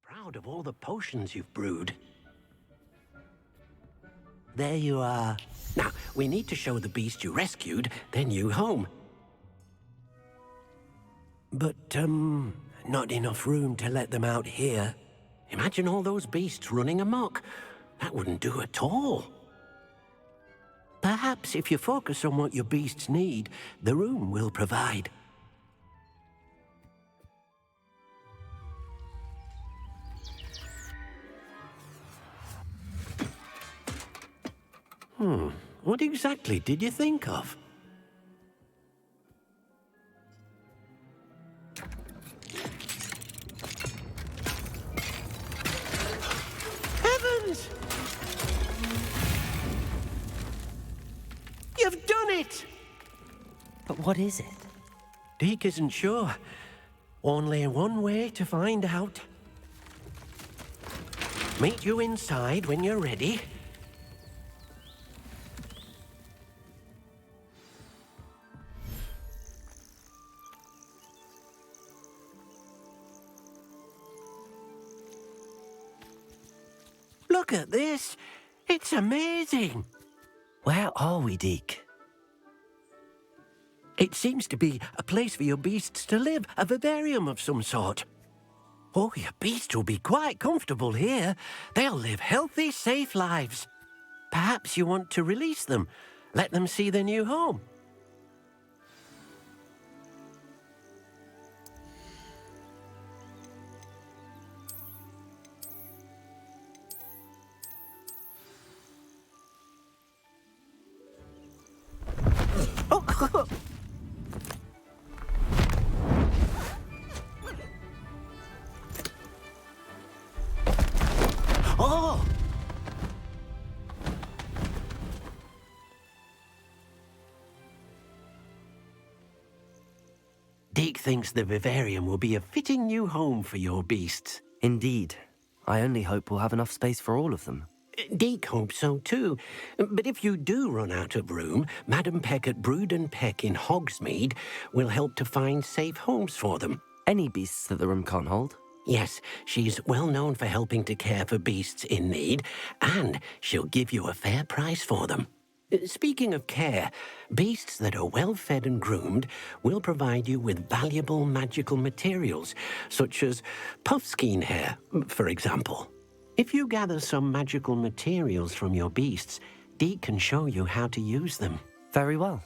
Proud of all the potions you've brewed. There you are. Now, we need to show the beast you rescued their new home. But, not enough room to let them out here. Imagine all those beasts running amok. That wouldn't do at all. Perhaps if you focus on what your beasts need, the room will provide. What exactly did you think of? Heavens! You've done it! But what is it? Deke isn't sure. Only one way to find out. Meet you inside when you're ready. Look at this. It's amazing. Where are we, Deke? It seems to be a place for your beasts to live, a vivarium of some sort. Oh, your beasts will be quite comfortable here. They'll live healthy, safe lives. Perhaps you want to release them, let them see their new home. Oh! Deke thinks the vivarium will be a fitting new home for your beasts. Indeed. I only hope we'll have enough space for all of them. Deke hopes so too. But if you do run out of room, Madam Peck at Brood and Peck in Hogsmeade will help to find safe homes for them. Any beasts that the room can't hold? Yes, she's well known for helping to care for beasts in need, and she'll give you a fair price for them. Speaking of care, beasts that are well fed and groomed will provide you with valuable magical materials, such as puffskein hair, for example. If you gather some magical materials from your beasts, Deke can show you how to use them. Very well.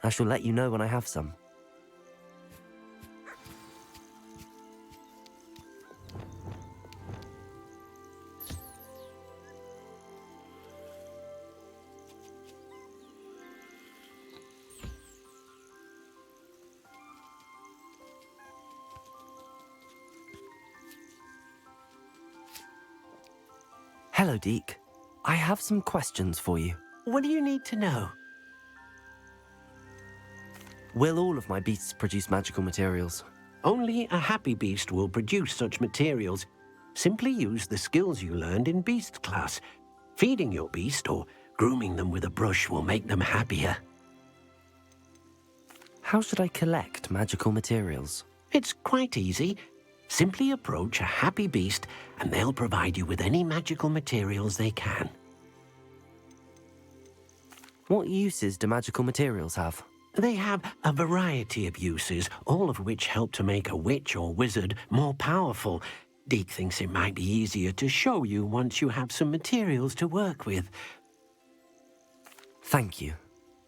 I shall let you know when I have some. Hello, Deke. I have some questions for you. What do you need to know? Will all of my beasts produce magical materials? Only a happy beast will produce such materials. Simply use the skills you learned in beast class. Feeding your beast or grooming them with a brush will make them happier. How should I collect magical materials? It's quite easy. Simply approach a happy beast and they'll provide you with any magical materials they can. What uses do magical materials have? They have a variety of uses, all of which help to make a witch or wizard more powerful. Deke thinks it might be easier to show you once you have some materials to work with. Thank you.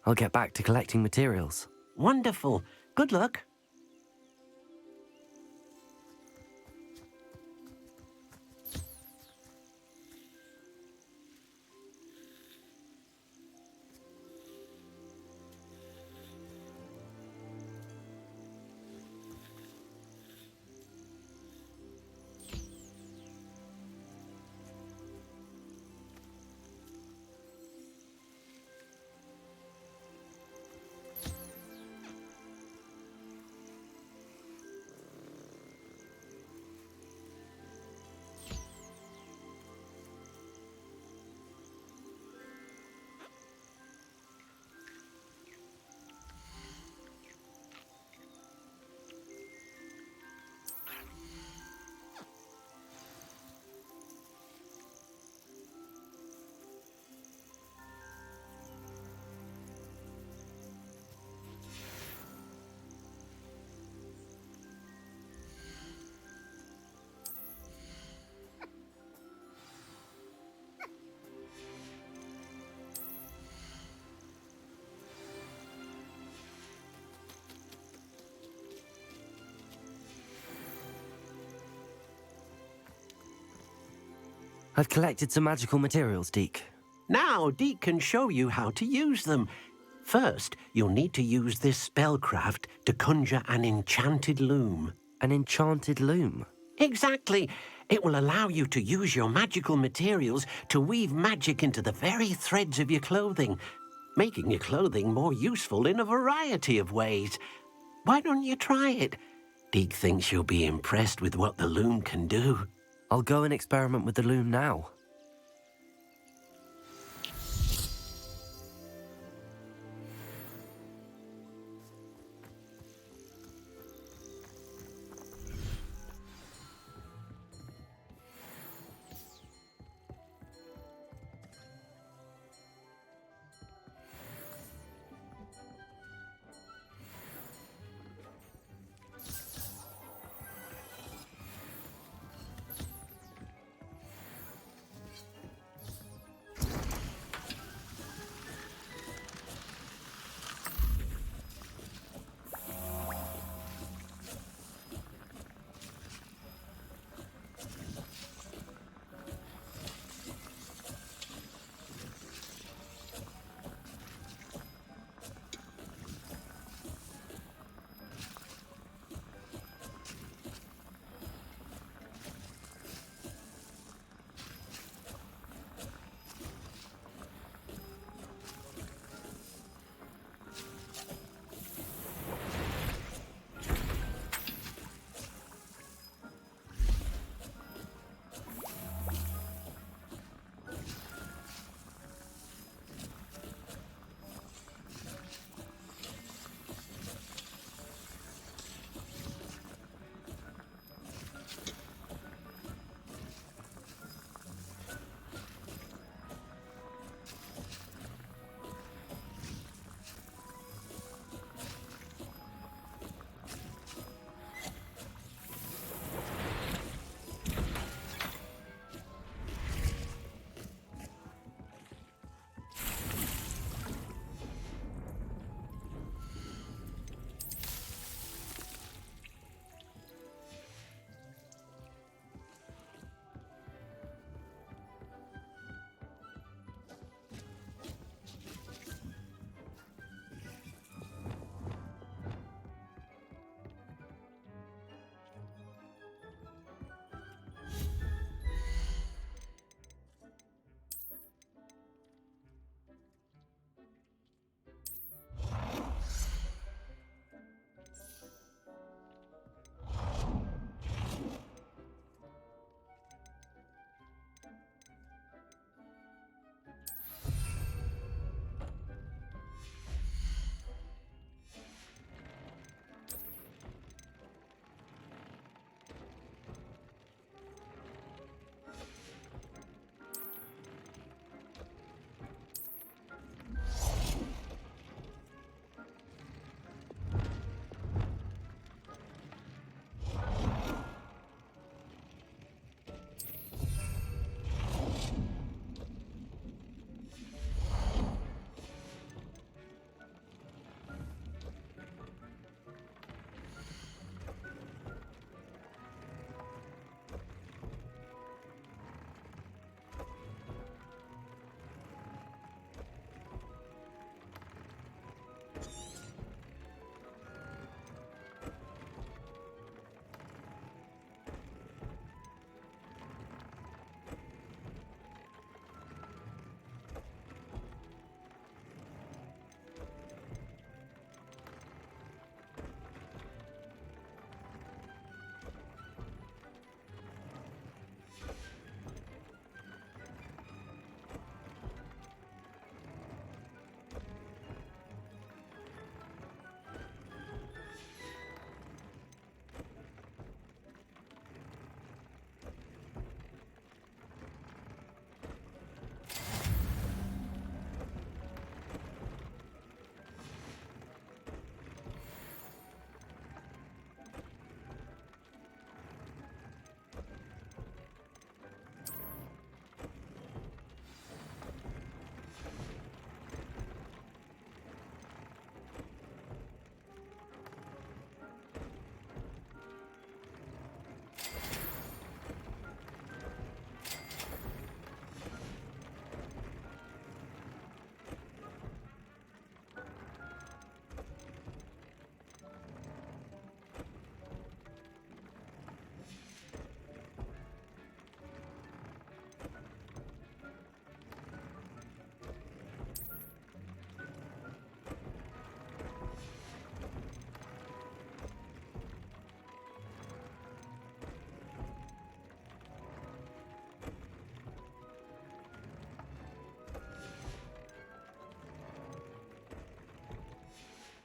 I'll get back to collecting materials. Wonderful. Good luck. I've collected some magical materials, Deke. Now Deke can show you how to use them. First, you'll need to use this spellcraft to conjure an enchanted loom. An enchanted loom? Exactly. It will allow you to use your magical materials to weave magic into the very threads of your clothing, making your clothing more useful in a variety of ways. Why don't you try it? Deke thinks you'll be impressed with what the loom can do. I'll go and experiment with the loom now.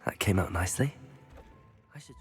That came out nicely. I should...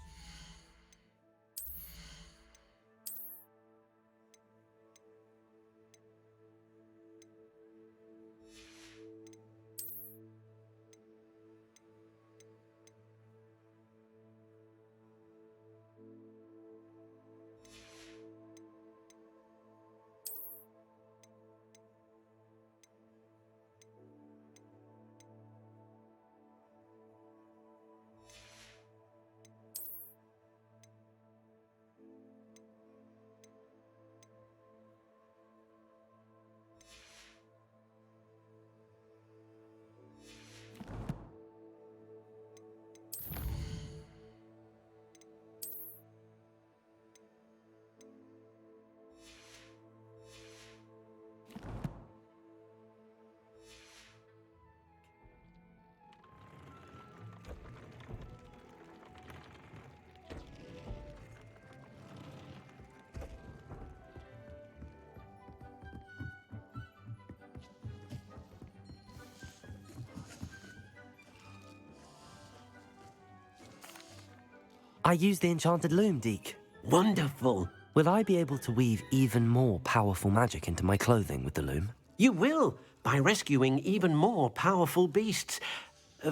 I used the enchanted loom, Deke. Wonderful. Will I be able to weave even more powerful magic into my clothing with the loom? You will, by rescuing even more powerful beasts.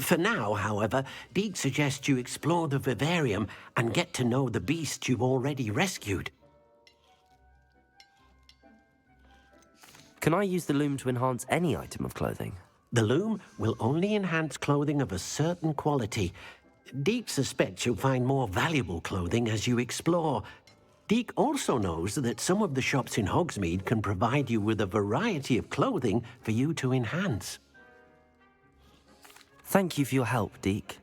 For now, however, Deke suggests you explore the vivarium and get to know the beasts you've already rescued. Can I use the loom to enhance any item of clothing? The loom will only enhance clothing of a certain quality. Deke suspects you'll find more valuable clothing as you explore. Deke also knows that some of the shops in Hogsmeade can provide you with a variety of clothing for you to enhance. Thank you for your help, Deke.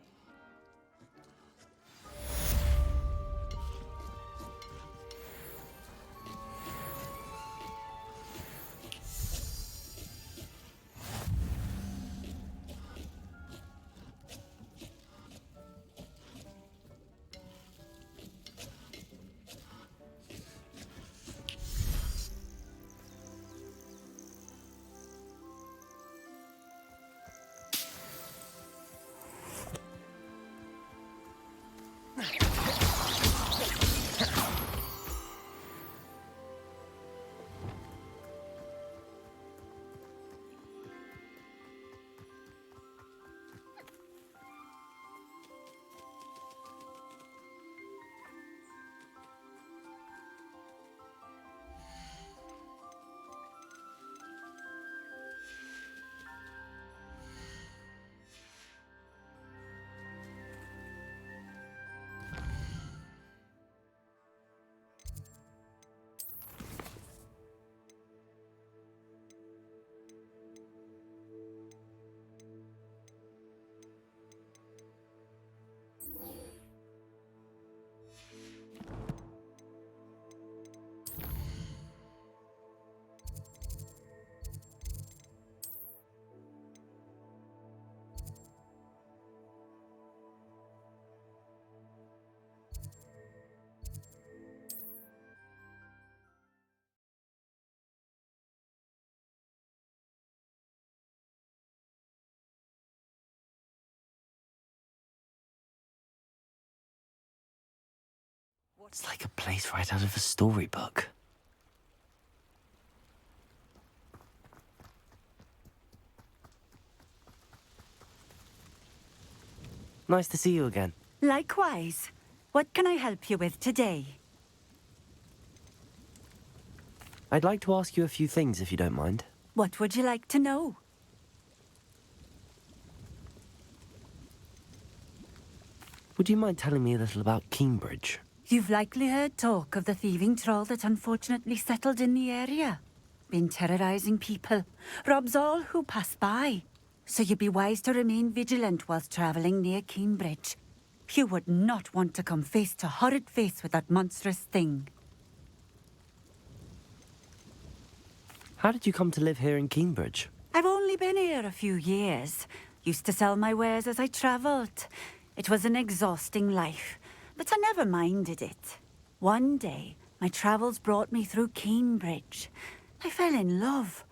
It's like a place right out of a storybook. Nice to see you again. Likewise. What can I help you with today? I'd like to ask you a few things, if you don't mind. What would you like to know? Would you mind telling me a little about Cambridge? You've likely heard talk of the thieving troll that unfortunately settled in the area. Been terrorizing people. Robs all who pass by. So you'd be wise to remain vigilant whilst traveling near Cambridge. You would not want to come face to horrid face with that monstrous thing. How did you come to live here in Cambridge? I've only been here a few years. Used to sell my wares as I travelled. It was an exhausting life. But I never minded it. One day, my travels brought me through Cambridge. I fell in love.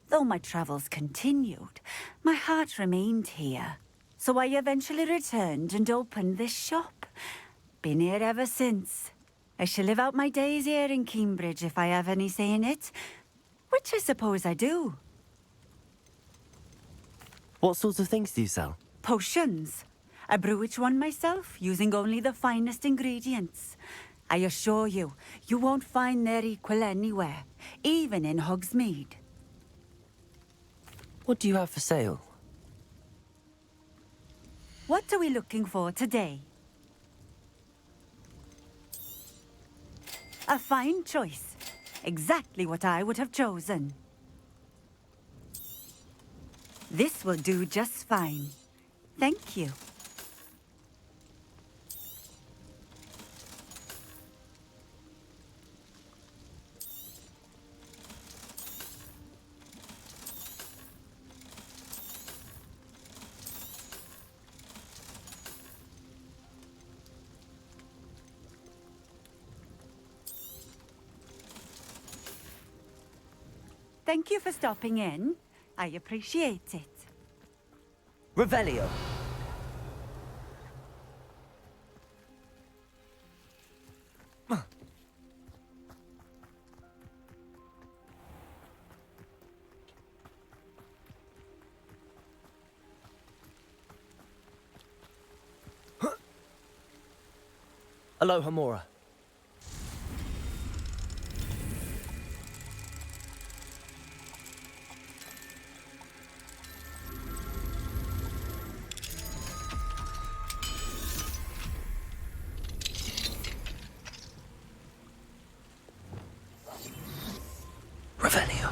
Though my travels continued, my heart remained here. So I eventually returned and opened this shop. Been here ever since. I shall live out my days here in Cambridge if I have any say in it. Which I suppose I do. What sorts of things do you sell? Potions. I brew each one myself, using only the finest ingredients. I assure you, you won't find their equal anywhere, even in Hogsmeade. What do you have for sale? What are we looking for today? A fine choice. Exactly what I would have chosen. This will do just fine. Thank you. Thank you for stopping in. I appreciate it. Revelio. Aloha Mora. Revelio.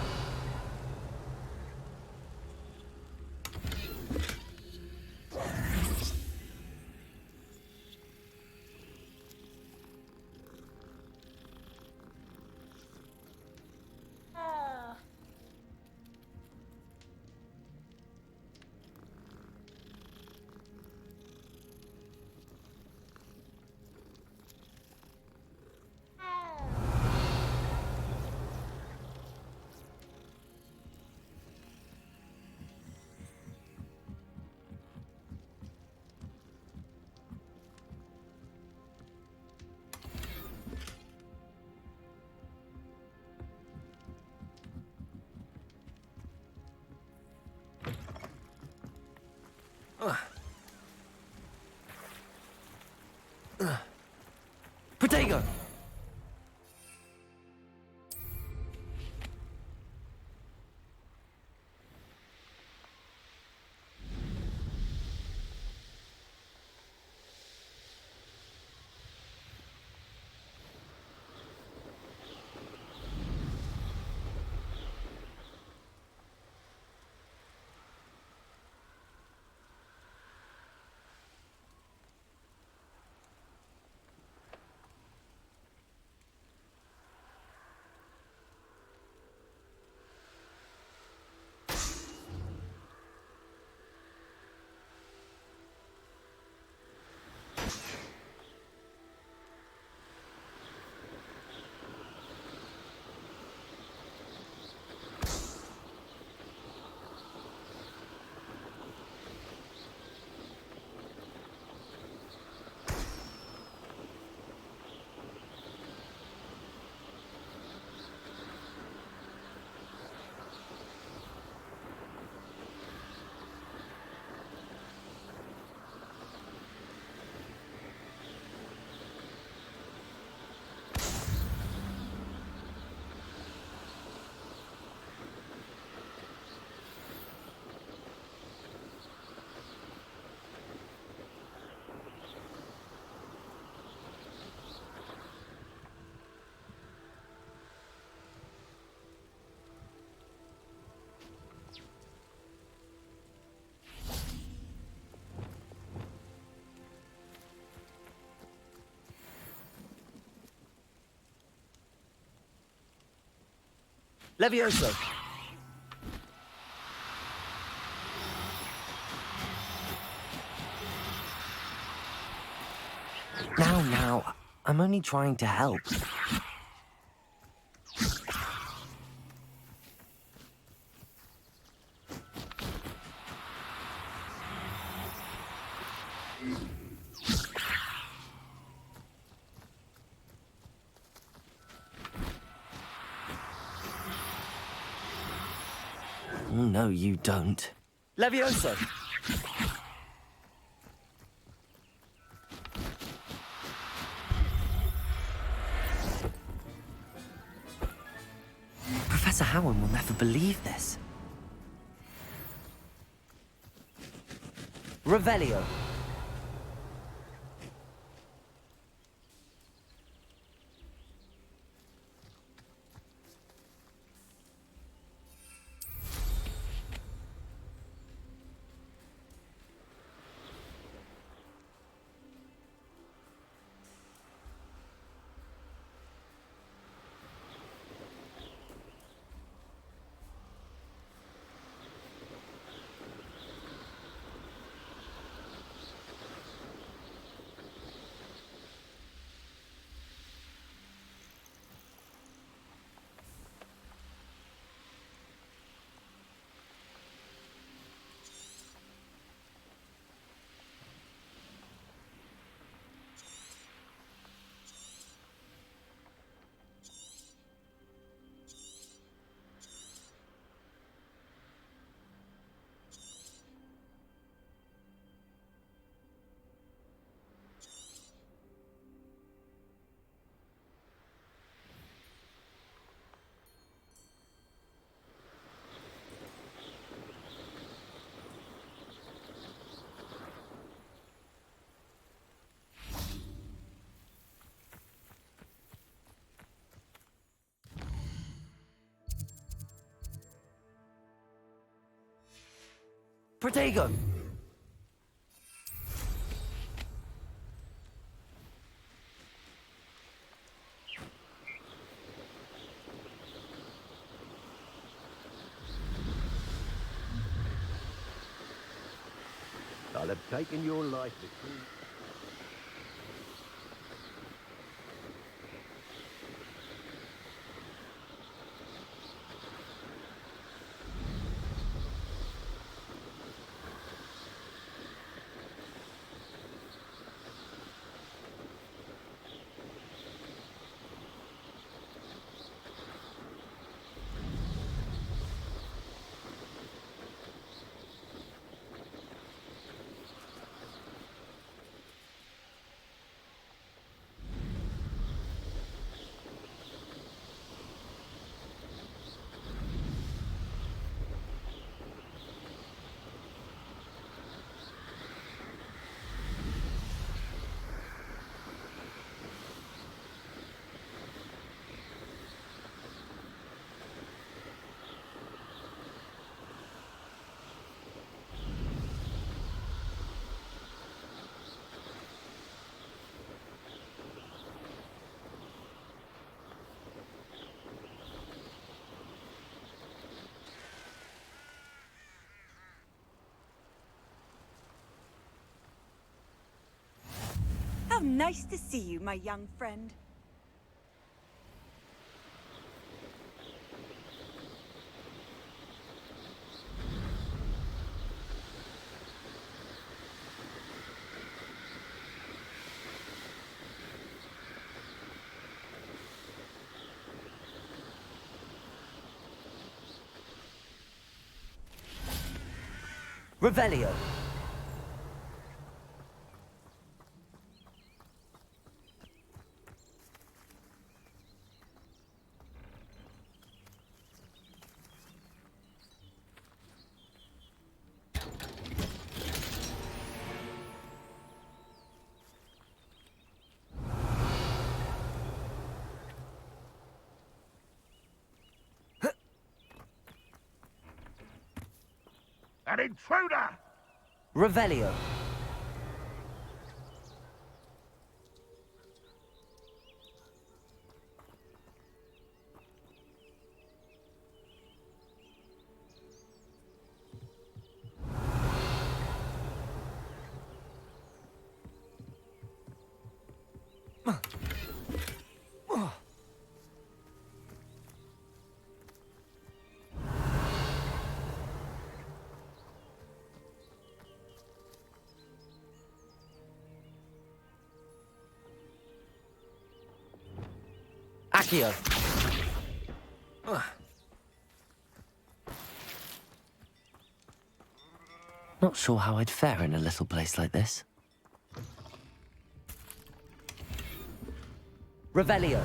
Potato! Levioso. Now, I'm only trying to help. No, you don't. Levioso! Professor Howen will never believe this. Revelio. Protego! I'll have taken your life before. How nice to see you, my young friend. Revelio. An intruder! Revelio. Accio. Not sure how I'd fare in a little place like this. Revelio.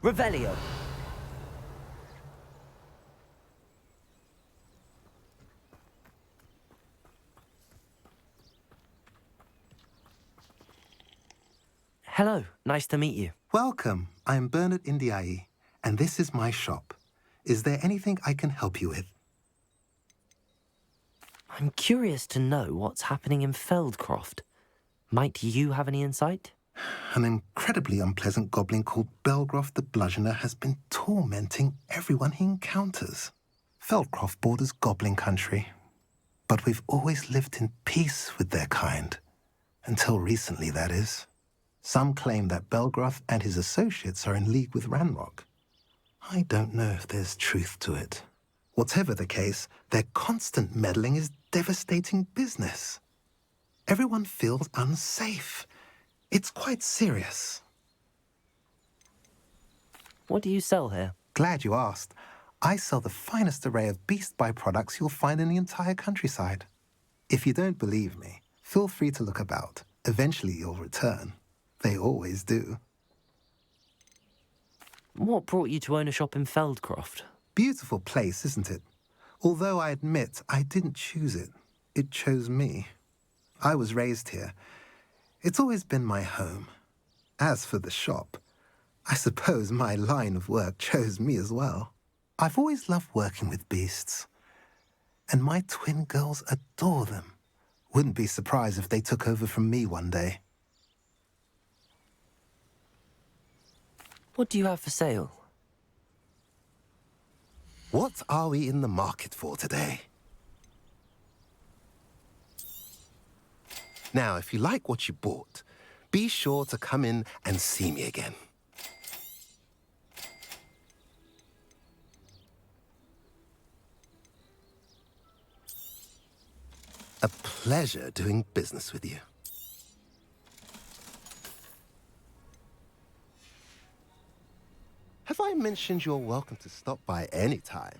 Revelio. Hello, nice to meet you. Welcome. I'm Bernard Indiai, and this is my shop. Is there anything I can help you with? I'm curious to know what's happening in Feldcroft. Might you have any insight? An incredibly unpleasant goblin called Belgroth the Bludgeoner has been tormenting everyone he encounters. Feldcroft borders goblin country, but we've always lived in peace with their kind. Until recently, that is. Some claim that Belgroth and his associates are in league with Ranrock. I don't know if there's truth to it. Whatever the case, their constant meddling is devastating business. Everyone feels unsafe. It's quite serious. What do you sell here? Glad you asked. I sell the finest array of beast byproducts you'll find in the entire countryside. If you don't believe me, feel free to look about. Eventually you'll return. They always do. What brought you to own a shop in Feldcroft? Beautiful place, isn't it? Although I admit I didn't choose it. It chose me. I was raised here. It's always been my home. As for the shop, I suppose my line of work chose me as well. I've always loved working with beasts. And my twin girls adore them. Wouldn't be surprised if they took over from me one day. What do you have for sale? What are we in the market for today? Now, if you like what you bought, be sure to come in and see me again. A pleasure doing business with you. Have I mentioned you're welcome to stop by any time?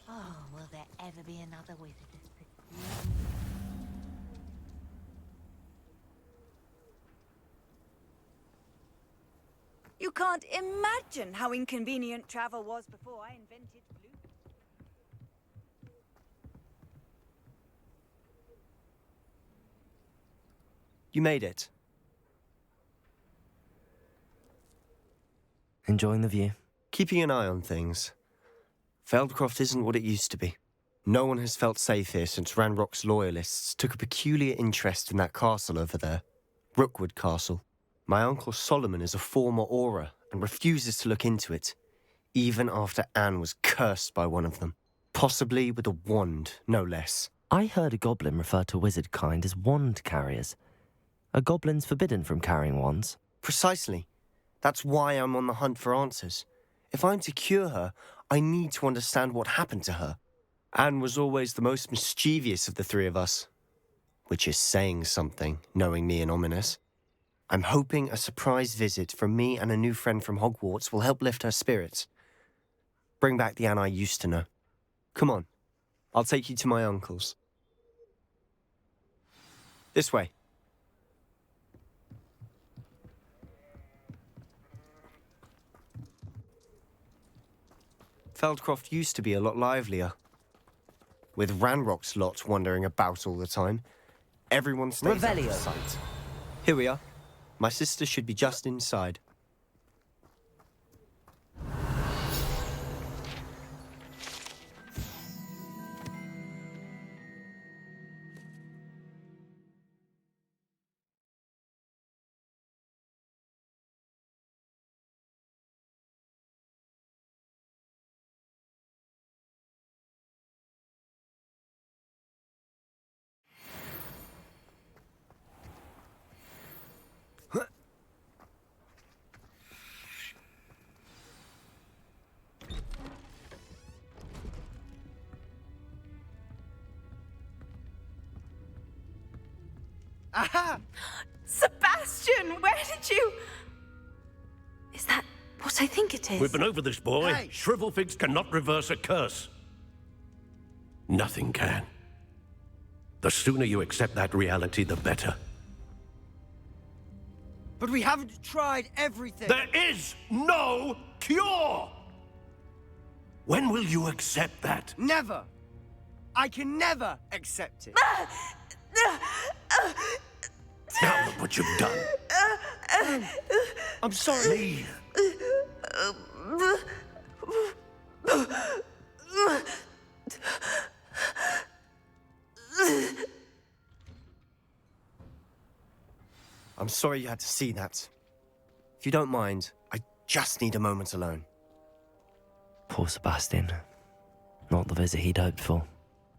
Oh, will there ever be another wizard as pretty? You can't imagine how inconvenient travel was before I invented blue. You made it. Enjoying the view? Keeping an eye on things. Feldcroft isn't what it used to be. No one has felt safe here since Ranrock's loyalists took a peculiar interest in that castle over there. Rookwood Castle. My uncle Solomon is a former Auror and refuses to look into it, even after Anne was cursed by one of them. Possibly with a wand, no less. I heard a goblin refer to wizard kind as wand carriers. Are goblins forbidden from carrying wands? Precisely. That's why I'm on the hunt for answers. If I'm to cure her, I need to understand what happened to her. Anne was always the most mischievous of the three of us. Which is saying something, knowing me and Ominous. I'm hoping a surprise visit from me and a new friend from Hogwarts will help lift her spirits. Bring back the Anne I used to know. Come on, I'll take you to my uncle's. This way. Feldcroft used to be a lot livelier. With Ranrock's lot wandering about all the time, everyone stays out of sight. Here we are. My sister should be just inside. Aha! Sebastian, where did you... Is that what I think it is? We've been over this, boy. Hey. Shrivelfigs cannot reverse a curse. Nothing can. The sooner you accept that reality, the better. But we haven't tried everything. There is no cure! When will you accept that? Never. I can never accept it. Now look what you've done. I'm sorry. Leave. I'm sorry you had to see that. If you don't mind, I just need a moment alone. Poor Sebastian. Not the visit he'd hoped for.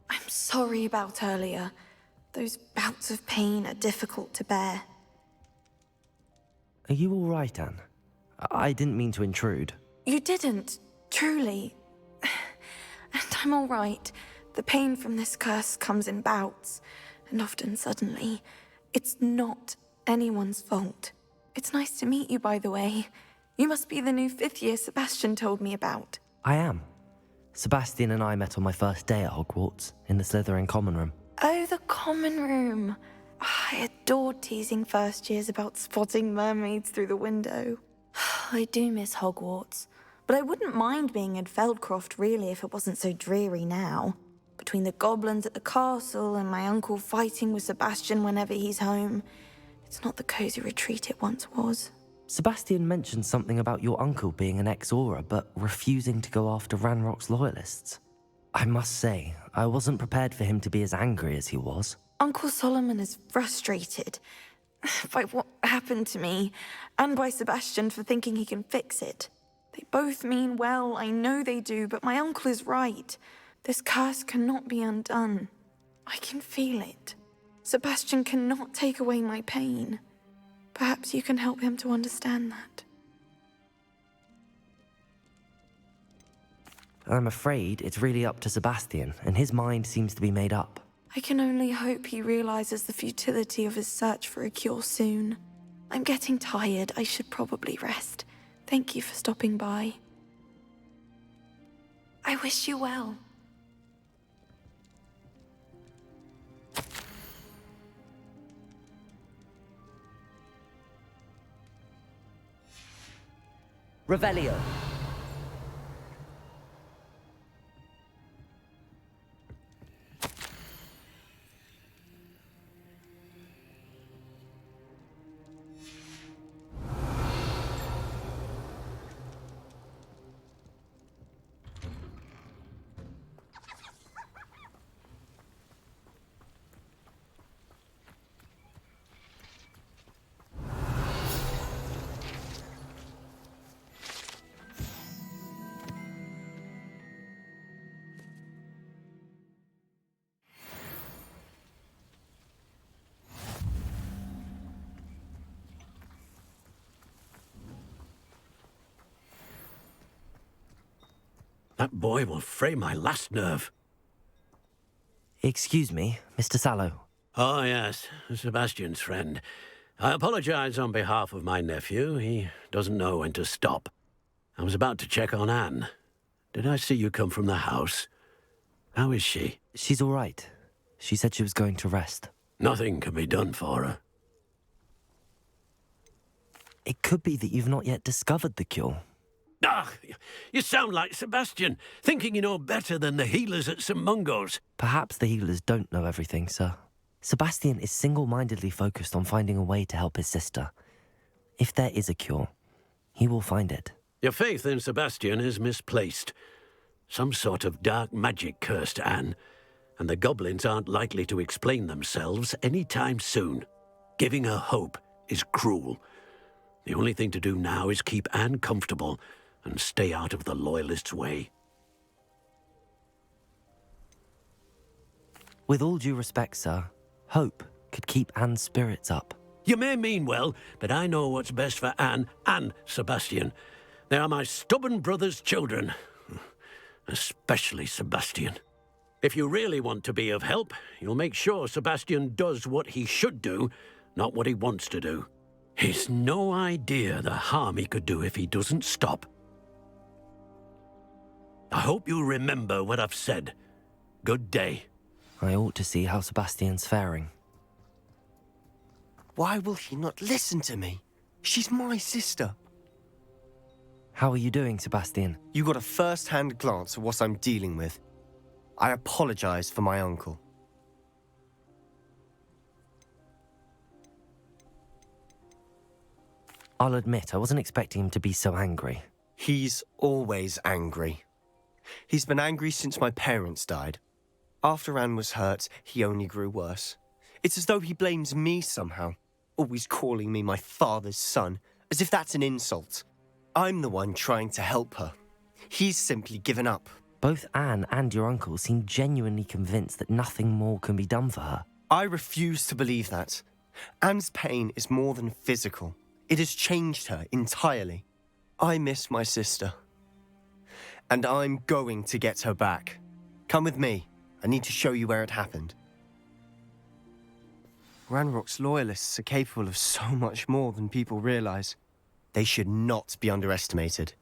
I'm sorry about earlier. Those bouts of pain are difficult to bear. Are you all right, Anne? I didn't mean to intrude. You didn't, truly. And I'm all right. The pain from this curse comes in bouts, and often suddenly. It's not anyone's fault. It's nice to meet you, by the way. You must be the new 5th year Sebastian told me about. I am. Sebastian and I met on my first day at Hogwarts, in the Slytherin common room. Oh, the common room. I adored teasing first years about spotting mermaids through the window. I do miss Hogwarts, but I wouldn't mind being in Feldcroft really if it wasn't so dreary now. Between the goblins at the castle and my uncle fighting with Sebastian whenever he's home, it's not the cozy retreat it once was. Sebastian mentioned something about your uncle being an ex-Auror, but refusing to go after Ranrock's loyalists. I must say, I wasn't prepared for him to be as angry as he was. Uncle Solomon is frustrated by what happened to me, and by Sebastian for thinking he can fix it. They both mean well, I know they do, but my uncle is right. This curse cannot be undone. I can feel it. Sebastian cannot take away my pain. Perhaps you can help him to understand that. I'm afraid it's really up to Sebastian, and his mind seems to be made up. I can only hope he realizes the futility of his search for a cure soon. I'm getting tired. I should probably rest. Thank you for stopping by. I wish you well. Revelio. That boy will fray my last nerve. Excuse me, Mr. Sallow. Oh, yes, Sebastian's friend. I apologize on behalf of my nephew. He doesn't know when to stop. I was about to check on Anne. Did I see you come from the house? How is she? She's all right. She said she was going to rest. Nothing can be done for her. It could be that you've not yet discovered the cure. Ah, you sound like Sebastian, thinking you know better than the healers at St. Mungo's. Perhaps the healers don't know everything, sir. Sebastian is single-mindedly focused on finding a way to help his sister. If there is a cure, he will find it. Your faith in Sebastian is misplaced. Some sort of dark magic cursed Anne, and the goblins aren't likely to explain themselves anytime soon. Giving her hope is cruel. The only thing to do now is keep Anne comfortable and stay out of the Loyalists' way. With all due respect, sir, hope could keep Anne's spirits up. You may mean well, but I know what's best for Anne and Sebastian. They are my stubborn brother's children. Especially Sebastian. If you really want to be of help, you'll make sure Sebastian does what he should do, not what he wants to do. He's no idea the harm he could do if he doesn't stop. I hope you remember what I've said. Good day. I ought to see how Sebastian's faring. Why will he not listen to me? She's my sister. How are you doing, Sebastian? You got a first-hand glance at what I'm dealing with. I apologize for my uncle. I'll admit, I wasn't expecting him to be so angry. He's always angry. He's been angry since my parents died. After Anne was hurt, he only grew worse. It's as though he blames me somehow, always calling me my father's son, as if that's an insult. I'm the one trying to help her. He's simply given up. Both Anne and your uncle seem genuinely convinced that nothing more can be done for her. I refuse to believe that. Anne's pain is more than physical. It has changed her entirely. I miss my sister. And I'm going to get her back. Come with me. I need to show you where it happened. Ranrock's loyalists are capable of so much more than people realize. They should not be underestimated.